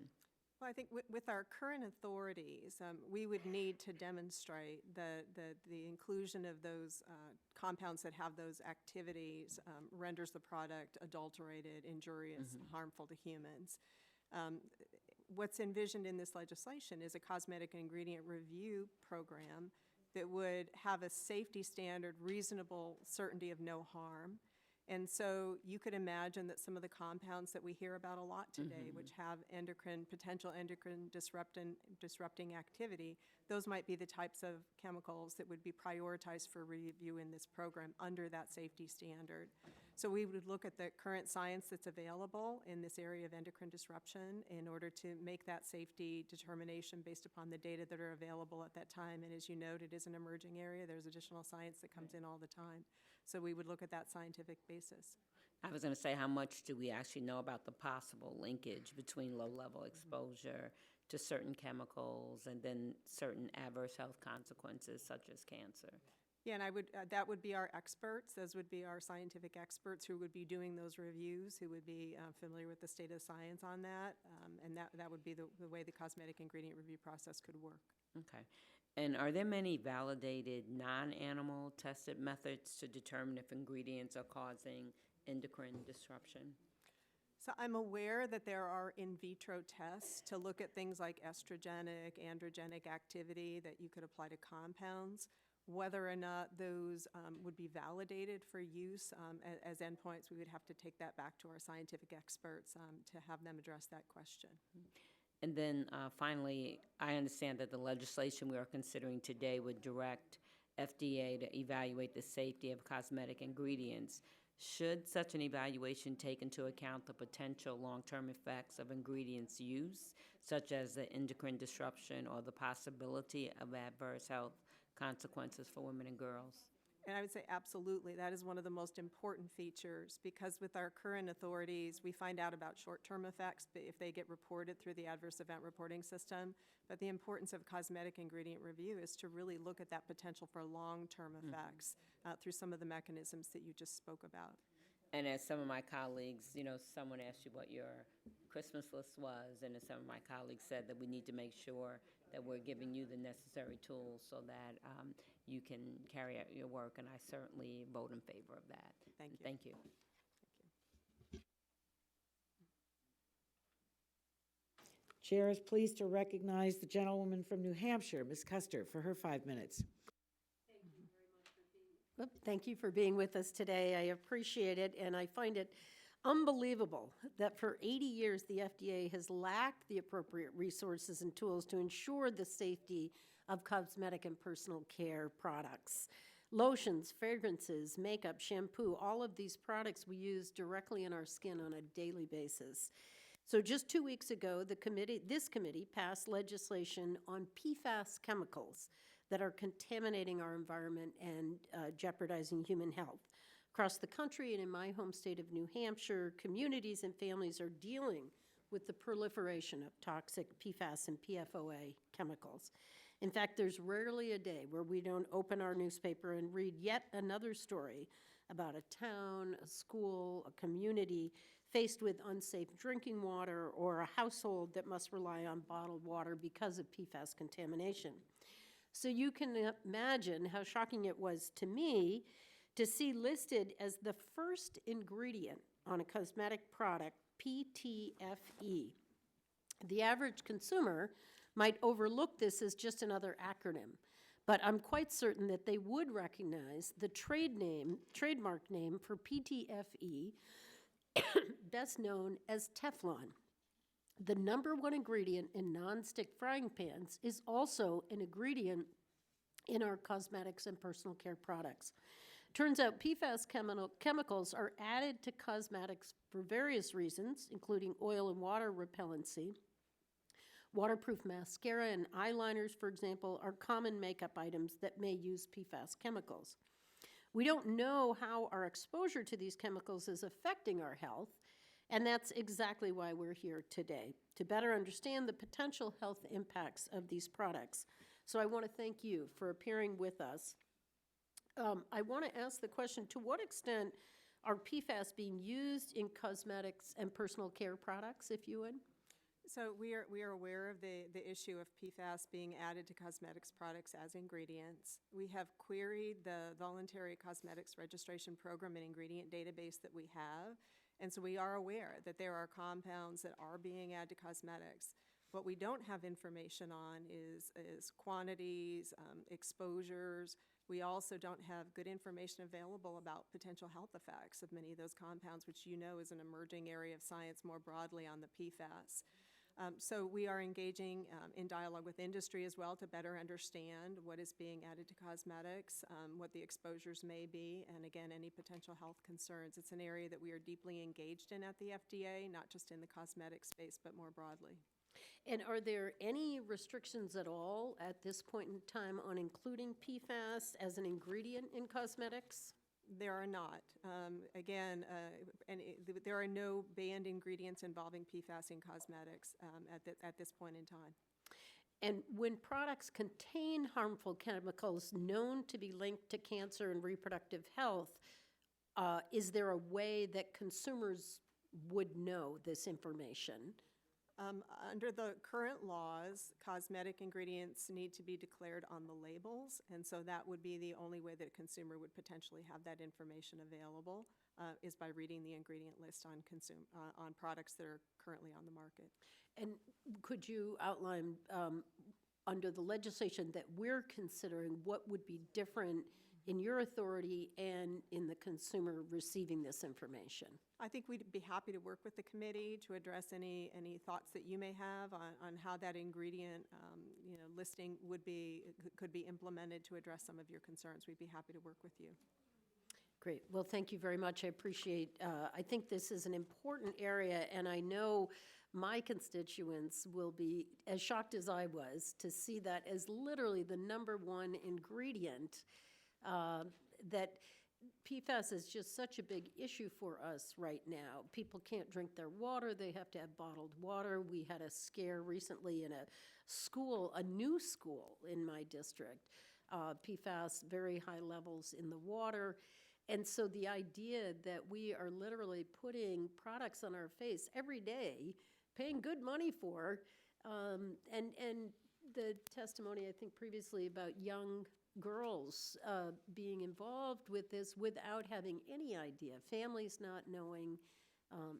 [SPEAKER 7] Well, I think with our current authorities, we would need to demonstrate the inclusion of those compounds that have those activities renders the product adulterated, injurious, harmful to humans. What's envisioned in this legislation is a cosmetic ingredient review program that would have a safety standard, reasonable certainty of no harm. And so you could imagine that some of the compounds that we hear about a lot today, which have potential endocrine disrupting activity, those might be the types of chemicals that would be prioritized for review in this program under that safety standard. So we would look at the current science that's available in this area of endocrine disruption in order to make that safety determination based upon the data that are available at that time. And as you noted, it is an emerging area. There's additional science that comes in all the time. So we would look at that scientific basis.
[SPEAKER 19] I was going to say, how much do we actually know about the possible linkage between low-level exposure to certain chemicals and then certain adverse health consequences such as cancer?
[SPEAKER 7] Yeah, and that would be our experts. Those would be our scientific experts who would be doing those reviews, who would be familiar with the state of science on that, and that would be the way the cosmetic ingredient review process could work.
[SPEAKER 19] Okay. And are there many validated non-animal tested methods to determine if ingredients are causing endocrine disruption?
[SPEAKER 7] So I'm aware that there are in vitro tests to look at things like estrogenic, androgenic activity that you could apply to compounds. Whether or not those would be validated for use as endpoints, we would have to take that back to our scientific experts to have them address that question.
[SPEAKER 19] And then finally, I understand that the legislation we are considering today would direct FDA to evaluate the safety of cosmetic ingredients. Should such an evaluation take into account the potential long-term effects of ingredients use, such as the endocrine disruption or the possibility of adverse health consequences for women and girls?
[SPEAKER 7] And I would say absolutely. That is one of the most important features because with our current authorities, we find out about short-term effects if they get reported through the adverse event reporting system. But the importance of cosmetic ingredient review is to really look at that potential for long-term effects through some of the mechanisms that you just spoke about.
[SPEAKER 19] And as some of my colleagues, someone asked you what your Christmas list was, and as some of my colleagues said that we need to make sure that we're giving you the necessary tools so that you can carry out your work, and I certainly vote in favor of that.
[SPEAKER 7] Thank you.
[SPEAKER 19] Thank you.
[SPEAKER 1] Chair is pleased to recognize the gentlewoman from New Hampshire, Ms. Custer, for her 5 minutes.
[SPEAKER 20] Thank you for being with us today. I appreciate it, and I find it unbelievable that for 80 years the FDA has lacked the appropriate resources and tools to ensure the safety of cosmetic and personal care products. Lotions, fragrances, makeup, shampoo, all of these products we use directly in our skin on a daily basis. So just 2 weeks ago, this committee passed legislation on PFAS chemicals that are contaminating our environment and jeopardizing human health. Across the country and in my home state of New Hampshire, communities and families are dealing with the proliferation of toxic PFAS and PFOA chemicals. In fact, there's rarely a day where we don't open our newspaper and read yet another story about a town, a school, a community faced with unsafe drinking water or a household that must rely on bottled water because of PFAS contamination. So you can imagine how shocking it was to me to see listed as the first ingredient on a cosmetic product, PTFE. The average consumer might overlook this as just another acronym, but I'm quite certain that they would recognize the trademark name for PTFE, best known as Teflon. The #1 ingredient in nonstick frying pans is also an ingredient in our cosmetics and personal care products. Turns out PFAS chemicals are added to cosmetics for various reasons, including oil and water repellency. Waterproof mascara and eyeliners, for example, are common makeup items that may use PFAS chemicals. We don't know how our exposure to these chemicals is affecting our health, and that's exactly why we're here today, to better understand the potential health impacts of these products. So I want to thank you for appearing with us. I want to ask the question, to what extent are PFAS being used in cosmetics and personal care products, if you would?
[SPEAKER 7] So we are aware of the issue of PFAS being added to cosmetics products as ingredients. We have queried the voluntary cosmetics registration program and ingredient database that we have, and so we are aware that there are compounds that are being added to cosmetics. What we don't have information on is quantities, exposures. We also don't have good information available about potential health effects of many of those compounds, which you know is an emerging area of science more broadly on the PFAS. So we are engaging in dialogue with industry as well to better understand what is being added to cosmetics, what the exposures may be, and again, any potential health concerns. It's an area that we are deeply engaged in at the FDA, not just in the cosmetic space, but more broadly.
[SPEAKER 20] And are there any restrictions at all at this point in time on including PFAS as an ingredient in cosmetics?
[SPEAKER 7] There are not. There are no banned ingredients involving PFAS in cosmetics at this point in time.
[SPEAKER 20] And when products contain harmful chemicals known to be linked to cancer and reproductive health, is there a way that consumers would know this information?
[SPEAKER 7] Under the current laws, cosmetic ingredients need to be declared on the labels, and so that would be the only way that a consumer would potentially have that information available, is by reading the ingredient list on products that are currently on the market.
[SPEAKER 20] And could you outline, under the legislation that we're considering, what would be different in your authority and in the consumer receiving this information?
[SPEAKER 7] I think we'd be happy to work with the committee to address any thoughts that you may have on how that ingredient listing could be implemented to address some of your concerns. We'd be happy to work with you.
[SPEAKER 20] Great. Well, thank you very much. I appreciate, I think this is an important area, and I know my constituents will be as shocked as I was to see that as literally the #1 ingredient, that PFAS is just such a big issue for us right now. People can't drink their water. They have to have bottled water. We had a scare recently in a school, a new school in my district. PFAS, very high levels in the water. And so the idea that we are literally putting products on our face every day, paying good money for, and the testimony, I think, previously about young girls being involved with this without having any idea, families not knowing.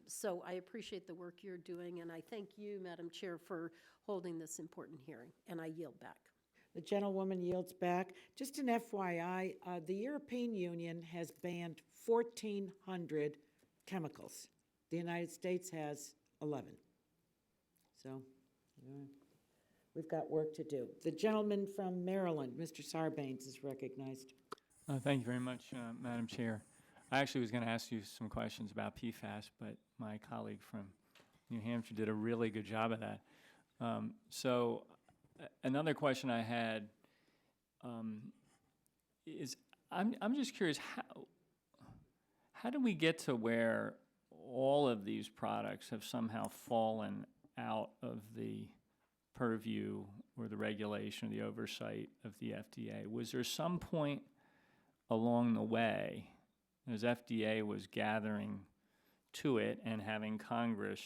[SPEAKER 20] So I appreciate the work you're doing, and I thank you, Madam Chair, for holding this important hearing, and I yield back.
[SPEAKER 1] The gentlewoman yields back. Just an FYI, the European Union has banned 1,400 chemicals. The United States has 11. So we've got work to do. The gentleman from Maryland, Mr. Sarbanes, is recognized.
[SPEAKER 21] Thank you very much, Madam Chair. I actually was going to ask you some questions about PFAS, but my colleague from New Hampshire did a really good job of that. So another question I had is, I'm just curious, how do we get to where all of these products have somehow fallen out of the purview or the regulation or the oversight of the FDA? Was there some point along the way, as FDA was gathering to it and having Congress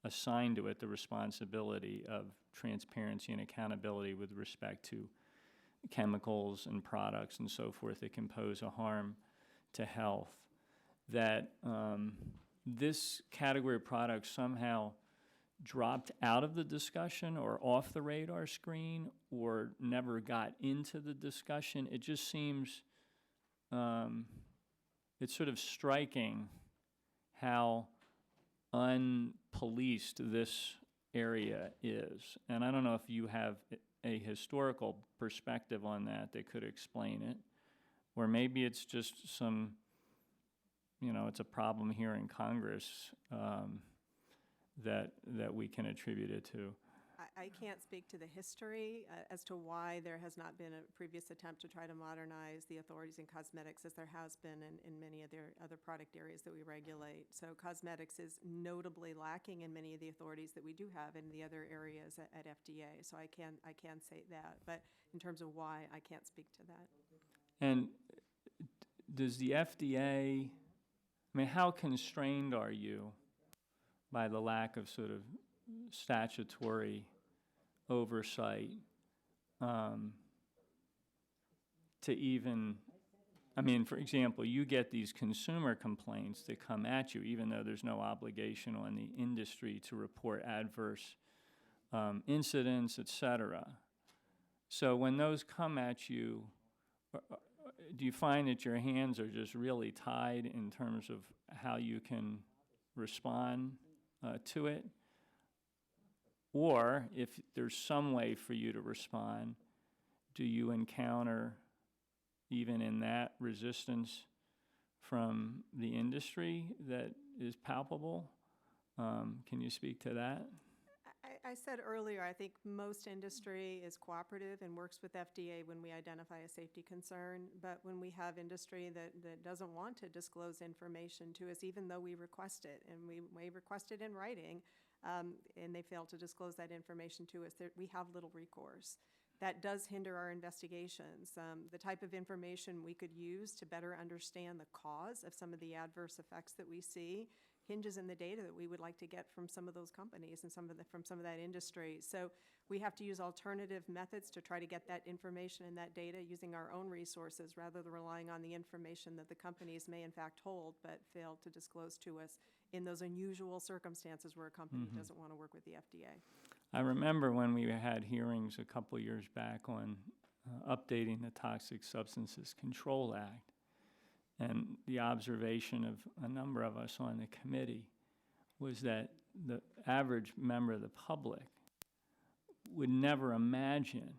[SPEAKER 21] assign to it the responsibility of transparency and accountability with respect to chemicals and products and so forth that can pose a harm to health, that this category of products somehow dropped out of the discussion or off the radar screen or never got into the discussion. It just seems, it's sort of striking how unpoliced this area is. And I don't know if you have a historical perspective on that that could explain it, or maybe it's just some, it's a problem here in Congress that we can attribute it to.
[SPEAKER 7] I can't speak to the history as to why there has not been a previous attempt to try to modernize the authorities in cosmetics as there has been in many of the other product areas that we regulate. So cosmetics is notably lacking in many of the authorities that we do have in the other areas at FDA. So I can say that. But in terms of why, I can't speak to that.
[SPEAKER 21] And does the FDA, how constrained are you by the lack of sort of statutory oversight to even, for example, you get these consumer complaints that come at you even though there's no obligation on the industry to report adverse incidents, et cetera. So when those come at you, do you find that your hands are just really tied in terms of how you can respond to it? Or if there's some way for you to respond, do you encounter, even in that, resistance from the industry that is palpable? Can you speak to that?
[SPEAKER 7] I said earlier, I think most industry is cooperative and works with FDA when we identify a safety concern. But when we have industry that doesn't want to disclose information to us, even though we request it, and we may request it in writing, and they fail to disclose that information to us, we have little recourse. That does hinder our investigations. The type of information we could use to better understand the cause of some of the adverse effects that we see hinges in the data that we would like to get from some of those companies and from some of that industry. So we have to use alternative methods to try to get that information and that data using our own resources rather than relying on the information that the companies may in fact hold but fail to disclose to us in those unusual circumstances where a company doesn't want to work with the FDA.
[SPEAKER 21] I remember when we had hearings a couple years back on updating the Toxic Substances Control Act, and the observation of a number of us on the committee was that the average member of the public would never imagine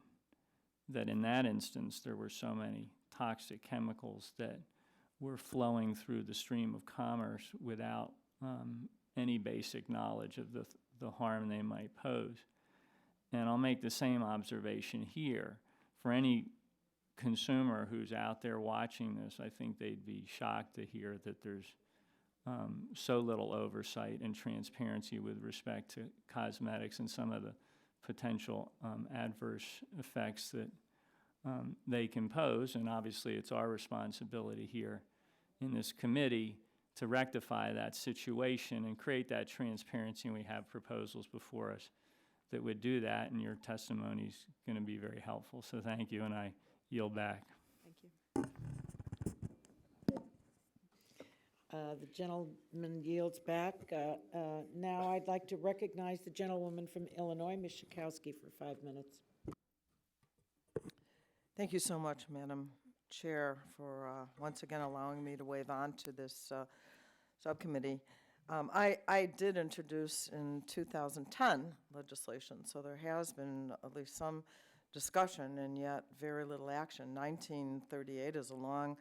[SPEAKER 21] that in that instance there were so many toxic chemicals that were flowing through the stream of commerce without any basic knowledge of the harm they might pose. And I'll make the same observation here. For any consumer who's out there watching this, I think they'd be shocked to hear that there's so little oversight and transparency with respect to cosmetics and some of the potential adverse effects that they can pose. And obviously it's our responsibility here in this committee to rectify that situation and create that transparency, and we have proposals before us that would do that, and your testimony is going to be very helpful. So thank you, and I yield back.
[SPEAKER 7] Thank you.
[SPEAKER 1] The gentleman yields back. Now I'd like to recognize the gentlewoman from Illinois, Ms. Schakowsky, for 5 minutes.
[SPEAKER 5] Thank you so much, Madam Chair, for once again allowing me to wave on to this subcommittee. I did introduce in 2010 legislation, so there has been at least some discussion and yet very little action. 1938 is a long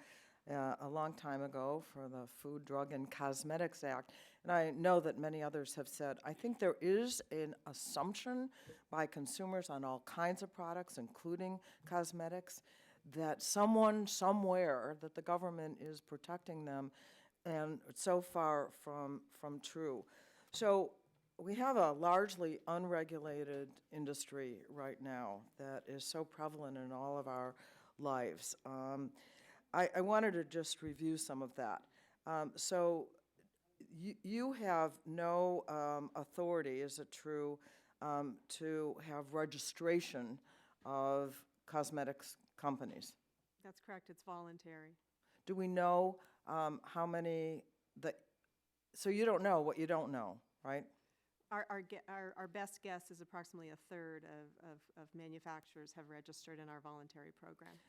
[SPEAKER 5] time ago for the Food, Drug, and Cosmetics Act. And I know that many others have said, I think there is an assumption by consumers on all kinds of products, including cosmetics, that someone, somewhere, that the government is protecting them, and it's so far from true. So we have a largely unregulated industry right now that is so prevalent in all of our lives. I wanted to just review some of that. So you have no authority, is it true, to have registration of cosmetics companies?
[SPEAKER 7] That's correct, it's voluntary.
[SPEAKER 5] Do we know how many, so you don't know what you don't know, right?
[SPEAKER 7] Our best guess is approximately a third of manufacturers have registered in our voluntary program.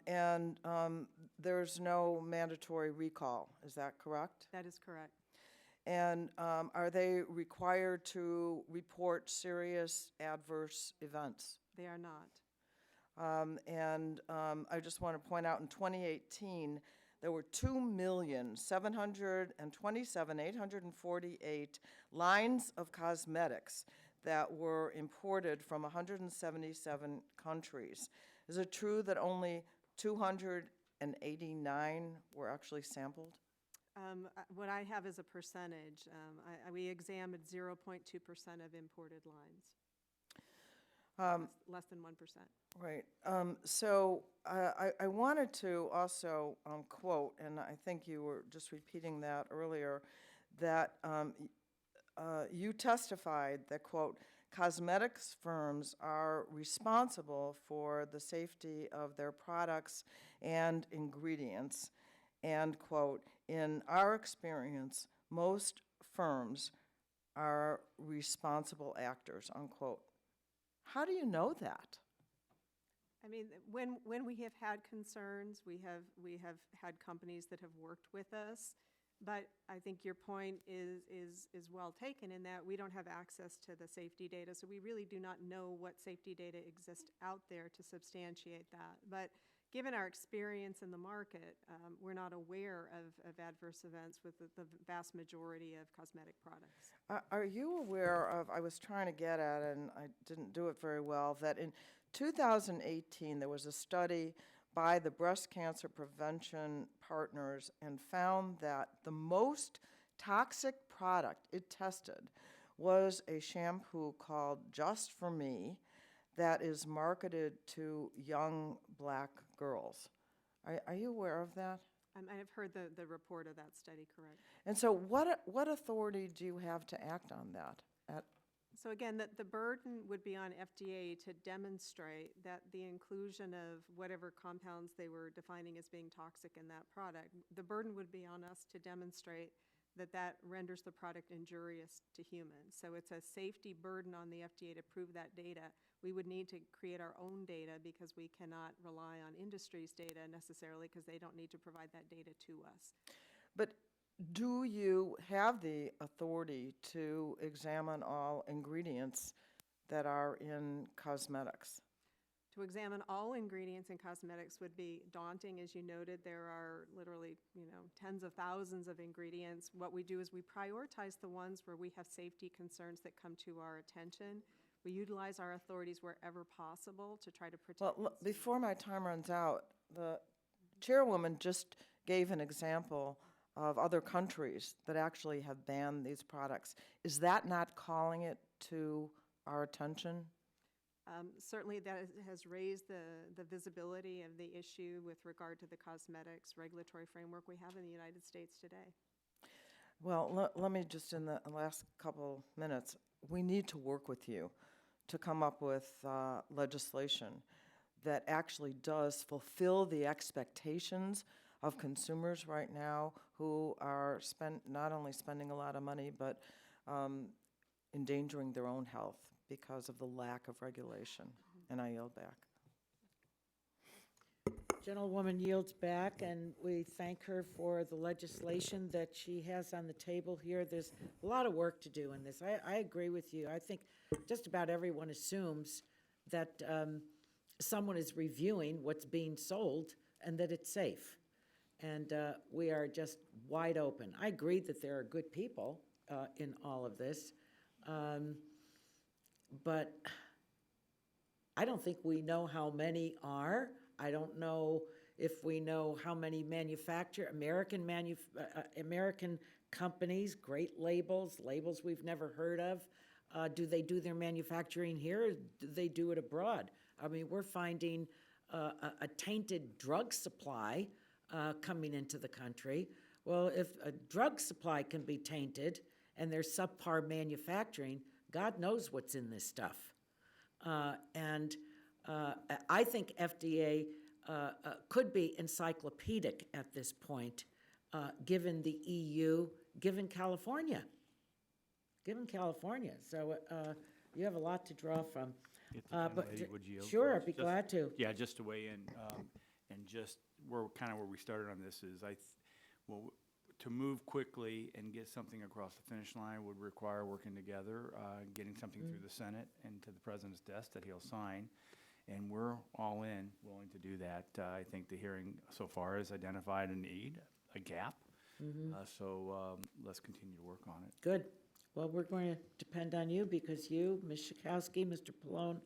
[SPEAKER 5] And there's no mandatory recall, is that correct?
[SPEAKER 7] That is correct.
[SPEAKER 5] And are they required to report serious adverse events?
[SPEAKER 7] They are not.
[SPEAKER 5] I just want to point out, in 2018, there were 2,727,848 lines of cosmetics that were imported from 177 countries. Is it true that only 289 were actually sampled?
[SPEAKER 7] What I have is a percentage. We examined 0.2% of imported lines. Less than 1%.
[SPEAKER 5] Right. So I wanted to also quote, and I think you were just repeating that earlier, that you testified that, quote, cosmetics firms are responsible for the safety of their products and ingredients, and, quote, in our experience, most firms are responsible actors, unquote. How do you know that?
[SPEAKER 7] I mean, when we have had concerns, we have had companies that have worked with us. But I think your point is well taken in that we don't have access to the safety data, so we really do not know what safety data exists out there to substantiate that. But given our experience in the market, we're not aware of adverse events with the vast majority of cosmetic products.
[SPEAKER 5] Are you aware of, I was trying to get at it and I didn't do it very well, that in 2018 there was a study by the Breast Cancer Prevention Partners and found that the most toxic product it tested was a shampoo called Just For Me that is marketed to young black girls. Are you aware of that?
[SPEAKER 7] I have heard the report of that study, correct.
[SPEAKER 5] And so what authority do you have to act on that?
[SPEAKER 7] So again, the burden would be on FDA to demonstrate that the inclusion of whatever compounds they were defining as being toxic in that product, the burden would be on us to demonstrate that that renders the product injurious to humans. So it's a safety burden on the FDA to prove that data. We would need to create our own data because we cannot rely on industry's data necessarily because they don't need to provide that data to us.
[SPEAKER 5] But do you have the authority to examine all ingredients that are in cosmetics?
[SPEAKER 7] To examine all ingredients in cosmetics would be daunting. As you noted, there are literally, tens of thousands of ingredients. What we do is we prioritize the ones where we have safety concerns that come to our attention. We utilize our authorities wherever possible to try to protect.
[SPEAKER 5] Well, look, before my time runs out, the chairwoman just gave an example of other countries that actually have banned these products. Is that not calling it to our attention?
[SPEAKER 7] Certainly that has raised the visibility of the issue with regard to the cosmetics regulatory framework we have in the United States today.
[SPEAKER 5] Well, let me just, in the last couple minutes, we need to work with you to come up with legislation that actually does fulfill the expectations of consumers right now who are not only spending a lot of money, but endangering their own health because of the lack of regulation. And I yield back.
[SPEAKER 1] Gentlewoman yields back, and we thank her for the legislation that she has on the table here. There's a lot of work to do in this. I agree with you. I think just about everyone assumes that someone is reviewing what's being sold and that it's safe. And we are just wide open. I agree that there are good people in all of this, but I don't think we know how many are. I don't know if we know how many American companies, great labels we've never heard of. Do they do their manufacturing here, or do they do it abroad? I mean, we're finding a tainted drug supply coming into the country. Well, if a drug supply can be tainted and there's subpar manufacturing, God knows what's in this stuff. And I think FDA could be encyclopedic at this point, given the EU, given California. So you have a lot to draw from.
[SPEAKER 3] If the
[SPEAKER 1] But
[SPEAKER 3] gentlelady would yield
[SPEAKER 1] sure,
[SPEAKER 3] for
[SPEAKER 1] I'd
[SPEAKER 3] us.
[SPEAKER 1] be
[SPEAKER 3] Just-
[SPEAKER 1] glad to.
[SPEAKER 3] Yeah, just to weigh in, and just where we started on this is well, to move quickly and get something across the finish line would require working together, getting something through the Senate and to the president's desk that he'll sign. And we're all in, willing to do that. I think the hearing so far has identified a need, a gap. So let's continue to work on it.
[SPEAKER 1] Good. Well, we're going to depend on you because you, Ms. Schakowsky, Mr. Pallone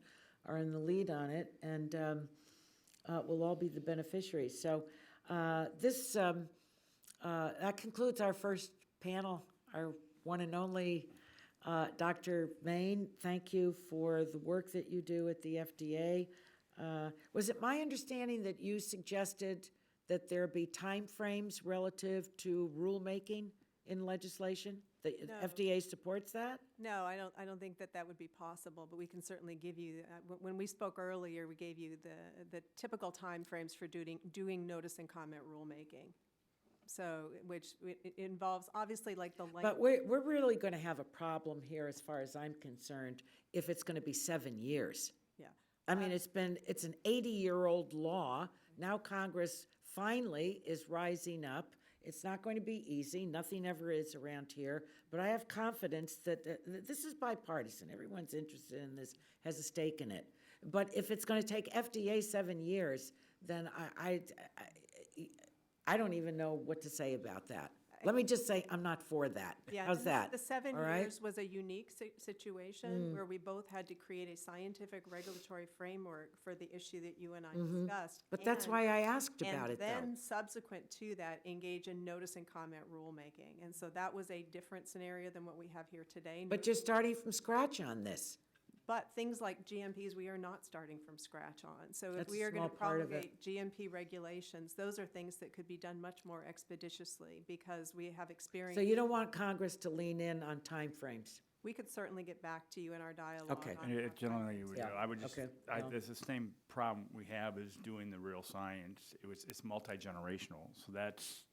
[SPEAKER 1] are in the lead on it, and we'll all be the beneficiaries. So that concludes our first panel, our one and only Dr. Main. Thank you for the work that you do at the FDA. Was it my understanding that you suggested that there be timeframes relative to rulemaking in legislation? The
[SPEAKER 7] No.
[SPEAKER 1] FDA supports that?
[SPEAKER 7] No, I don't think that would be possible, but we can certainly give you, when we spoke earlier, we gave you the typical timeframes for doing notice and comment rulemaking. So, which it involves, obviously, like the length.
[SPEAKER 1] But we're really going to have a problem here, as far as I'm concerned, if it's going to be 7 years.
[SPEAKER 7] Yeah.
[SPEAKER 1] I mean, it's an 80-year-old law. Now Congress finally is rising up. It's not going to be easy. Nothing ever is around here. But I have confidence that this is bipartisan. Everyone's interested in this, has a stake in it. But if it's going to take FDA 7 years, then I don't even know what to say about that. Let me just say, I'm not for that.
[SPEAKER 7] Yeah,
[SPEAKER 1] How's
[SPEAKER 7] and
[SPEAKER 1] that?
[SPEAKER 7] The 7
[SPEAKER 1] All right?
[SPEAKER 7] years was a unique situation where we both had to create a scientific regulatory framework for the issue that you and I discussed.
[SPEAKER 1] But that's why I asked about it,
[SPEAKER 7] And
[SPEAKER 1] though.
[SPEAKER 7] then subsequent to that, engage in notice and comment rulemaking. And so that was a different scenario than what we have here today.
[SPEAKER 1] But you're starting from scratch on this.
[SPEAKER 7] But things like GMPs, we are not starting from scratch on. So if
[SPEAKER 1] That's a
[SPEAKER 7] we are going
[SPEAKER 1] small
[SPEAKER 7] to
[SPEAKER 1] part of it.
[SPEAKER 7] promulgate GMP regulations, those are things that could be done much more expeditiously because we have experience.
[SPEAKER 1] So you don't want Congress to lean in on timeframes?
[SPEAKER 7] We could certainly get back to you in our dialogue.
[SPEAKER 1] Okay.
[SPEAKER 7] on
[SPEAKER 3] And
[SPEAKER 7] what
[SPEAKER 3] generally,
[SPEAKER 7] timeframes.
[SPEAKER 1] Yeah,
[SPEAKER 3] I would just,
[SPEAKER 1] okay, well.
[SPEAKER 3] it's the same problem we have is doing the real science. It's multi-generational, so that's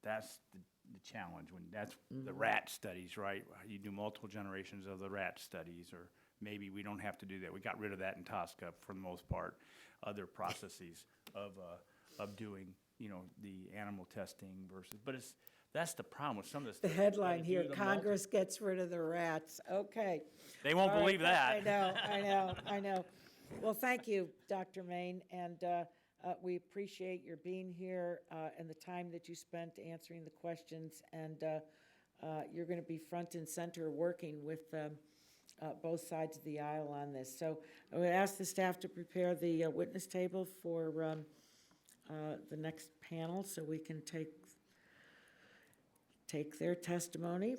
[SPEAKER 3] the challenge. When that's the rat studies, right? You do multiple generations of the rat studies, or maybe we don't have to do that. We got rid of that in TSCA for the most part. Other processes of doing, the animal testing versus, but that's the problem with some of this.
[SPEAKER 1] The
[SPEAKER 3] stuff. You
[SPEAKER 1] headline
[SPEAKER 3] gotta
[SPEAKER 1] here,
[SPEAKER 3] do the
[SPEAKER 1] Congress gets rid of the rats. Okay.
[SPEAKER 3] They won't
[SPEAKER 1] All right,
[SPEAKER 3] believe that.
[SPEAKER 1] I know. Well, thank you, Dr. Main, and we appreciate your being here and the time that you spent answering the questions, and you're going to be front and center working with both sides of the aisle on this. So I would ask the staff to prepare the witness table for the next panel so we can take their testimony.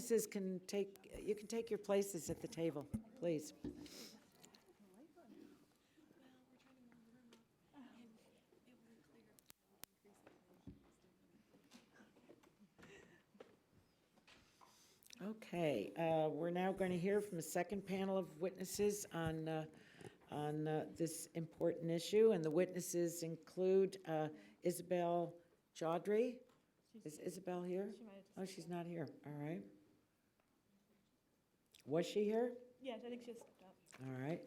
[SPEAKER 1] witnesses you can take your places at the table, please. Okay, we're now going to hear from a second panel of witnesses on this important issue, and the witnesses include Isabel Chaudhry. Is Isabel here? Oh, she's not here. All right. Was she here?
[SPEAKER 6] Yes, I think she just stepped up.
[SPEAKER 1] All right.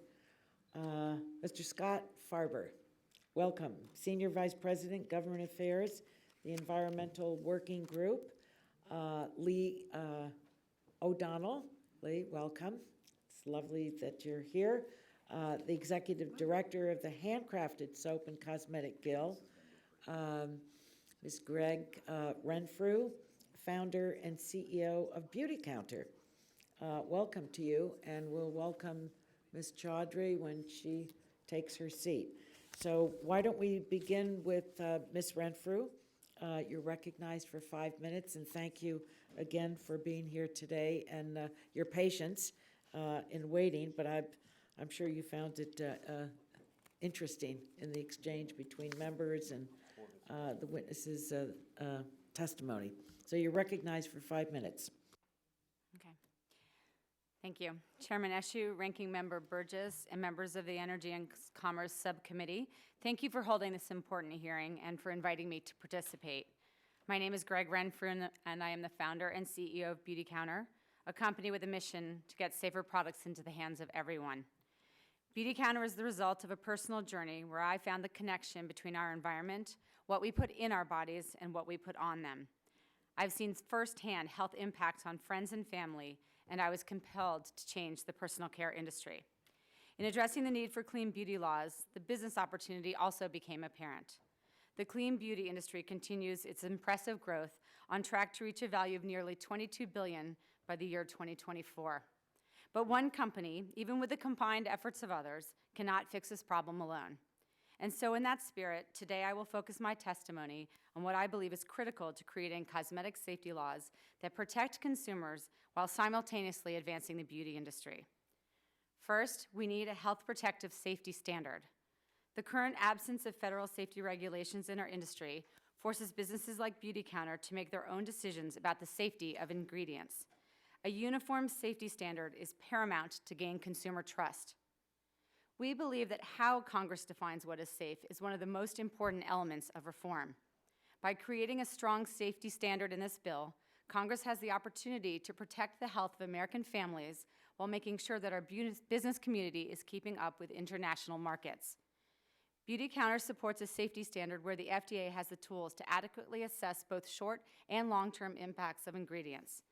[SPEAKER 1] Mr. Scott Farber, welcome. Senior Vice President, Government Affairs, the Environmental Working Group. Lee O'Donnell. Lee, welcome. It's lovely that you're here. The Executive Director of the Handcrafted Soap and Cosmetic Guild. Ms. Greg Renfrew, Founder and CEO of Beauty Counter. Welcome to you, and we'll welcome Ms. Chaudhry when she takes her seat. So why don't we begin with Ms. Renfrew. You're recognized for 5 minutes, and thank you again for being here today and your patience in waiting, but I'm sure you found it interesting in the exchange between members and the witnesses' testimony. So you're recognized for 5 minutes.
[SPEAKER 22] Okay. Thank you. Chairman Eshoo, Ranking Member Burgess, and members of the Energy and Commerce Subcommittee, thank you for holding this important hearing and for inviting me to participate. My name is Greg Renfrew, and I am the founder and CEO of Beauty Counter, a company with a mission to get safer products into the hands of everyone. Beauty Counter is the result of a personal journey where I found the connection between our environment, what we put in our bodies, and what we put on them. I've seen firsthand health impacts on friends and family, and I was compelled to change the personal care industry. In addressing the need for clean beauty laws, the business opportunity also became apparent. The clean beauty industry continues its impressive growth, on track to reach a value of nearly $22 billion by the year 2024. But one company, even with the combined efforts of others, cannot fix this problem alone. And so in that spirit, today I will focus my testimony on what I believe is critical to creating cosmetic safety laws that protect consumers while simultaneously advancing the beauty industry. First, we need a health protective safety standard. The current absence of federal safety regulations in our industry forces businesses like Beauty Counter to make their own decisions about the safety of ingredients. A uniform safety standard is paramount to gain consumer trust. We believe that how Congress defines what is safe is one of the most important elements of reform. By creating a strong safety standard in this bill, Congress has the opportunity to protect the health of American families while making sure that our business community is keeping up with international markets. Beauty Counter supports a safety standard where the FDA has the tools to adequately assess both short and long-term impacts of ingredients.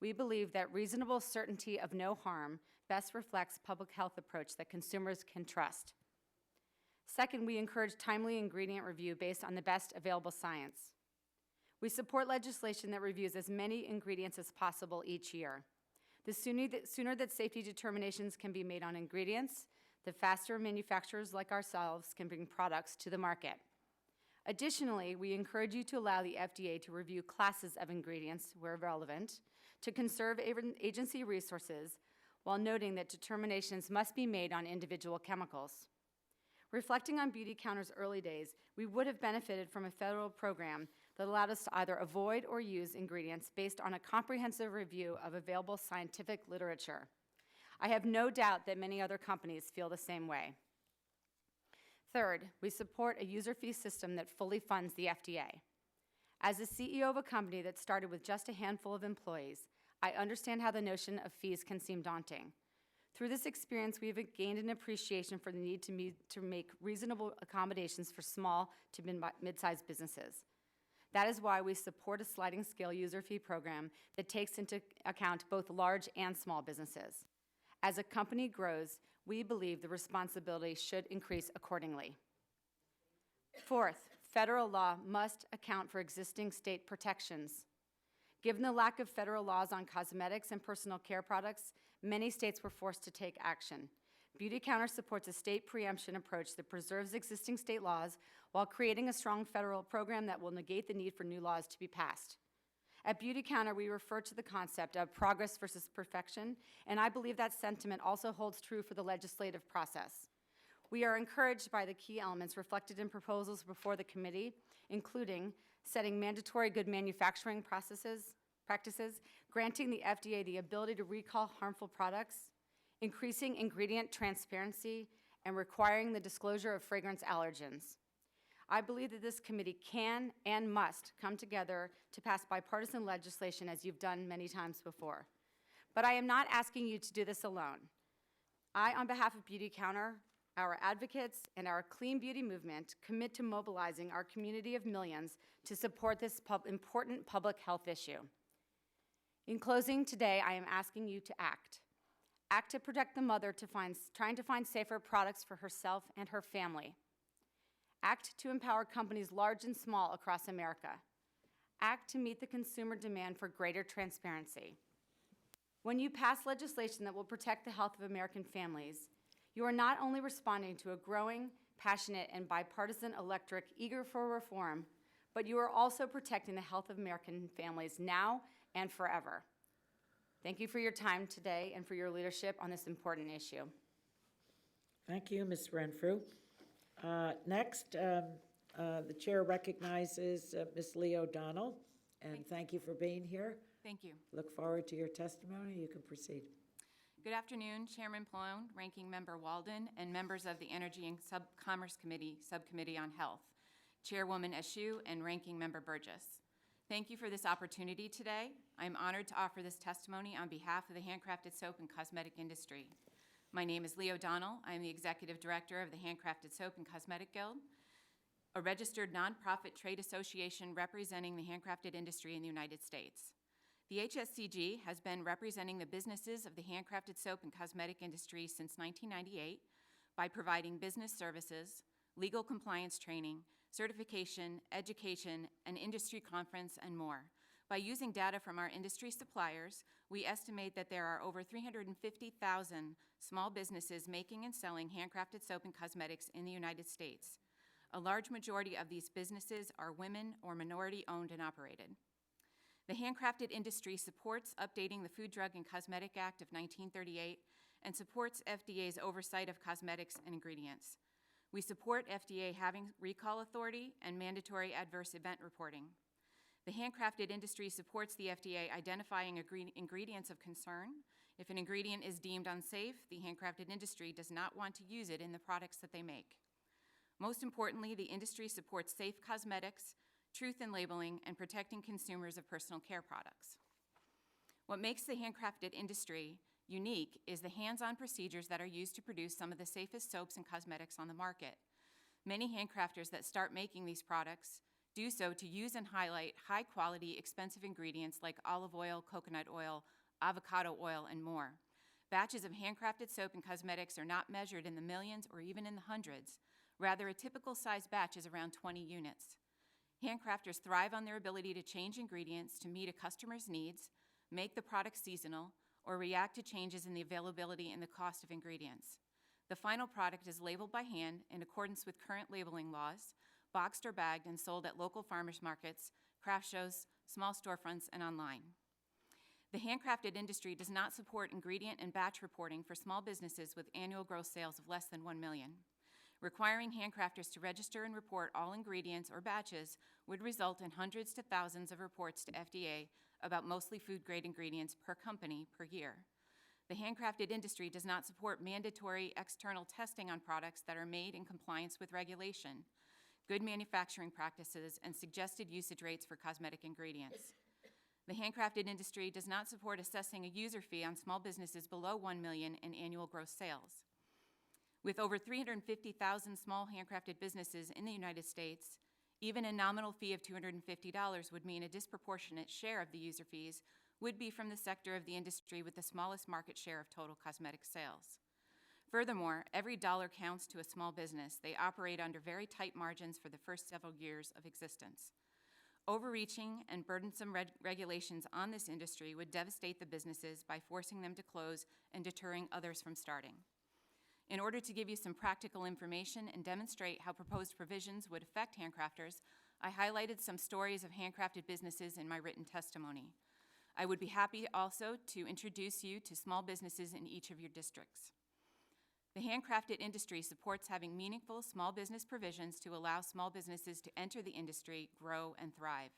[SPEAKER 22] We believe that reasonable certainty of no harm best reflects public health approach that consumers can trust. Second, we encourage timely ingredient review based on the best available science. We support legislation that reviews as many ingredients as possible each year. The sooner that safety determinations can be made on ingredients, the faster manufacturers like ourselves can bring products to the market. Additionally, we encourage you to allow the FDA to review classes of ingredients where relevant, to conserve agency resources, while noting that determinations must be made on individual chemicals. Reflecting on Beauty Counter's early days, we would have benefited from a federal program that allowed us to either avoid or use ingredients based on a comprehensive review of available scientific literature. I have no doubt that many other companies feel the same way. Third, we support a user fee system that fully funds the FDA. As the CEO of a company that started with just a handful of employees, I understand how the notion of fees can seem daunting. Through this experience, we have gained an appreciation for the need to make reasonable accommodations for small to mid-sized businesses. That is why we support a sliding scale user fee program that takes into account both large and small businesses. As a company grows, we believe the responsibility should increase accordingly. Fourth, federal law must account for existing state protections. Given the lack of federal laws on cosmetics and personal care products, many states were forced to take action. Beauty Counter supports a state preemption approach that preserves existing state laws while creating a strong federal program that will negate the need for new laws to be passed. At Beauty Counter, we refer to the concept of progress versus perfection, and I believe that sentiment also holds true for the legislative process. We are encouraged by the key elements reflected in proposals before the committee, including setting mandatory good manufacturing practices, granting the FDA the ability to recall harmful products, increasing ingredient transparency, and requiring the disclosure of fragrance allergens. I believe that this committee can and must come together to pass bipartisan legislation as you've done many times before. But I am not asking you to do this alone. I, on behalf of Beauty Counter, our advocates, and our clean beauty movement, commit to mobilizing our community of millions to support this important public health issue. In closing today, I am asking you to act. Act to protect the mother trying to find safer products for herself and her family. Act to empower companies large and small across America. Act to meet the consumer demand for greater transparency. When you pass legislation that will protect the health of American families, you are not only responding to a growing, passionate, and bipartisan electorate eager for reform, but you are also protecting the health of American families now and forever. Thank you for your time today and for your leadership on this important issue.
[SPEAKER 1] Thank you, Ms. Renfrew. Next, the chair recognizes Ms. Lee O'Donnell, and thank you for being here.
[SPEAKER 2] Thank you.
[SPEAKER 1] Look forward to your testimony. You can proceed.
[SPEAKER 2] Good afternoon, Chairman Pallone, Ranking Member Walden, and members of the Energy and Commerce Committee, Subcommittee on Health, Chairwoman Eshoo, and Ranking Member Burgess. Thank you for this opportunity today. I am honored to offer this testimony on behalf of the handcrafted soap and cosmetic industry. My name is Lee O'Donnell. I am the Executive Director of the Handcrafted Soap and Cosmetic Guild, a registered nonprofit trade association representing the handcrafted industry in the United States. The HSCG has been representing the businesses of the handcrafted soap and cosmetic industry since 1998 by providing business services, legal compliance training, certification, education, an industry conference, and more. By using data from our industry suppliers, we estimate that there are over 350,000 small businesses making and selling handcrafted soap and cosmetics in the United States. A large majority of these businesses are women or minority-owned and operated. The handcrafted industry supports updating the Food, Drug, and Cosmetic Act of 1938 and supports FDA's oversight of cosmetics and ingredients. We support FDA having recall authority and mandatory adverse event reporting. The handcrafted industry supports the FDA identifying ingredients of concern. If an ingredient is deemed unsafe, the handcrafted industry does not want to use it in the products that they make. Most importantly, the industry supports safe cosmetics, truth in labeling, and protecting consumers of personal care products. What makes the handcrafted industry unique is the hands-on procedures that are used to produce some of the safest soaps and cosmetics on the market. Many handcrafters that start making these products do so to use and highlight high-quality, expensive ingredients like olive oil, coconut oil, avocado oil, and more. Batches of handcrafted soap and cosmetics are not measured in the millions or even in the hundreds. Rather, a typical size batch is around 20 units. Handcrafters thrive on their ability to change ingredients to meet a customer's needs, make the product seasonal, or react to changes in the availability and the cost of ingredients. The final product is labeled by hand in accordance with current labeling laws, boxed or bagged and sold at local farmers markets, craft shows, small storefronts, and online. The handcrafted industry does not support ingredient and batch reporting for small businesses with annual gross sales of less than $1 million. Requiring handcrafters to register and report all ingredients or batches would result in hundreds to thousands of reports to FDA about mostly food-grade ingredients per company per year. The handcrafted industry does not support mandatory external testing on products that are made in compliance with regulation, good manufacturing practices, and suggested usage rates for cosmetic ingredients. The handcrafted industry does not support assessing a user fee on small businesses below $1 million in annual gross sales. With over 350,000 small handcrafted businesses in the United States, even a nominal fee of $250 would mean a disproportionate share of the user fees would be from the sector of the industry with the smallest market share of total cosmetic sales. Furthermore, every dollar counts to a small business. They operate under very tight margins for the first several years of existence. Overreaching and burdensome regulations on this industry would devastate the businesses by forcing them to close and deterring others from starting. In order to give you some practical information and demonstrate how proposed provisions would affect handcrafters, I highlighted some stories of handcrafted businesses in my written testimony. I would be happy also to introduce you to small businesses in each of your districts. The handcrafted industry supports having meaningful small business provisions to allow small businesses to enter the industry, grow, and thrive.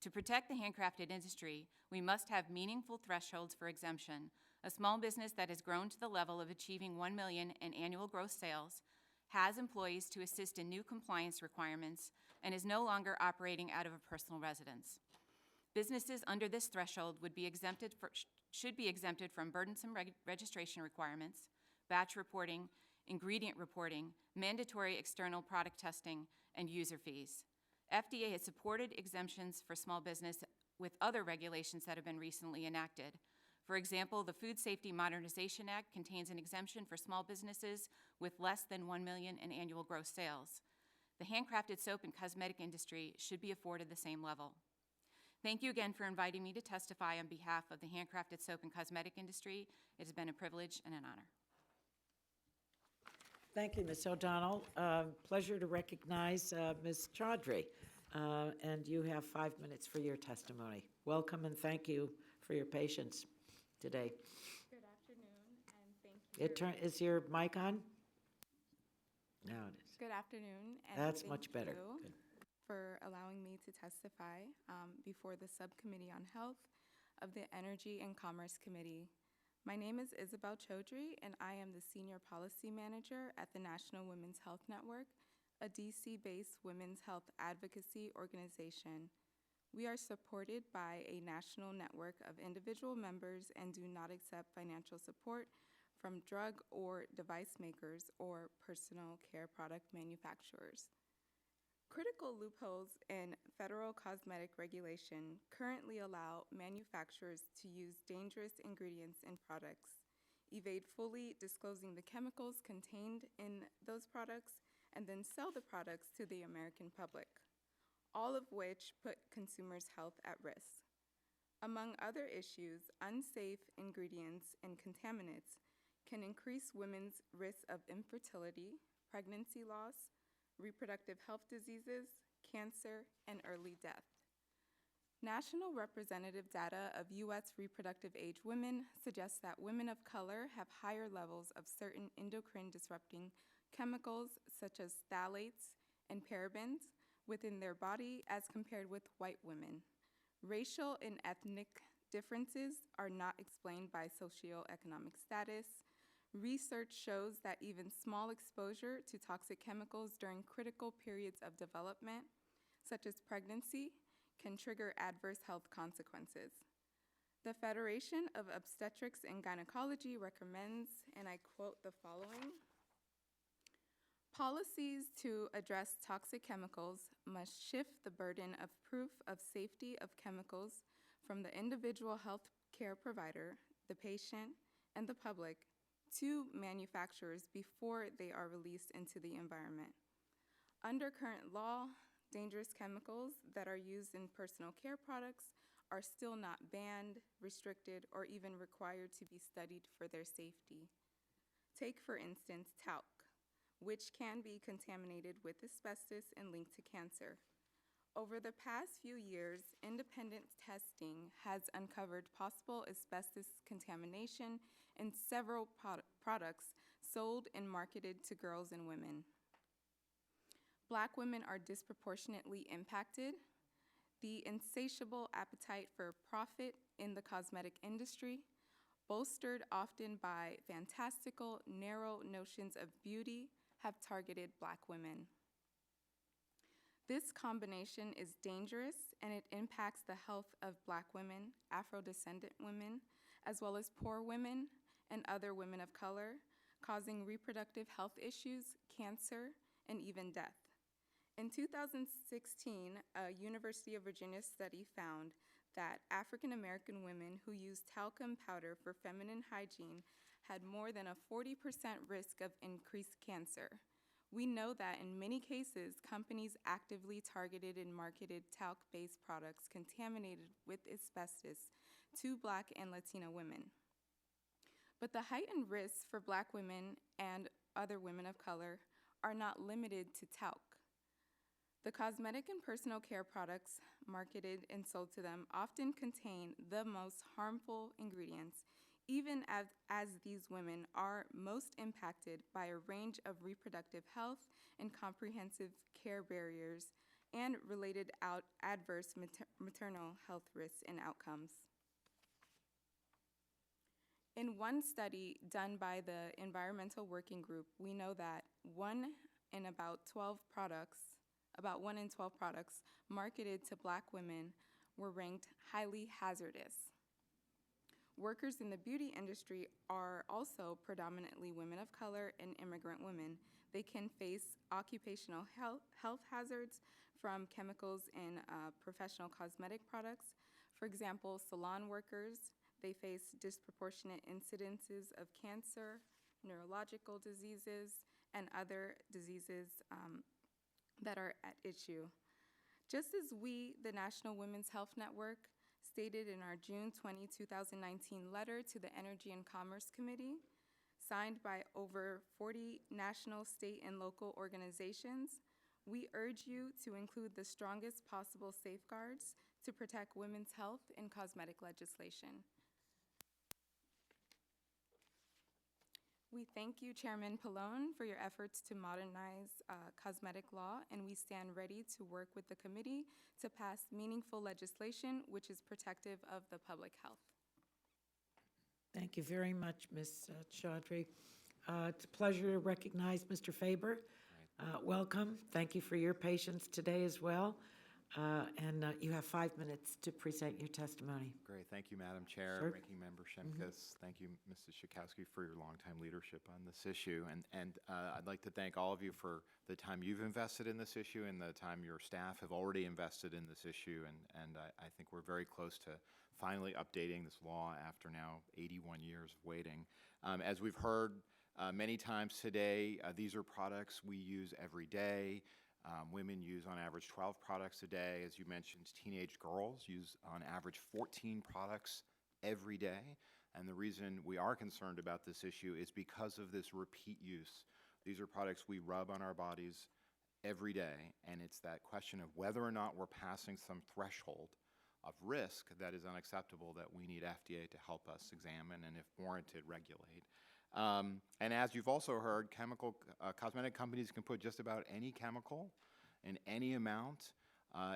[SPEAKER 2] To protect the handcrafted industry, we must have meaningful thresholds for exemption. A small business that has grown to the level of achieving $1 million in annual gross sales, has employees to assist in new compliance requirements, and is no longer operating out of a personal residence. Businesses under this threshold should be exempted from burdensome registration requirements, batch reporting, ingredient reporting, mandatory external product testing, and user fees. FDA has supported exemptions for small business with other regulations that have been recently enacted. For example, the Food Safety Modernization Act contains an exemption for small businesses with less than $1 million in annual gross sales. The handcrafted soap and cosmetic industry should be afforded the same level. Thank you again for inviting me to testify on behalf of the handcrafted soap and cosmetic industry. It has been a privilege and an honor.
[SPEAKER 1] Thank you, Ms. O'Donnell. Pleasure to recognize Ms. Chaudhry, and you have 5 minutes for your testimony. Welcome and thank you for your patience today.
[SPEAKER 6] Good afternoon, and thank you.
[SPEAKER 1] Is your mic on? No, it is.
[SPEAKER 6] Good afternoon, and
[SPEAKER 1] That's
[SPEAKER 6] thank
[SPEAKER 1] much better.
[SPEAKER 6] you
[SPEAKER 1] Good.
[SPEAKER 6] for allowing me to testify before the Subcommittee on Health of the Energy and Commerce Committee. My name is Isabel Chaudhry, and I am the Senior Policy Manager at the National Women's Health Network, a DC-based women's health advocacy organization. We are supported by a national network of individual members and do not accept financial support from drug or device makers or personal care product manufacturers. Critical loopholes in federal cosmetic regulation currently allow manufacturers to use dangerous ingredients in products, evade fully disclosing the chemicals contained in those products, and then sell the products to the American public, all of which put consumers' health at risk. Among other issues, unsafe ingredients and contaminants can increase women's risk of infertility, pregnancy loss, reproductive health diseases, cancer, and early death. National representative data of U.S. reproductive age women suggests that women of color have higher levels of certain endocrine disrupting chemicals such as phthalates and parabens within their body as compared with white women. Racial and ethnic differences are not explained by socioeconomic status. Research shows that even small exposure to toxic chemicals during critical periods of development, such as pregnancy, can trigger adverse health consequences. The Federation of Obstetrics and Gynecology recommends, and I quote the following, "Policies to address toxic chemicals must shift the burden of proof of safety of chemicals from the individual health care provider, the patient, and the public to manufacturers before they are released into the environment. Under current law, dangerous chemicals that are used in personal care products are still not banned, restricted, or even required to be studied for their safety. Take, for instance, talc, which can be contaminated with asbestos and linked to cancer. Over the past few years, independent testing has uncovered possible asbestos contamination in several products sold and marketed to girls and women. Black women are disproportionately impacted. The insatiable appetite for profit in the cosmetic industry, bolstered often by fantastical, narrow notions of beauty, have targeted Black women. This combination is dangerous, and it impacts the health of Black women, Afro-descendant women, as well as poor women and other women of color, causing reproductive health issues, cancer, and even death. In 2016, a University of Virginia study found that African American women who used talcum powder for feminine hygiene had more than a 40% risk of increased cancer. We know that in many cases, companies actively targeted and marketed talc-based products contaminated with asbestos to Black and Latina women. But the heightened risks for Black women and other women of color are not limited to talc. The cosmetic and personal care products marketed and sold to them often contain the most harmful ingredients, even as these women are most impacted by a range of reproductive health and comprehensive care barriers and related adverse maternal health risks and outcomes. In one study done by the Environmental Working Group, we know that about 1 in 12 products marketed to Black women were ranked highly hazardous. Workers in the beauty industry are also predominantly women of color and immigrant women. They can face occupational health hazards from chemicals in professional cosmetic products. For example, salon workers, they face disproportionate incidences of cancer, neurological diseases, and other diseases that are at issue. Just as we, the National Women's Health Network, stated in our June 20, 2019 letter to the Energy and Commerce Committee, signed by over 40 national, state, and local organizations, we urge you to include the strongest possible safeguards to protect women's health in cosmetic legislation. We thank you, Chairman Pallone, for your efforts to modernize cosmetic law, and we stand ready to work with the committee to pass meaningful legislation which is protective of the public health.
[SPEAKER 1] Thank you very much, Ms. Chaudhry. It's a pleasure to recognize Mr. Faber. Welcome. Thank you for your patience today as well. And you have 5 minutes to present your testimony.
[SPEAKER 8] Great. Thank you, Madam Chair,
[SPEAKER 1] Sure.
[SPEAKER 8] Ranking Member Shimkus. Thank you, Mrs. Schakowsky, for your longtime leadership on this issue. And I'd like to thank all of you for the time you've invested in this issue and the time your staff have already invested in this issue. And I think we're very close to finally updating this law after now 81 years of waiting. As we've heard many times today, these are products we use every day. Women use on average 12 products a day. As you mentioned, teenage girls use on average 14 products every day. And the reason we are concerned about this issue is because of this repeat use. These are products we rub on our bodies every day, and it's that question of whether or not we're passing some threshold of risk that is unacceptable that we need FDA to help us examine and, if warranted, regulate. And as you've also heard, cosmetic companies can put just about any chemical in any amount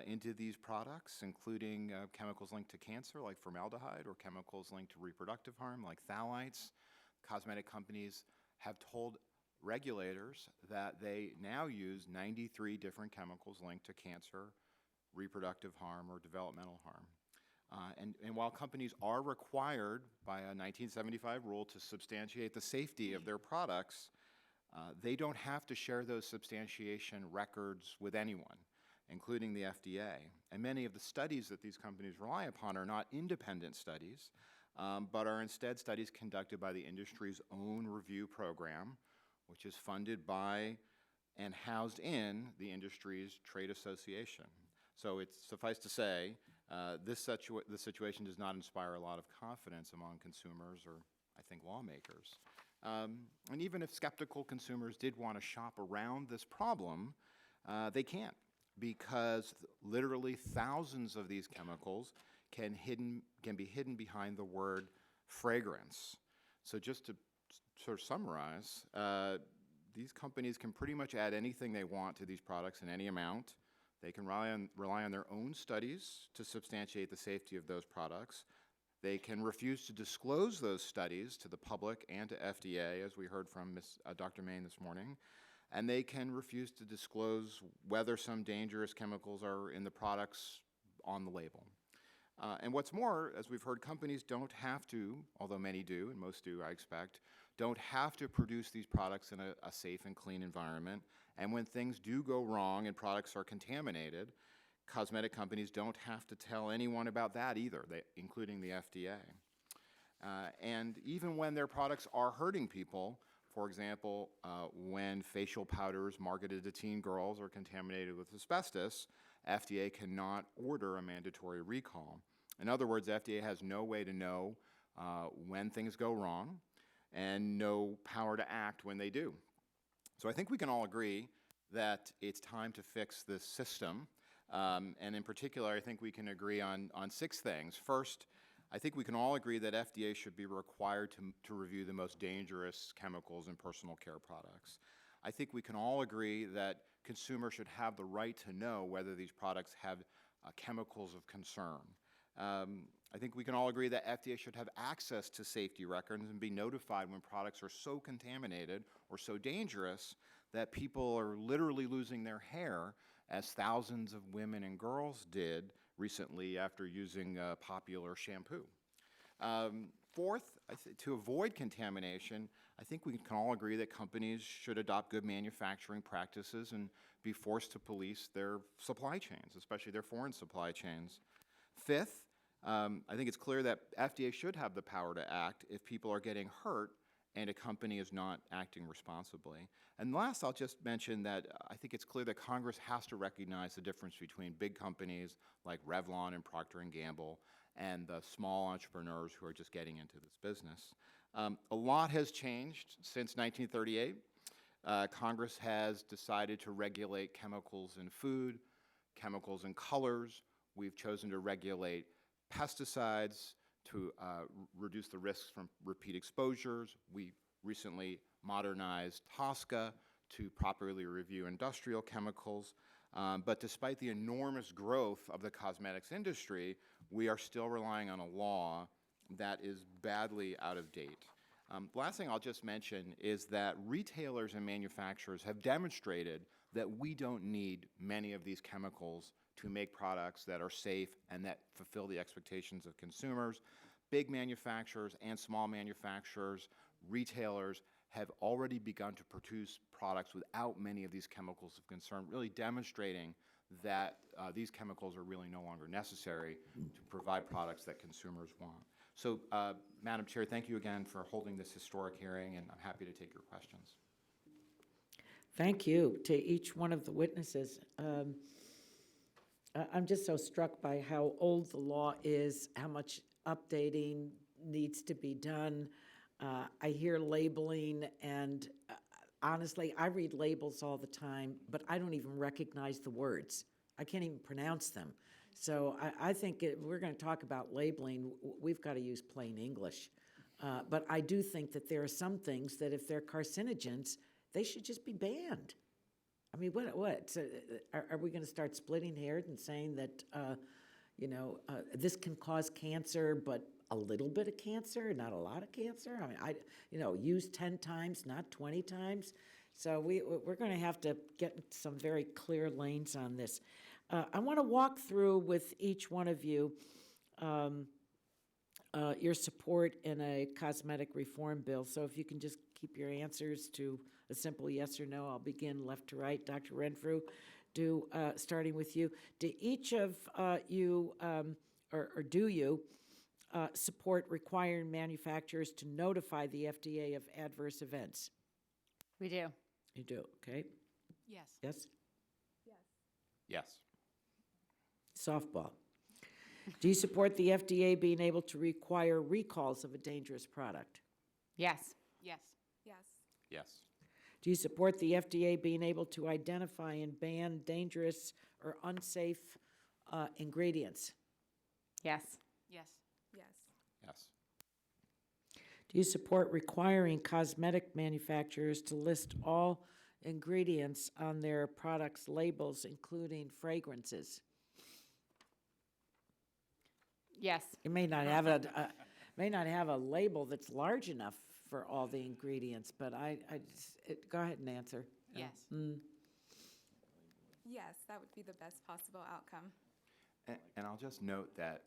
[SPEAKER 8] into these products, including chemicals linked to cancer like formaldehyde or chemicals linked to reproductive harm like phthalates. Cosmetic companies have told regulators that they now use 93 different chemicals linked to cancer, reproductive harm, or developmental harm. And while companies are required by a 1975 rule to substantiate the safety of their products, they don't have to share those substantiation records with anyone, including the FDA. And many of the studies that these companies rely upon are not independent studies, but are instead studies conducted by the industry's own review program, which is funded by and housed in the industry's trade association. So it's suffice to say, this situation does not inspire a lot of confidence among consumers or, I think, lawmakers. And even if skeptical consumers did want to shop around this problem, they can't, because literally thousands of these chemicals can be hidden behind the word fragrance. So just to sort of summarize, these companies can pretty much add anything they want to these products in any amount. They can rely on their own studies to substantiate the safety of those products. They can refuse to disclose those studies to the public and to FDA, as we heard from Dr. Main this morning. And they can refuse to disclose whether some dangerous chemicals are in the products on the label. And what's more, as we've heard, companies don't have to, although many do, and most do, I expect, don't have to produce these products in a safe and clean environment. And when things do go wrong and products are contaminated, cosmetic companies don't have to tell anyone about that either, including the FDA. And even when their products are hurting people, for example, when facial powders marketed to teen girls are contaminated with asbestos, FDA cannot order a mandatory recall. In other words, FDA has no way to know when things go wrong and no power to act when they do. So I think we can all agree that it's time to fix this system. And in particular, I think we can agree on 6 things. First, I think we can all agree that FDA should be required to review the most dangerous chemicals in personal care products. I think we can all agree that consumers should have the right to know whether these products have chemicals of concern. I think we can all agree that FDA should have access to safety records and be notified when products are so contaminated or so dangerous that people are literally losing their hair, as thousands of women and girls did recently after using popular shampoo. Fourth, to avoid contamination, I think we can all agree that companies should adopt good manufacturing practices and be forced to police their supply chains, especially their foreign supply chains. Fifth, I think it's clear that FDA should have the power to act if people are getting hurt and a company is not acting responsibly. And last, I'll just mention that I think it's clear that Congress has to recognize the difference between big companies like Revlon and Procter & Gamble and the small entrepreneurs who are just getting into this business. A lot has changed since 1938. Congress has decided to regulate chemicals in food, chemicals in colors. We've chosen to regulate pesticides to reduce the risks from repeat exposures. We recently modernized TSCA to properly review industrial chemicals. But despite the enormous growth of the cosmetics industry, we are still relying on a law that is badly out of date. Last thing I'll just mention is that retailers and manufacturers have demonstrated that we don't need many of these chemicals to make products that are safe and that fulfill the expectations of consumers. Big manufacturers and small manufacturers, retailers have already begun to produce products without many of these chemicals of concern, really demonstrating that these chemicals are really no longer necessary to provide products that consumers want. So, Madam Chair, thank you again for holding this historic hearing, and I'm happy to take your questions.
[SPEAKER 1] Thank you to each one of the witnesses. I'm just so struck by how old the law is, how much updating needs to be done. I hear labeling, and honestly, I read labels all the time, but I don't even recognize the words. I can't even pronounce them. So I think if we're going to talk about labeling, we've got to use plain English. But I do think that there are some things that if they're carcinogens, they should just be banned. I mean, what? So, are we going to start splitting hairs and saying that, this can cause cancer, but a little bit of cancer, not a lot of cancer? I mean, use 10 times, not 20 times. So we're going to have to get some very clear lanes on this. I want to walk through with each one of you your support in a cosmetic reform bill. So if you can just keep your answers to a simple yes or no. I'll begin left to right. Dr. Renfrew, starting with you. Do each of you, or do you, support requiring manufacturers to notify the FDA of adverse events?
[SPEAKER 22] We do.
[SPEAKER 1] You do, okay.
[SPEAKER 2] Yes.
[SPEAKER 1] Yes?
[SPEAKER 8] Yes.
[SPEAKER 1] Softball. Do you support the FDA being able to require recalls of a dangerous product?
[SPEAKER 22] Yes.
[SPEAKER 2] Yes.
[SPEAKER 6] Yes.
[SPEAKER 8] Yes.
[SPEAKER 1] Do you support the FDA being able to identify and ban dangerous or unsafe ingredients?
[SPEAKER 22] Yes.
[SPEAKER 2] Yes.
[SPEAKER 6] Yes.
[SPEAKER 8] Yes.
[SPEAKER 1] Do you support requiring cosmetic manufacturers to list all ingredients on their products' labels, including fragrances?
[SPEAKER 22] Yes.
[SPEAKER 1] You may not have a label that's large enough for all the ingredients, but go ahead and answer.
[SPEAKER 2] Yes.
[SPEAKER 6] Yes, that would be the best possible outcome.
[SPEAKER 8] And I'll just note that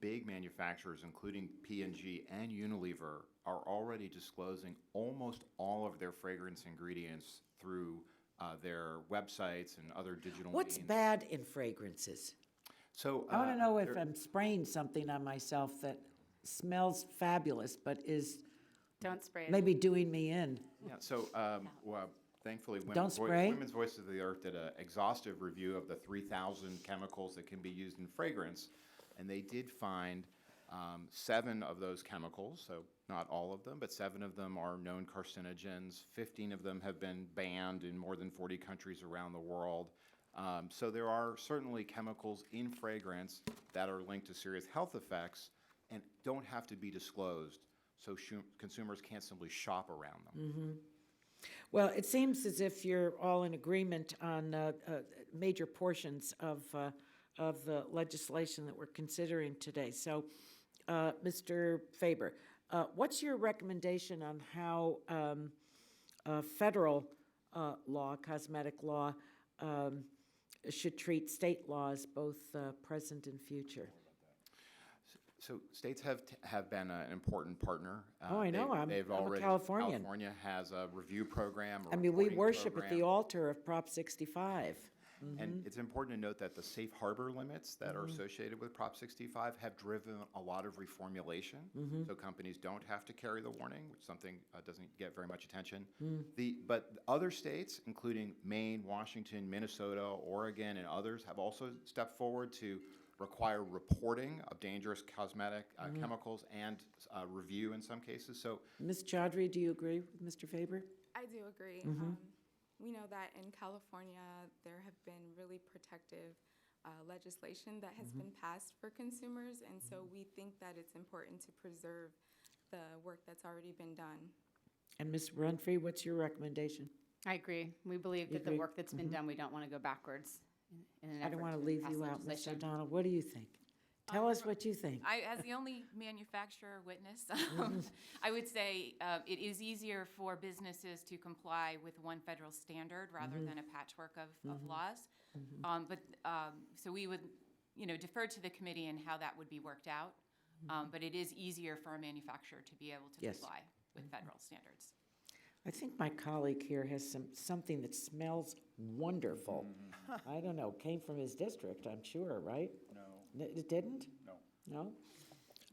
[SPEAKER 8] big manufacturers, including P&G and Unilever, are already disclosing almost all of their fragrance ingredients through their websites and other digital
[SPEAKER 1] What's
[SPEAKER 8] means.
[SPEAKER 1] bad in fragrances?
[SPEAKER 8] So
[SPEAKER 1] I want to know if I'm spraying something on myself that smells fabulous, but is
[SPEAKER 22] Don't spray it.
[SPEAKER 1] maybe doing me in.
[SPEAKER 8] Yeah, so well, thankfully,
[SPEAKER 1] Don't spray?
[SPEAKER 8] Women's Voices of the Earth did an exhaustive review of the 3,000 chemicals that can be used in fragrance, and they did find 7 of those chemicals, so not all of them, but 7 of them are known carcinogens. 15 of them have been banned in more than 40 countries around the world. So there are certainly chemicals in fragrance that are linked to serious health effects and don't have to be disclosed, so consumers can't simply shop around them.
[SPEAKER 1] Well, it seems as if you're all in agreement on major portions of the legislation that we're considering today. So, Mr. Faber, what's your recommendation on how federal law, cosmetic law, should treat state laws, both present and future?
[SPEAKER 8] So states have been an important partner.
[SPEAKER 1] Oh, I know. I'm a Californian.
[SPEAKER 8] California has a review program.
[SPEAKER 1] I mean, we worship at the altar of Prop 65.
[SPEAKER 8] And it's important to note that the safe harbor limits that are associated with Prop 65 have driven a lot of reformulation. So companies don't have to carry the warning, which something doesn't get very much attention. But other states, including Maine, Washington, Minnesota, Oregon, and others, have also stepped forward to require reporting of dangerous cosmetic chemicals and review in some cases. So,
[SPEAKER 1] Ms. Chaudhry, do you agree with Mr. Faber?
[SPEAKER 6] I do agree. We know that in California, there have been really protective legislation that has been passed for consumers, and so we think that it's important to preserve the work that's already been done.
[SPEAKER 1] And Ms. Renfrey, what's your recommendation?
[SPEAKER 22] I agree. We believe that the work that's been done, we don't want to go backwards in an
[SPEAKER 1] I don't
[SPEAKER 22] effort
[SPEAKER 1] want to
[SPEAKER 22] to
[SPEAKER 1] leave
[SPEAKER 22] pass
[SPEAKER 1] you out, Ms.
[SPEAKER 22] legislation.
[SPEAKER 1] O'Donnell. What do you think? Tell us what you think.
[SPEAKER 2] As the only manufacturer witness, I would say it is easier for businesses to comply with one federal standard rather than a patchwork of laws. So we would, defer to the committee and how that would be worked out. But it is easier for a manufacturer to be able to
[SPEAKER 1] Yes.
[SPEAKER 2] comply with federal standards.
[SPEAKER 1] I think my colleague here has something that smells wonderful. I don't know, came from his district, I'm sure, right?
[SPEAKER 3] No.
[SPEAKER 1] It didn't?
[SPEAKER 3] No.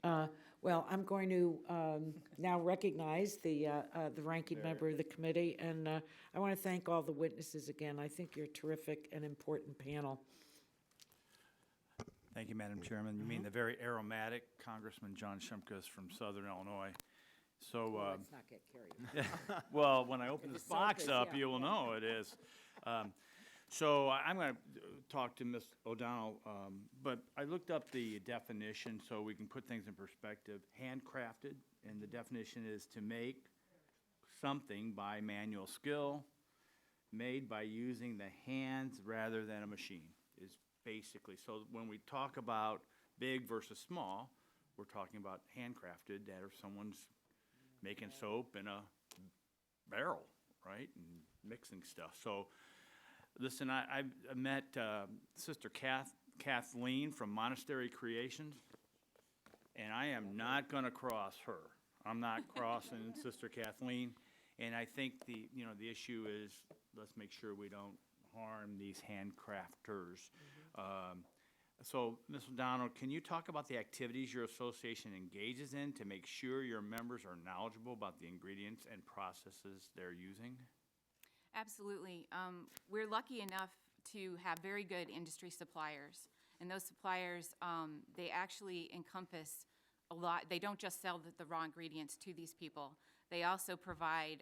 [SPEAKER 1] No? Well, I'm going to now recognize the ranking member of the committee, and I want to thank all the witnesses again. I think you're a terrific and important panel.
[SPEAKER 3] Thank you, Madam Chairman. You mean the very aromatic Congressman John Shumkus from Southern Illinois. So,
[SPEAKER 1] Let's not get carried away.
[SPEAKER 3] well, when I open
[SPEAKER 1] If
[SPEAKER 3] this
[SPEAKER 1] it's
[SPEAKER 3] box
[SPEAKER 1] Shumkus,
[SPEAKER 3] up,
[SPEAKER 1] yeah.
[SPEAKER 3] you will know it is. So I'm going to talk to Ms. O'Donnell, but I looked up the definition so we can put things in perspective. Handcrafted, and the definition is to make something by manual skill, made by using the hands rather than a machine, is basically. So when we talk about big versus small, we're talking about handcrafted, that if someone's making soap in a barrel, right, and mixing stuff. So, listen, I met Sister Kathleen from Monastery Creations, and I am not going to cross her. I'm not crossing Sister Kathleen, and I think the issue is let's make sure we don't harm these handcrafters. So, Ms. O'Donnell, can you talk about the activities your association engages in to make sure your members are knowledgeable about the ingredients and processes they're using?
[SPEAKER 2] Absolutely. We're lucky enough to have very good industry suppliers. And those suppliers, they actually encompass a lot. They don't just sell the raw ingredients to these people. They also provide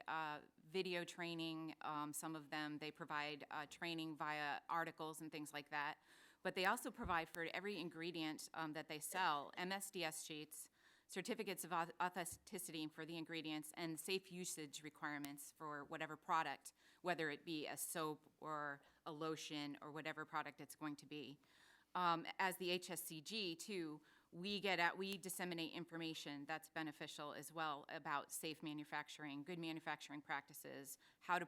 [SPEAKER 2] video training. Some of them, they provide training via articles and things like that. But they also provide for every ingredient that they sell, MSDS sheets, certificates of authenticity for the ingredients, and safe usage requirements for whatever product, whether it be a soap or a lotion or whatever product it's going to be. As the HSCG, too, we disseminate information that's beneficial as well about safe manufacturing, good manufacturing practices, how to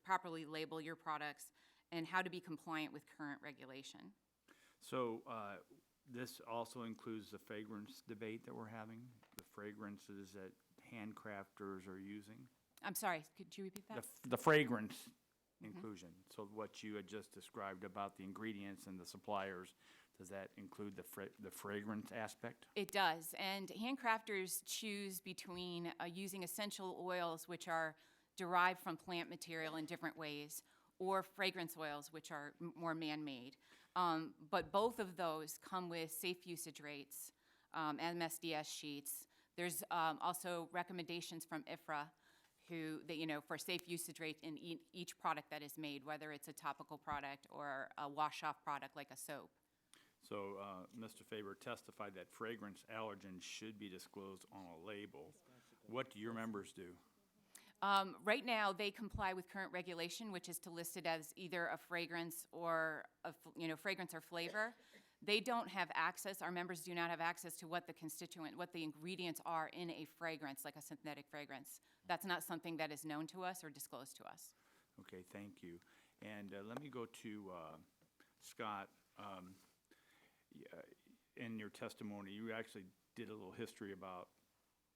[SPEAKER 2] properly label your products, and how to be compliant with current regulation.
[SPEAKER 3] So this also includes the fragrance debate that we're having, the fragrances that handcrafters are using?
[SPEAKER 2] I'm sorry, could you repeat that?
[SPEAKER 3] The fragrance inclusion. So what you had just described about the ingredients and the suppliers, does that include the fragrance aspect?
[SPEAKER 2] It does, and handcrafters choose between using essential oils, which are derived from plant material in different ways, or fragrance oils, which are more man-made. But both of those come with safe usage rates MSDS sheets. There's also recommendations from IFRA, for safe usage rates in each product that is made, whether it's a topical product or a wash-off product like a soap.
[SPEAKER 3] So, Mr. Faber testified that fragrance allergens should be disclosed on a label. What do your members do?
[SPEAKER 2] Right now, they comply with current regulation, which is to list it as either a fragrance or fragrance or flavor. They don't have access. Our members do not have access to what the ingredients are in a fragrance, like a synthetic fragrance. That's not something that is known to us or disclosed to us.
[SPEAKER 3] Okay, thank you. And let me go to Scott. In your testimony, you actually did a little history about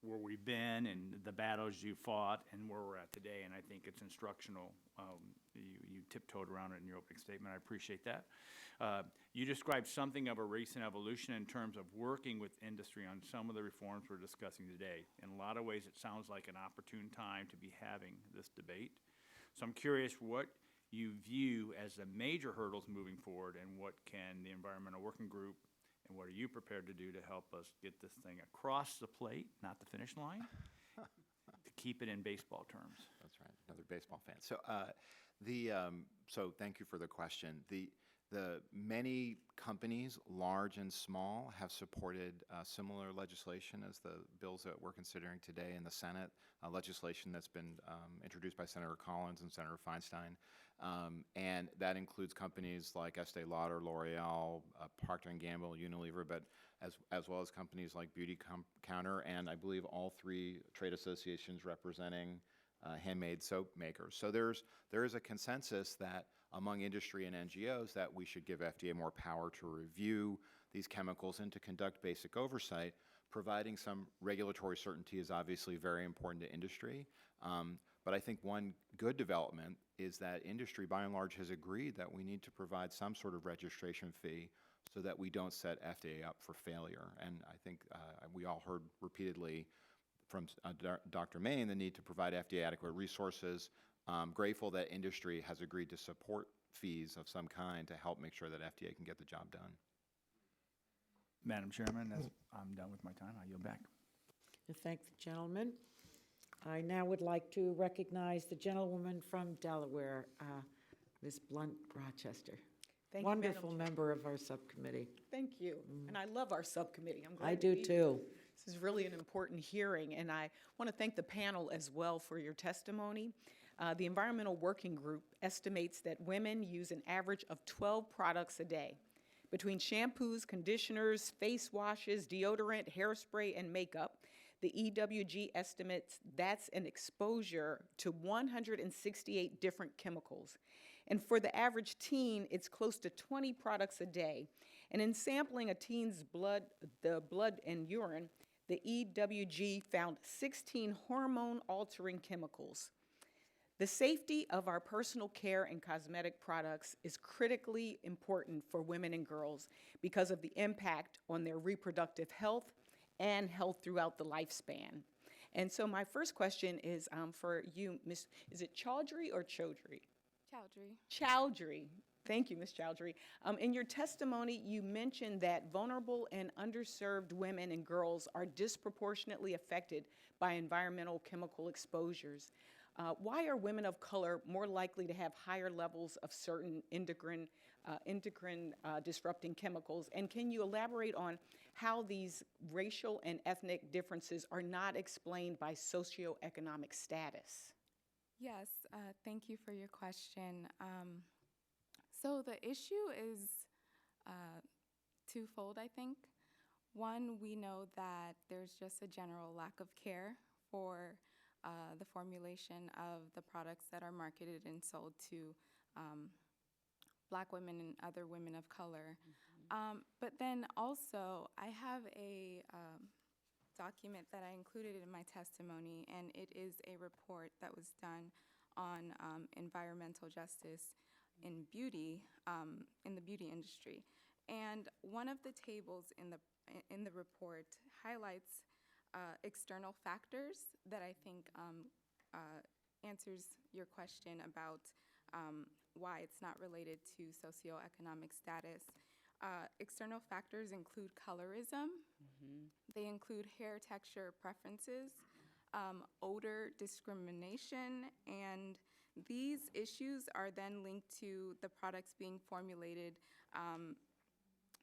[SPEAKER 3] where we've been and the battles you fought and where we're at today, and I think it's instructional. You tiptoed around it in your opening statement. I appreciate that. You described something of a recent evolution in terms of working with industry on some of the reforms we're discussing today. In a lot of ways, it sounds like an opportune time to be having this debate. So I'm curious what you view as the major hurdles moving forward, and what can the Environmental Working Group and what are you prepared to do to help us get this thing across the plate, not the finish line, to keep it in baseball terms?
[SPEAKER 8] That's right, another baseball fan. So, so thank you for the question. The many companies, large and small, have supported similar legislation as the bills that we're considering today in the Senate, legislation that's been introduced by Senator Collins and Senator Feinstein. And that includes companies like Estee Lauder, L'Oreal, Procter & Gamble, Unilever, but as well as companies like Beauty Counter, and I believe all three trade associations representing handmade soap makers. So there is a consensus that among industry and NGOs that we should give FDA more power to review these chemicals and to conduct basic oversight. Providing some regulatory certainty is obviously very important to industry. But I think one good development is that industry, by and large, has agreed that we need to provide some sort of registration fee so that we don't set FDA up for failure. And I think we all heard repeatedly from Dr. Main the need to provide FDA adequate resources. I'm grateful that industry has agreed to support fees of some kind to help make sure that FDA can get the job done.
[SPEAKER 3] Madam Chairman, I'm done with my time. I yield back.
[SPEAKER 1] Thank the gentleman. I now would like to recognize the gentlewoman from Delaware, Ms. Blunt Rochester.
[SPEAKER 14] Thank you,
[SPEAKER 1] Wonderful
[SPEAKER 14] Madam Chair.
[SPEAKER 1] member of our subcommittee.
[SPEAKER 14] Thank you. And I love our subcommittee. I'm glad
[SPEAKER 1] I
[SPEAKER 14] to
[SPEAKER 1] do
[SPEAKER 14] be here.
[SPEAKER 1] too.
[SPEAKER 14] This is really an important hearing, and I want to thank the panel as well for your testimony. The Environmental Working Group estimates that women use an average of 12 products a day. Between shampoos, conditioners, face washes, deodorant, hairspray, and makeup, the EWG estimates that's an exposure to 168 different chemicals. And for the average teen, it's close to 20 products a day. And in sampling a teen's blood and urine, the EWG found 16 hormone-altering chemicals. The safety of our personal care and cosmetic products is critically important for women and girls because of the impact on their reproductive health and health throughout the lifespan. And so my first question is for you, Ms. Is it Chaudhry or Chaudhry?
[SPEAKER 6] Chowdhury.
[SPEAKER 14] Chowdhury. Thank you, Ms. Chowdhury. In your testimony, you mentioned that vulnerable and underserved women and girls are disproportionately affected by environmental chemical exposures. Why are women of color more likely to have higher levels of certain endocrine disrupting chemicals? And can you elaborate on how these racial and ethnic differences are not explained by socioeconomic status?
[SPEAKER 6] Yes, thank you for your question. So the issue is twofold, I think. One, we know that there's just a general lack of care for the formulation of the products that are marketed and sold to Black women and other women of color. But then also, I have a document that I included in my testimony, and it is a report that was done on environmental justice in beauty, in the beauty industry. And one of the tables in the report highlights external factors that I think answers your question about why it's not related to socioeconomic status. External factors include colorism. They include hair texture preferences, odor discrimination, and these issues are then linked to the products being formulated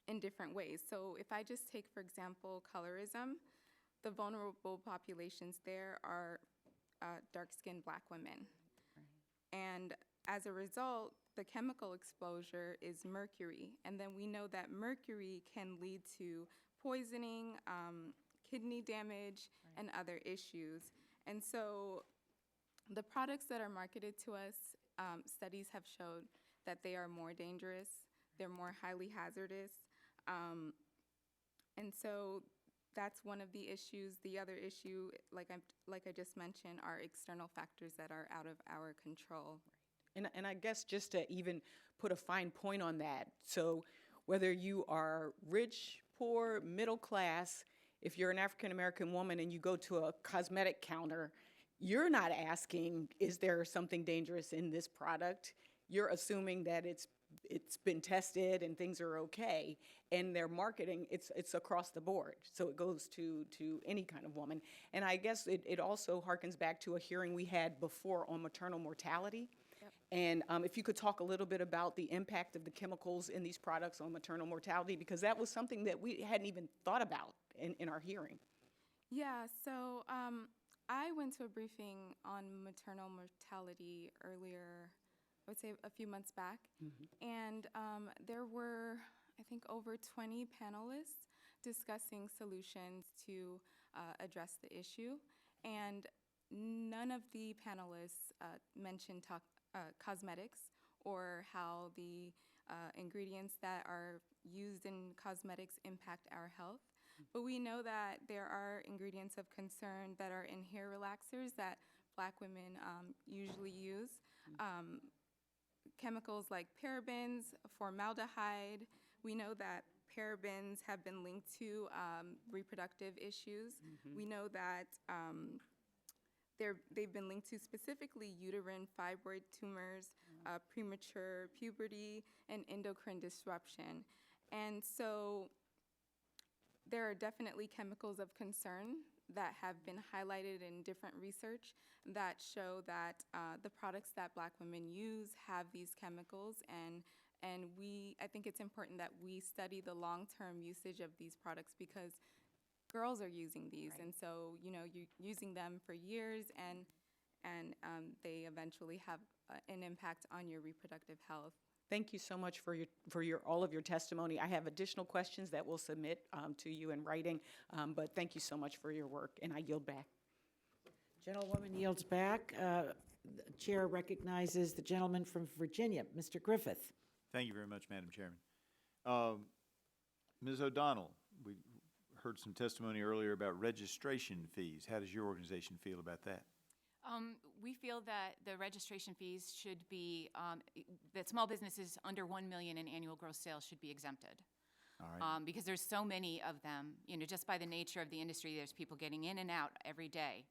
[SPEAKER 6] in different ways. So if I just take, for example, colorism, the vulnerable populations there are dark-skinned Black women. And as a result, the chemical exposure is mercury. And then we know that mercury can lead to poisoning, kidney damage, and other issues. And so the products that are marketed to us, studies have showed that they are more dangerous, they're more highly hazardous. And so that's one of the issues. The other issue, like I just mentioned, are external factors that are out of our control.
[SPEAKER 14] And I guess just to even put a fine point on that, so whether you are rich, poor, middle class, if you're an African American woman and you go to a cosmetic counter, you're not asking, is there something dangerous in this product? You're assuming that it's been tested and things are okay. And their marketing, it's across the board. So it goes to any kind of woman. And I guess it also harkens back to a hearing we had before on maternal mortality. And if you could talk a little bit about the impact of the chemicals in these products on maternal mortality, because that was something that we hadn't even thought about in our hearing.
[SPEAKER 6] Yeah, so I went to a briefing on maternal mortality earlier, I would say a few months back, and there were, I think, over 20 panelists discussing solutions to address the issue, and none of the panelists mentioned cosmetics or how the ingredients that are used in cosmetics impact our health. But we know that there are ingredients of concern that are in hair relaxers that Black women usually use. Chemicals like parabens, formaldehyde. We know that parabens have been linked to reproductive issues. We know that they've been linked to specifically uterine fibroid tumors, premature puberty, and endocrine disruption. And so there are definitely chemicals of concern that have been highlighted in different research that show that the products that Black women use have these chemicals, and I think it's important that we study the long-term usage of these products because girls are using these, and so you're using them for years, and they eventually have an impact on your reproductive health.
[SPEAKER 14] Thank you so much for all of your testimony. I have additional questions that we'll submit to you in writing, but thank you so much for your work, and I yield back.
[SPEAKER 1] Gentlewoman yields back. The Chair recognizes the gentleman from Virginia, Mr. Griffith.
[SPEAKER 9] Thank you very much, Madam Chairman. Ms. O'Donnell, we heard some testimony earlier about registration fees. How does your organization feel about that?
[SPEAKER 2] We feel that the registration fees should be, that small businesses under $1 million in annual gross sales should be exempted.
[SPEAKER 9] All right.
[SPEAKER 2] Because there's so many of them, just by the nature of the industry, there's people getting in and out every day.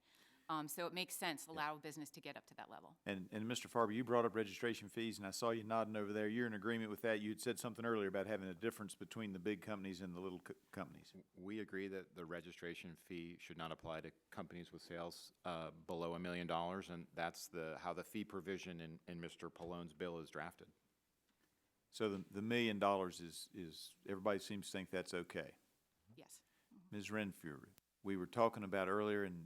[SPEAKER 2] So it makes sense to allow a business to get up to that level.
[SPEAKER 9] And Mr. Farber, you brought up registration fees, and I saw you nodding over there. You're in agreement with that. You had said something earlier about having a difference between the big companies and the little companies.
[SPEAKER 8] We agree that the registration fee should not apply to companies with sales below $1 million, and that's how the fee provision in Mr. Pallone's bill is drafted.
[SPEAKER 9] So the $1 million is everybody seems to think that's okay.
[SPEAKER 2] Yes.
[SPEAKER 9] Ms. Renfrew, we were talking about earlier, and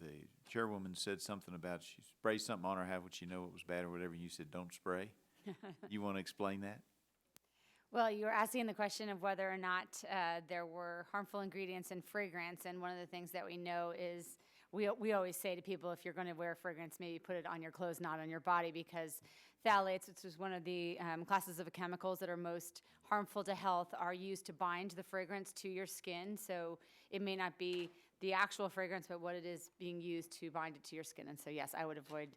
[SPEAKER 9] the chairwoman said something about she sprayed something on her, how would she know it was bad or whatever, and you said don't spray. You want to explain that?
[SPEAKER 22] Well, you were asking the question of whether or not there were harmful ingredients in fragrance, and one of the things that we know is we always say to people, if you're going to wear fragrance, maybe put it on your clothes, not on your body, because phthalates, which is one of the classes of chemicals that are most harmful to health, are used to bind the fragrance to your skin. So it may not be the actual fragrance, but what it is being used to bind it to your skin. And so, yes, I would avoid,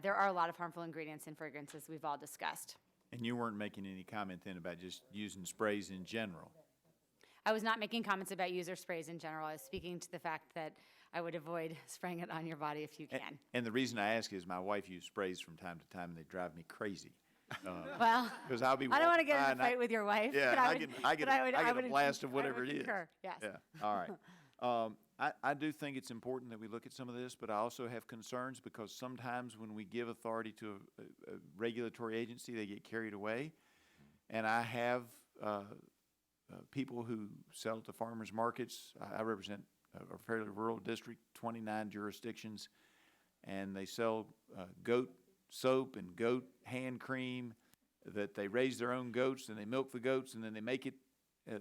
[SPEAKER 22] there are a lot of harmful ingredients in fragrances we've all discussed.
[SPEAKER 9] And you weren't making any comment then about just using sprays in general?
[SPEAKER 22] I was not making comments about user sprays in general. I was speaking to the fact that I would avoid spraying it on your body if you can.
[SPEAKER 9] And the reason I ask is my wife uses sprays from time to time, and they drive me crazy.
[SPEAKER 22] Well,
[SPEAKER 9] Because I'll be
[SPEAKER 22] I don't want to
[SPEAKER 9] walking
[SPEAKER 22] get
[SPEAKER 9] by
[SPEAKER 22] in a
[SPEAKER 9] and I-
[SPEAKER 22] fight with your wife.
[SPEAKER 9] Yeah,
[SPEAKER 22] but
[SPEAKER 9] and
[SPEAKER 22] I
[SPEAKER 9] I
[SPEAKER 22] would,
[SPEAKER 9] get, I get,
[SPEAKER 22] but I would,
[SPEAKER 9] I
[SPEAKER 22] I
[SPEAKER 9] get
[SPEAKER 22] would
[SPEAKER 9] a blast of
[SPEAKER 22] I
[SPEAKER 9] whatever
[SPEAKER 22] would
[SPEAKER 9] it is.
[SPEAKER 22] concur, yes.
[SPEAKER 9] Yeah, all right. I do think it's important that we look at some of this, but I also have concerns because sometimes when we give authority to a regulatory agency, they get carried away. And I have people who sell to farmers markets. I represent a fairly rural district, 29 jurisdictions, and they sell goat soap and goat hand cream that they raise their own goats and they milk the goats and then they make it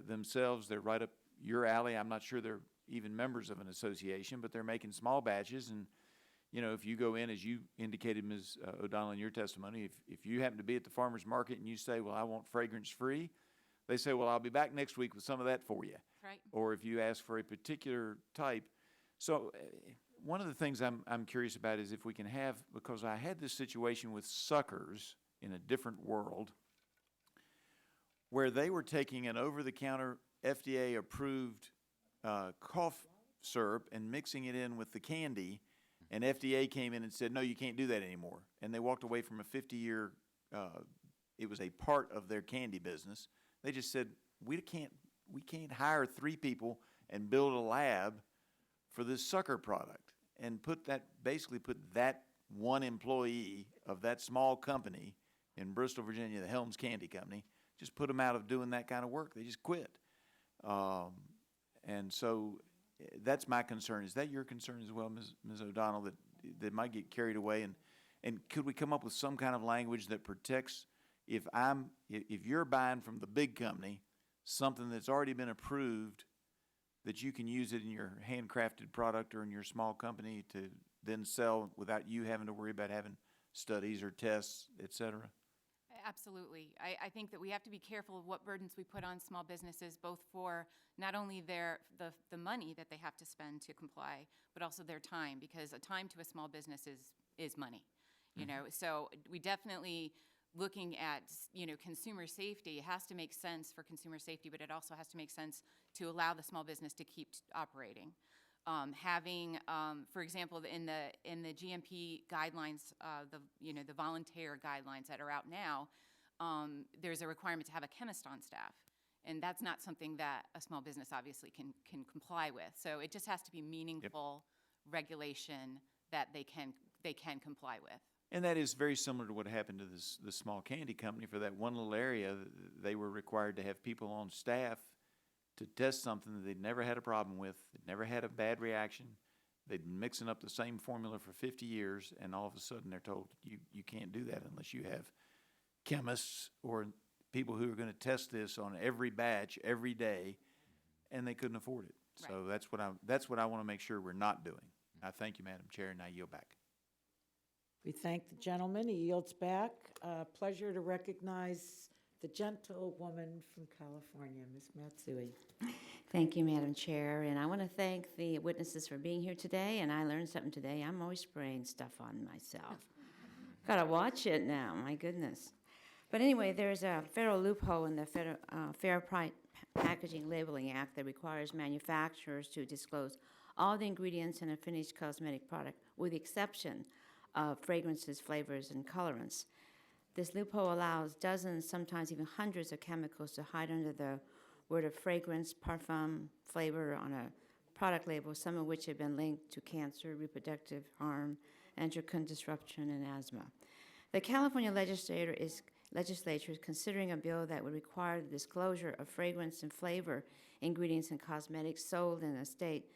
[SPEAKER 9] themselves. They're right up your alley. I'm not sure they're even members of an association, but they're making small batches. And, you know, if you go in, as you indicated, Ms. O'Donnell, in your testimony, if you happen to be at the farmer's market and you say, well, I want fragrance-free, they say, well, I'll be back next week with some of that for you.
[SPEAKER 2] Right.
[SPEAKER 9] Or if you ask for a particular type. So one of the things I'm curious about is if we can have, because I had this situation with suckers in a different world where they were taking an over-the-counter FDA-approved cough syrup and mixing it in with the candy, and FDA came in and said, no, you can't do that anymore. And they walked away from a 50-year, it was a part of their candy business. They just said, we can't hire 3 people and build a lab for this sucker product and basically put that one employee of that small company in Bristol, Virginia, the Helms Candy Company, just put them out of doing that kind of work. They just quit. And so that's my concern. Is that your concern as well, Ms. O'Donnell, that they might get carried away? And could we come up with some kind of language that protects, if you're buying from the big company something that's already been approved, that you can use it in your handcrafted product or in your small company to then sell without you having to worry about having studies or tests, et cetera?
[SPEAKER 2] Absolutely. I think that we have to be careful of what burdens we put on small businesses, both for not only the money that they have to spend to comply, but also their time, because a time to a small business is money. You know, so we definitely looking at, you know, consumer safety. It has to make sense for consumer safety, but it also has to make sense to allow the small business to keep operating. Having, for example, in the GMP guidelines, the volunteer guidelines that are out now, there's a requirement to have a chemist on staff, and that's not something that a small business obviously can comply with. So it just has to be meaningful regulation that they can comply with.
[SPEAKER 9] And that is very similar to what happened to this small candy company. For that one little area, they were required to have people on staff to test something that they'd never had a problem with, they'd never had a bad reaction. They'd been mixing up the same formula for 50 years, and all of a sudden they're told, you can't do that unless you have chemists or people who are going to test this on every batch, every day, and they couldn't afford it.
[SPEAKER 2] Right.
[SPEAKER 9] So that's what I want to make sure we're not doing. I thank you, Madam Chair, and I yield back.
[SPEAKER 1] We thank the gentleman. He yields back. Pleasure to recognize the gentlewoman from California, Ms. Matsui.
[SPEAKER 19] Thank you, Madam Chair, and I want to thank the witnesses for being here today, and I learned something today. I'm always spraying stuff on myself. Gotta watch it now, my goodness. But anyway, there's a federal loophole in the Fair Packaging Labeling Act that requires manufacturers to disclose all the ingredients in a finished cosmetic product, with the exception of fragrances, flavors, and colorants. This loophole allows dozens, sometimes even hundreds of chemicals to hide under the word of fragrance, parfum, flavor on a product label, some of which have been linked to cancer, reproductive harm, endocrine disruption, and asthma. The California legislature is considering a bill that would require the disclosure of fragrance and flavor ingredients in cosmetics sold in a state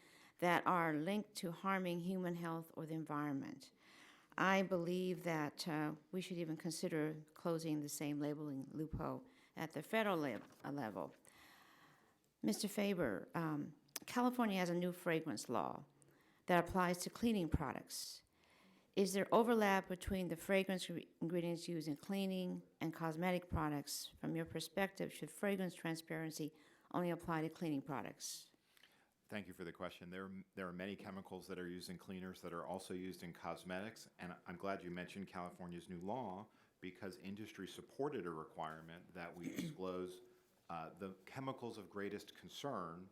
[SPEAKER 19] that are linked to harming human health or the environment. I believe that we should even consider closing the same labeling loophole at the federal level. Mr. Faber, California has a new fragrance law that applies to cleaning products. Is there overlap between the fragrance ingredients used in cleaning and cosmetic products? From your perspective, should fragrance transparency only apply to cleaning products?
[SPEAKER 8] Thank you for the question. There are many chemicals that are used in cleaners that are also used in cosmetics, and I'm glad you mentioned California's new law, because industry supported a requirement that we disclose the chemicals of greatest concern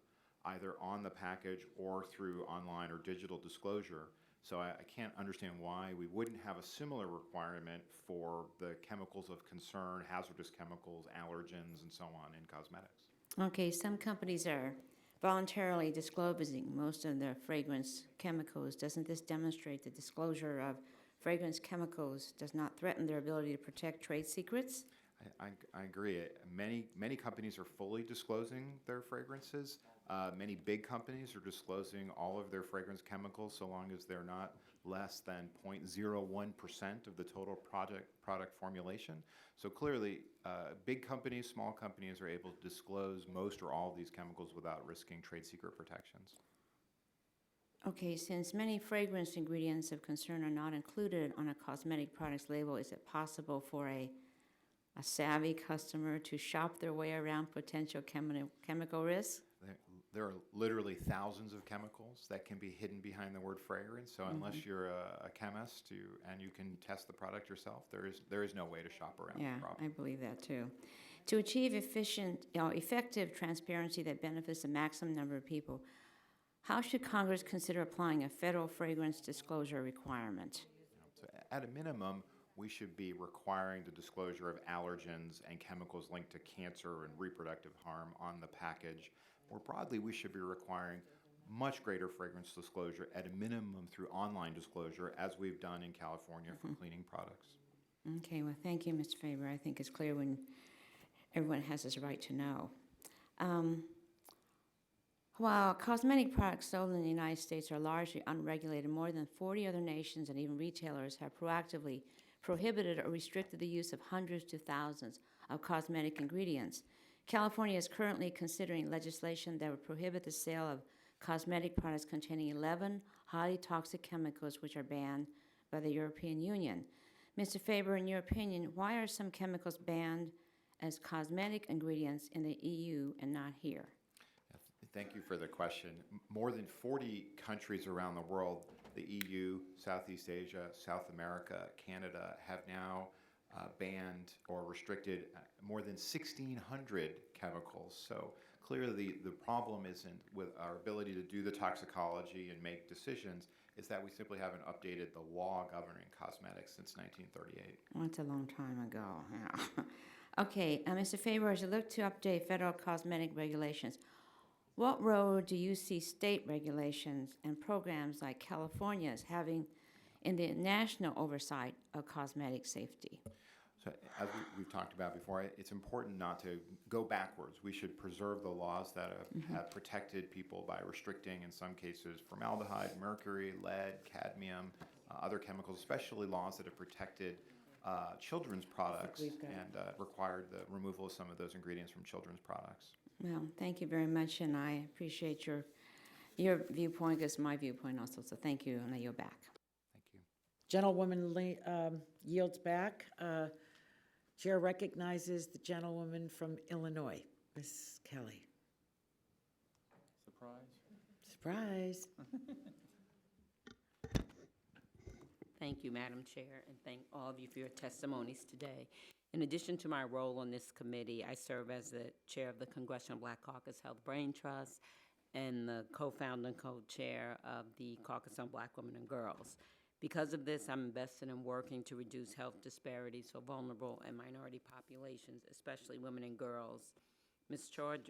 [SPEAKER 8] either on the package or through online or digital disclosure. So I can't understand why we wouldn't have a similar requirement for the chemicals of concern, hazardous chemicals, allergens, and so on in cosmetics.
[SPEAKER 19] Okay, some companies are voluntarily disclosing most of their fragrance chemicals. Doesn't this demonstrate the disclosure of fragrance chemicals does not threaten their ability to protect trade secrets?
[SPEAKER 8] I agree. Many companies are fully disclosing their fragrances. Many big companies are disclosing all of their fragrance chemicals so long as they're not less than 0.01% of the total product formulation. So clearly, big companies, small companies are able to disclose most or all of these chemicals without risking trade secret protections.
[SPEAKER 19] Okay, since many fragrance ingredients of concern are not included on a cosmetic product's label, is it possible for a savvy customer to shop their way around potential chemical risks?
[SPEAKER 8] There are literally thousands of chemicals that can be hidden behind the word fragrance. So unless you're a chemist and you can test the product yourself, there is no way to shop around
[SPEAKER 19] Yeah,
[SPEAKER 8] the problem.
[SPEAKER 19] I believe that too. To achieve effective transparency that benefits the maximum number of people, how should Congress consider applying a federal fragrance disclosure requirement?
[SPEAKER 8] So at a minimum, we should be requiring the disclosure of allergens and chemicals linked to cancer and reproductive harm on the package. More broadly, we should be requiring much greater fragrance disclosure at a minimum through online disclosure, as we've done in California for cleaning products.
[SPEAKER 19] Okay, well, thank you, Mr. Faber. I think it's clear when everyone has this right to know. While cosmetic products sold in the United States are largely unregulated, more than 40 other nations and even retailers have proactively prohibited or restricted the use of hundreds to thousands of cosmetic ingredients. California is currently considering legislation that would prohibit the sale of cosmetic products containing 11 highly toxic chemicals which are banned by the European Union. Mr. Faber, in your opinion, why are some chemicals banned as cosmetic ingredients in the EU and not here?
[SPEAKER 8] Thank you for the question. More than 40 countries around the world, the EU, Southeast Asia, South America, Canada, have now banned or restricted more than 1,600 chemicals. So clearly the problem isn't with our ability to do the toxicology and make decisions, is that we simply haven't updated the law governing cosmetics since 1938.
[SPEAKER 19] Well, it's a long time ago, yeah. Okay, Mr. Faber, as you look to update federal cosmetic regulations, what role do you see state regulations and programs like California's having in the national oversight of cosmetic safety?
[SPEAKER 8] So as we've talked about before, it's important not to go backwards. We should preserve the laws that have protected people by restricting, in some cases, formaldehyde, mercury, lead, cadmium, other chemicals, especially laws that have protected children's products and required the removal of some of those ingredients from children's products.
[SPEAKER 19] Well, thank you very much, and I appreciate your viewpoint is my viewpoint also, so thank you, and I yield back.
[SPEAKER 8] Thank you.
[SPEAKER 1] Gentlewoman yields back. Chair recognizes the gentlewoman from Illinois, Ms. Kelly. Surprise.
[SPEAKER 19] Thank you, Madam Chair, and thank all of you for your testimonies today. In addition to my role on this committee, I serve as the chair of the Congressional Black Caucus Health Brain Trust and the co-founder and co-chair of the Caucus on Black Women and Girls. Because of this, I'm invested in working to reduce health disparities for vulnerable and minority populations, especially women and girls. Ms. Chaudhry,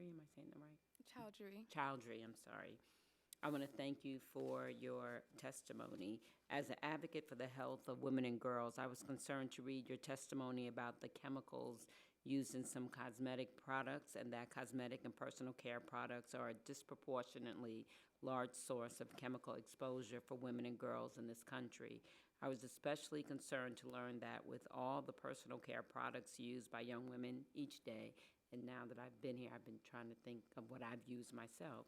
[SPEAKER 19] am I saying that right? Chowdhury, I'm sorry. I want to thank you for your testimony. As an advocate for the health of women and girls, I was concerned to read your testimony about the chemicals used in some cosmetic products, and that cosmetic and personal care products are a disproportionately large source of chemical exposure for women and girls in this country. I was especially concerned to learn that with all the personal care products used by young women each day, and now that I've been here, I've been trying to think of what I've used myself.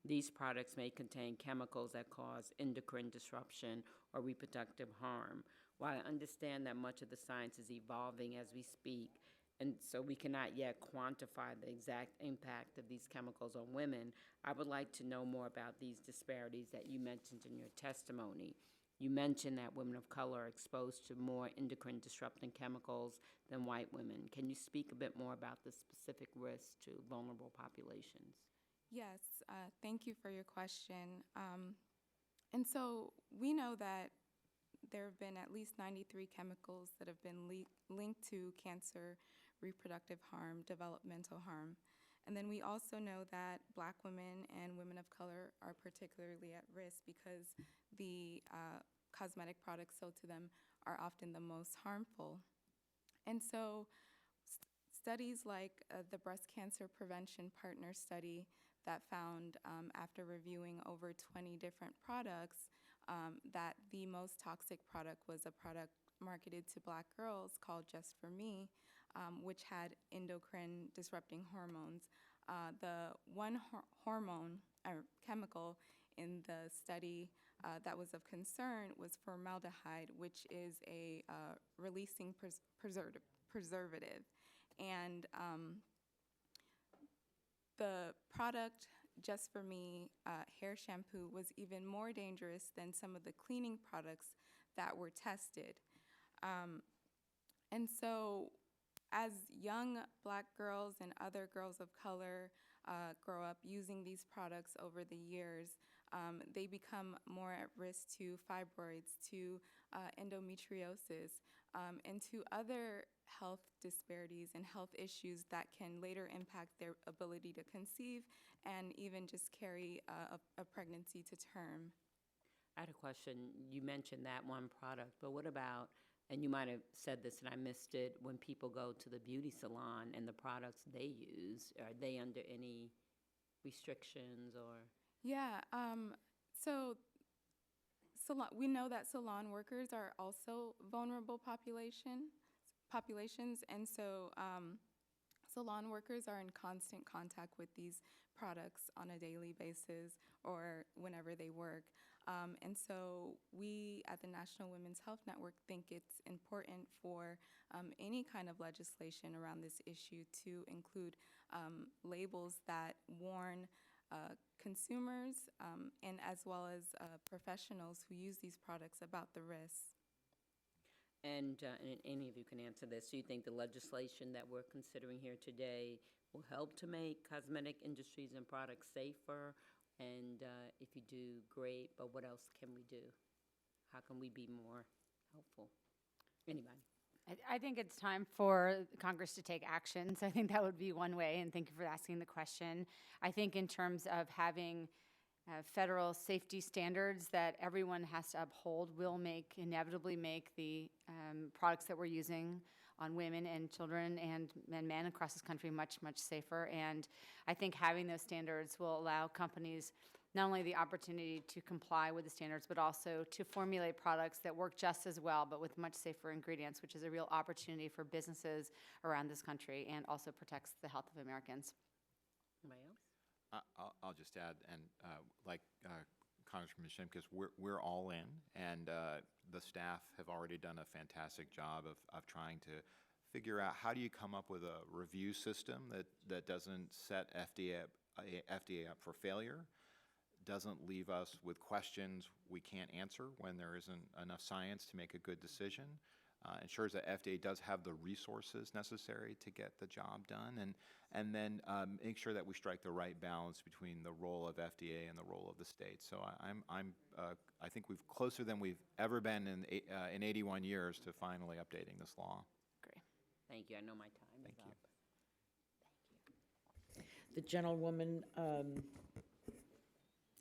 [SPEAKER 19] These products may contain chemicals that cause endocrine disruption or reproductive harm. While I understand that much of the science is evolving as we speak, and so we cannot yet quantify the exact impact of these chemicals on women, I would like to know more about these disparities that you mentioned in your testimony. You mentioned that women of color are exposed to more endocrine disrupting chemicals than white women. Can you speak a bit more about the specific risks to vulnerable populations?
[SPEAKER 6] Yes, thank you for your question. And so we know that there have been at least 93 chemicals that have been linked to cancer, reproductive harm, developmental harm. And then we also know that Black women and women of color are particularly at risk because the cosmetic products sold to them are often the most harmful. And so studies like the Breast Cancer Prevention Partner Study that found after reviewing over 20 different products that the most toxic product was a product marketed to Black girls called Just For Me, which had endocrine disrupting hormones. The one hormone or chemical in the study that was of concern was formaldehyde, which is a releasing preservative. And the product Just For Me hair shampoo was even more dangerous than some of the cleaning products that were tested. And so as young Black girls and other girls of color grow up using these products over the years, they become more at risk to fibroids, to endometriosis, and to other health disparities and health issues that can later impact their ability to conceive and even just carry a pregnancy to term.
[SPEAKER 19] I had a question. You mentioned that one product, but what about, and you might have said this and I missed it, when people go to the beauty salon and the products they use, are they under any restrictions or?
[SPEAKER 6] Yeah, so we know that salon workers are also vulnerable populations, and so salon workers are in constant contact with these products on a daily basis or whenever they work. And so we at the National Women's Health Network think it's important for any kind of legislation around this issue to include labels that warn consumers and as well as professionals who use these products about the risks.
[SPEAKER 19] And any of you can answer this. Do you think the legislation that we're considering here today will help to make cosmetic industries and products safer? And if you do, great, but what else can we do? How can we be more helpful? Anybody?
[SPEAKER 22] I think it's time for Congress to take action. So I think that would be one way, and thank you for asking the question. I think in terms of having federal safety standards that everyone has to uphold will inevitably make the products that we're using on women and children and men across this country much, much safer. And I think having those standards will allow companies not only the opportunity to comply with the standards, but also to formulate products that work just as well, but with much safer ingredients, which is a real opportunity for businesses around this country and also protects the health of Americans.
[SPEAKER 19] Anybody else?
[SPEAKER 8] I'll just add, and like Congressman Shimkus, we're all in, and the staff have already done a fantastic job of trying to figure out how do you come up with a review system that doesn't set FDA up for failure, doesn't leave us with questions we can't answer when there isn't enough science to make a good decision, ensures that FDA does have the resources necessary to get the job done, and then make sure that we strike the right balance between the role of FDA and the role of the state. So I think we've closer than we've ever been in 81 years to finally updating this law.
[SPEAKER 22] Great.
[SPEAKER 19] Thank you. I know my time is up.
[SPEAKER 1] The gentlewoman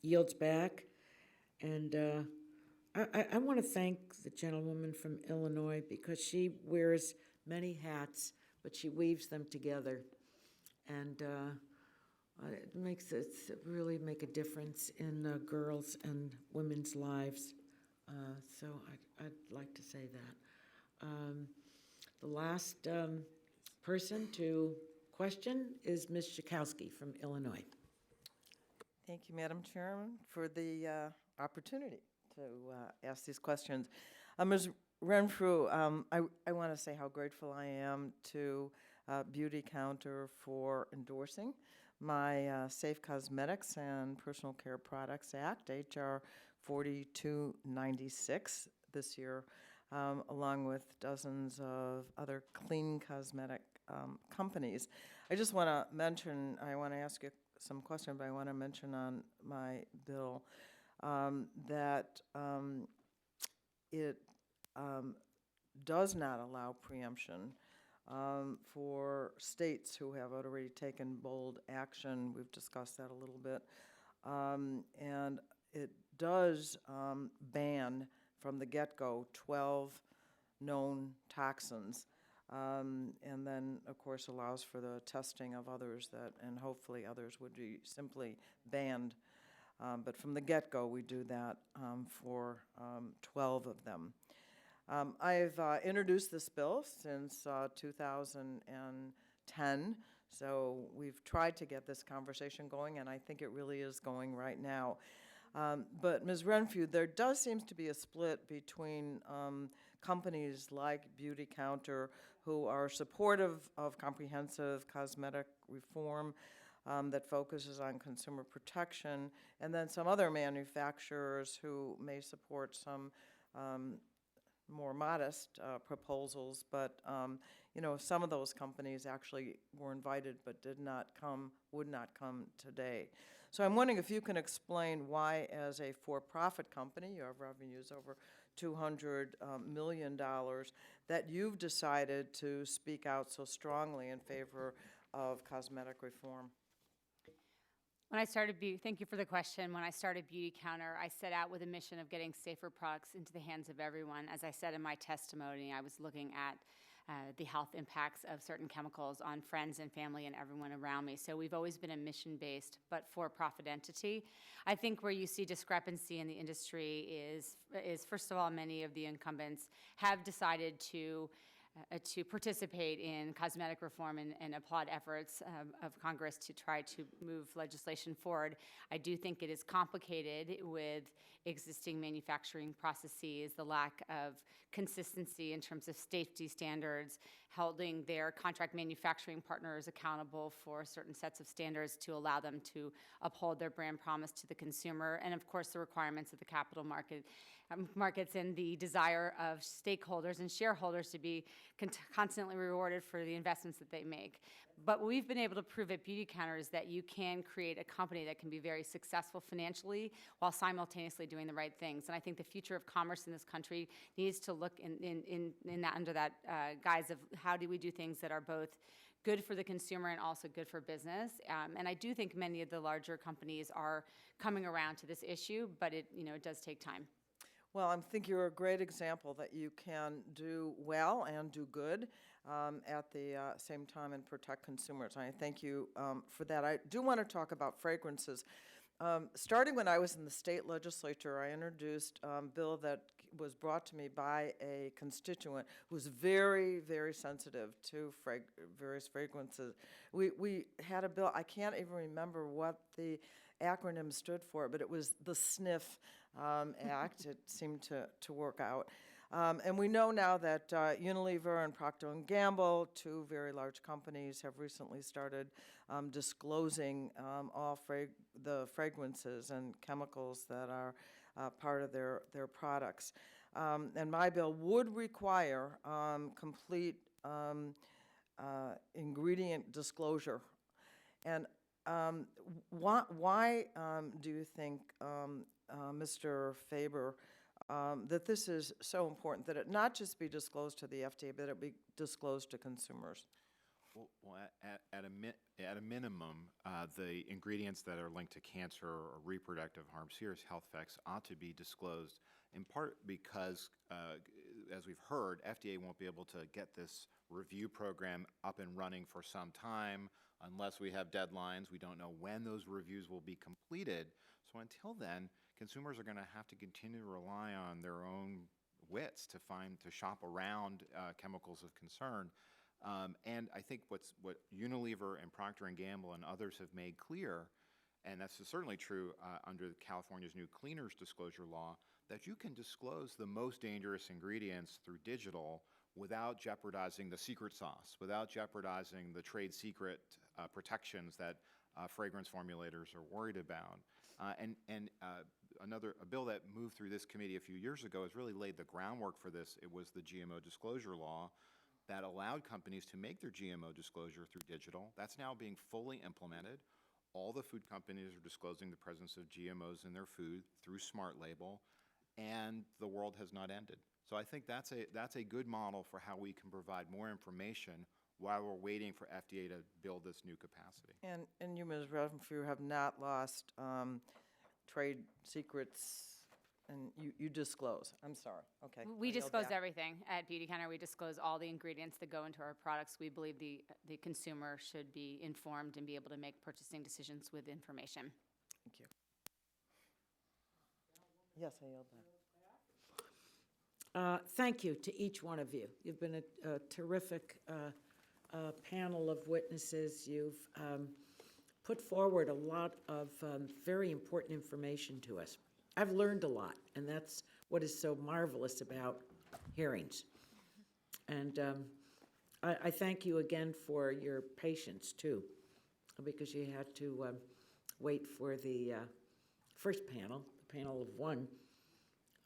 [SPEAKER 1] yields back, and I want to thank the gentlewoman from Illinois because she wears many hats, but she weaves them together, and it makes it really make a difference in girls' and women's lives. So I'd like to say that. The last person to question is Ms. Schakowsky from Illinois.
[SPEAKER 5] Thank you, Madam Chairman, for the opportunity to ask these questions. Ms. Renfrew, I want to say how grateful I am to Beauty Counter for endorsing my Safe Cosmetics and Personal Care Products Act, H.R. 4296 this year, along with dozens of other clean cosmetic companies. I just want to mention, I want to ask you some question, but I want to mention on my bill that it does not allow preemption for states who have already taken bold action. We've discussed that a little bit. And it does ban from the get-go 12 known toxins, and then, of course, allows for the testing of others that, and hopefully others would be simply banned. But from the get-go, we do that for 12 of them. I've introduced this bill since 2010, so we've tried to get this conversation going, and I think it really is going right now. But Ms. Renfrew, there does seem to be a split between companies like Beauty Counter, who are supportive of comprehensive cosmetic reform that focuses on consumer protection, and then some other manufacturers who may support some more modest proposals, but you know, some of those companies actually were invited but would not come today. So I'm wondering if you can explain why, as a for-profit company, you have revenues over $200 million, that you've decided to speak out so strongly in favor of cosmetic reform.
[SPEAKER 22] When I started thank you for the question. When I started Beauty Counter, I set out with a mission of getting safer products into the hands of everyone. As I said in my testimony, I was looking at the health impacts of certain chemicals on friends and family and everyone around me. So we've always been a mission-based but for-profit entity. I think where you see discrepancy in the industry is first of all, many of the incumbents have decided to participate in cosmetic reform and applaud efforts of Congress to try to move legislation forward. I do think it is complicated with existing manufacturing processes, the lack of consistency in terms of safety standards, holding their contract manufacturing partners accountable for certain sets of standards to allow them to uphold their brand promise to the consumer, and of course the requirements of the capital markets and the desire of stakeholders and shareholders to be constantly rewarded for the investments that they make. But what we've been able to prove at Beauty Counter is that you can create a company that can be very successful financially while simultaneously doing the right things. And I think the future of commerce in this country needs to look under that guise of how do we do things that are both good for the consumer and also good for business. And I do think many of the larger companies are coming around to this issue, but it does take time.
[SPEAKER 5] Well, I think you're a great example that you can do well and do good at the same time and protect consumers. I thank you for that. I do want to talk about fragrances. Starting when I was in the state legislature, I introduced a bill that was brought to me by a constituent who was very, very sensitive to various fragrances. We had a bill, I can't even remember what the acronym stood for, but it was the SNIF Act. It seemed to work out. And we know now that Unilever and Procter & Gamble, two very large companies, have recently started disclosing all the fragrances and chemicals that are part of their products. And my bill would require complete ingredient disclosure. And why do you think, Mr. Faber, that this is so important, that it not just be disclosed to the FDA, but it be disclosed to consumers?
[SPEAKER 8] Well, at a minimum, the ingredients that are linked to cancer or reproductive harm, serious health effects, ought to be disclosed, in part because, as we've heard, FDA won't be able to get this review program up and running for some time unless we have deadlines. We don't know when those reviews will be completed. So until then, consumers are going to have to continue to rely on their own wits to shop around chemicals of concern. And I think what Unilever and Procter & Gamble and others have made clear, and that's certainly true under California's new Cleaners Disclosure Law, that you can disclose the most dangerous ingredients through digital without jeopardizing the secret sauce, without jeopardizing the trade secret protections that fragrance formulators are worried about. A bill that moved through this committee a few years ago has really laid the groundwork for this. It was the GMO disclosure law that allowed companies to make their GMO disclosure through digital. That's now being fully implemented. all the food companies are disclosing the presence of GMOs in their food through Smart Label, and the world has not ended. So I think that's a good model for how we can provide more information while we're waiting for FDA to build this new capacity.
[SPEAKER 5] And you, Ms. Renfrew, have not lost trade secrets, and you disclose. I'm sorry, okay.
[SPEAKER 22] We
[SPEAKER 5] I yelled
[SPEAKER 22] disclose
[SPEAKER 5] back.
[SPEAKER 22] everything at Beauty Counter. We disclose all the ingredients that go into our products. We believe the consumer should be informed and be able to make purchasing decisions with information.
[SPEAKER 5] Thank you. Yes, I yelled back.
[SPEAKER 1] Thank you to each one of you. You've been a terrific panel of witnesses. You've put forward a lot of very important information to us. I've learned a lot, and that's what is so marvelous about hearings. And I thank you again for your patience, too, because you had to wait for the first panel, the panel of one,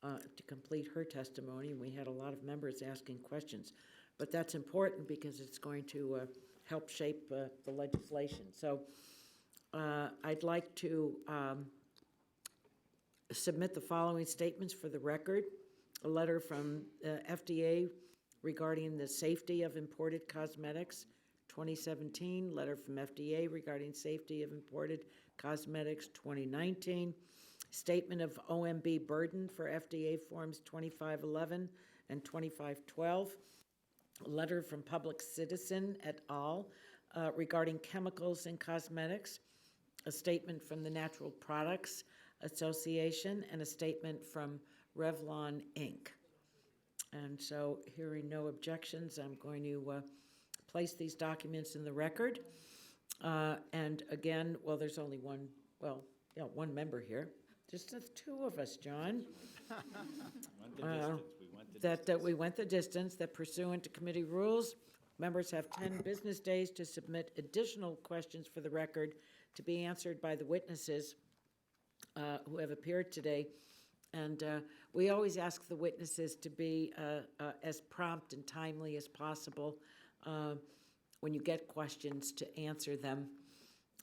[SPEAKER 1] to complete her testimony. We had a lot of members asking questions. But that's important because it's going to help shape the legislation. So I'd like to submit the following statements for the record. A letter from FDA regarding the safety of imported cosmetics, 2017. Letter from FDA regarding safety of imported cosmetics, 2019. Statement of OMB burden for FDA forms 2511 and 2512. A letter from Public Citizen et al. Regarding chemicals in cosmetics. A statement from the Natural Products Association, and a statement from Revlon, Inc. And so, hearing no objections, I'm going to place these documents in the record. And again, well, there's only one member here. Just the two of us, John. We went the distance, that pursuant to committee rules, members have 10 business days to submit additional questions for the record to be answered by the witnesses who have appeared today. And we always ask the witnesses to be as prompt and timely as possible when you get questions, to answer them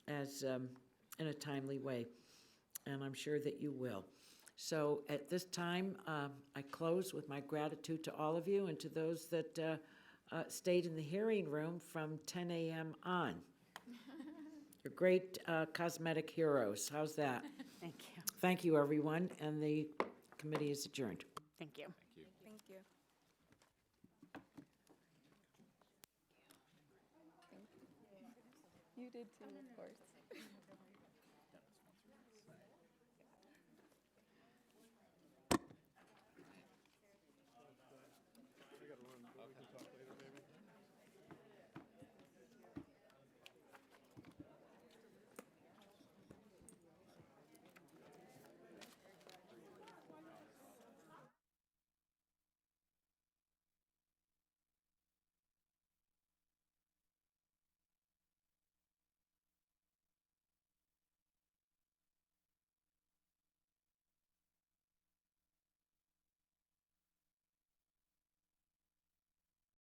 [SPEAKER 1] as in a timely way. And I'm sure that you will. So at this time, I close with my gratitude to all of you and to those that stayed in the hearing room from 10 a.m. on. You're great cosmetic heroes. How's that?
[SPEAKER 22] Thank you.
[SPEAKER 1] Thank you, everyone, and the committee is adjourned.
[SPEAKER 22] Thank you.
[SPEAKER 6] Thank you. You did too, of course.